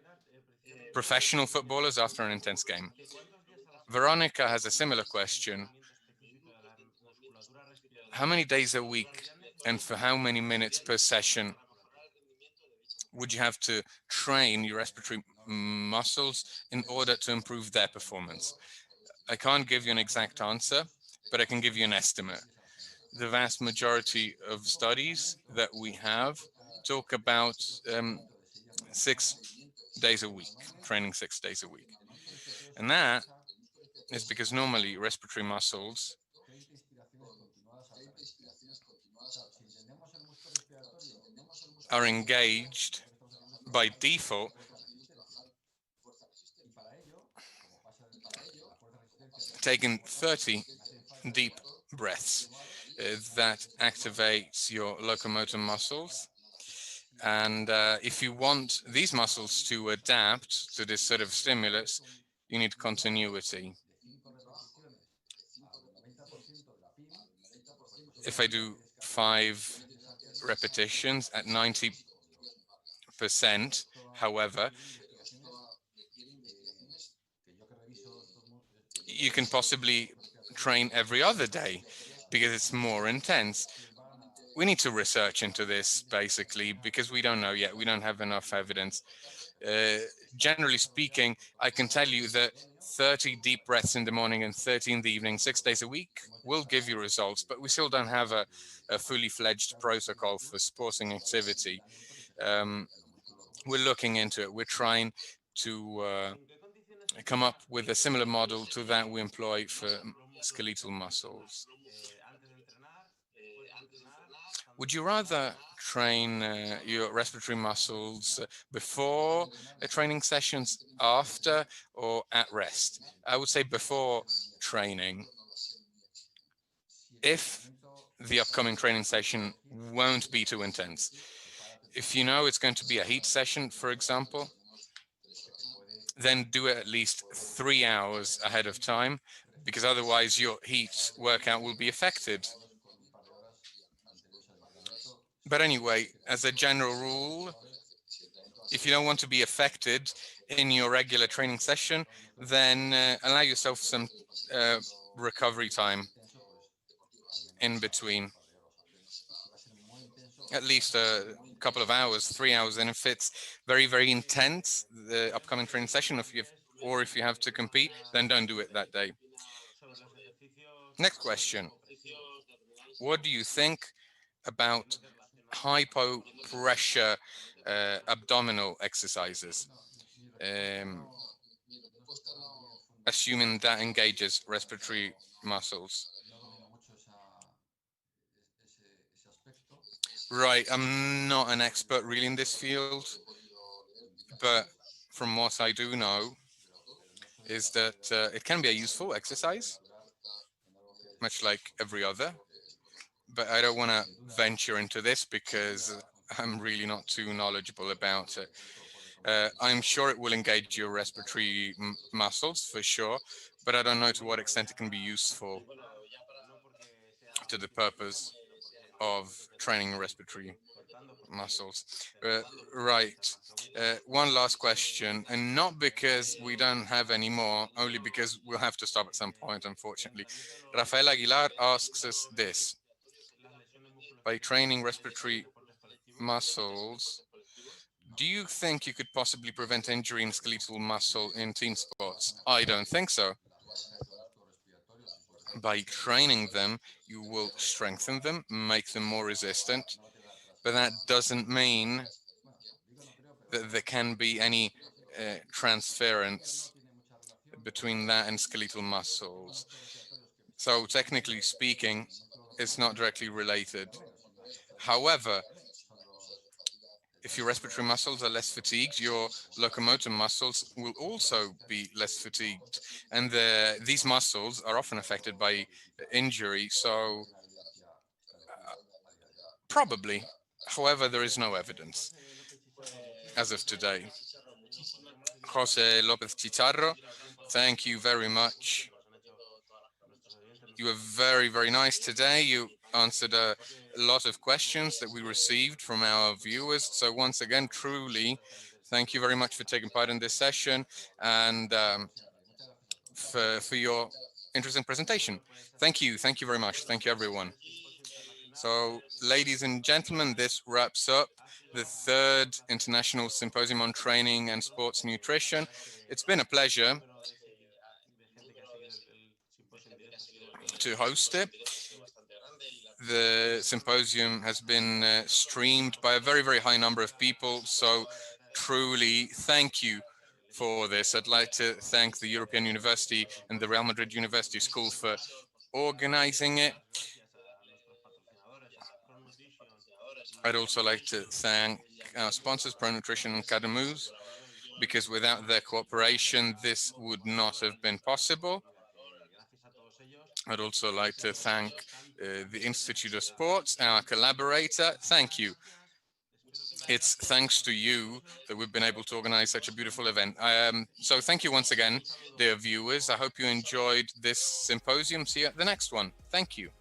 professional footballers after an intense game. Veronica has a similar question. How many days a week and for how many minutes per session would you have to train your respiratory muscles in order to improve their performance? I can't give you an exact answer, but I can give you an estimate. The vast majority of studies that we have talk about 6 days a week, training 6 days a week. And that is because normally respiratory muscles are engaged by default taking 30 deep breaths. That activates your locomotor muscles. And if you want these muscles to adapt to this sort of stimulus, you need continuity. If I do 5 repetitions at 90%, however, you can possibly train every other day because it's more intense. We need to research into this basically because we don't know yet. We don't have enough evidence. Generally speaking, I can tell you that 30 deep breaths in the morning and 30 in the evening, 6 days a week, will give you results, but we still don't have a fully fledged protocol for sporting activity. We're looking into it. We're trying to come up with a similar model to that we employ for skeletal muscles. Would you rather train your respiratory muscles before training sessions, after, or at rest? I would say before training. If the upcoming training session won't be too intense. If you know it's going to be a HIIT session, for example, then do it at least 3 hours ahead of time, because otherwise your HIIT workout will be affected. But anyway, as a general rule, if you don't want to be affected in your regular training session, then allow yourself some recovery time in between. At least a couple of hours, 3 hours. And if it's very, very intense, the upcoming training session, if you have to compete, then don't do it that day. Next question. What do you think about hypo-pressure abdominal exercises, assuming that engages respiratory muscles? Right, I'm not an expert really in this field, but from what I do know is that it can be a useful exercise, much like every other. But I don't want to venture into this because I'm really not too knowledgeable about it. I'm sure it will engage your respiratory muscles for sure, but I don't know to what extent it can be useful to the purpose of training respiratory muscles. Right. One last question, and not because we don't have any more, only because we'll have to stop at some point, unfortunately. Rafael Aguilar asks us this. By training respiratory muscles, do you think you could possibly prevent injury in skeletal muscle in team sports? I don't think so. By training them, you will strengthen them, make them more resistant, but that doesn't mean that there can be any transference between that and skeletal muscles. So technically speaking, it's not directly related. However, if your respiratory muscles are less fatigued, your locomotor muscles will also be less fatigued. And these muscles are often affected by injury, so probably. However, there is no evidence as of today. Jose Lopez Chicharro, thank you very much. You were very, very nice today. You answered a lot of questions that we received from our viewers. So once again, truly, thank you very much for taking part in this session and for your interesting presentation. Thank you. Thank you very much. Thank you, everyone. So, ladies and gentlemen, this wraps up the third International Symposium on Training and Sports Nutrition. It's been a pleasure to host it. The symposium has been streamed by a very, very high number of people. So truly, thank you for this. I'd like to thank the European University and the Real Madrid University School for organizing it. I'd also like to thank our sponsors, Pro Nutrition and Cadamus, because without their cooperation, this would not have been possible. I'd also like to thank the Institute of Sports, our collaborator. Thank you. It's thanks to you that we've been able to organize such a beautiful event. So thank you once again, dear viewers. I hope you enjoyed this symposium. See you at the next one. Thank you.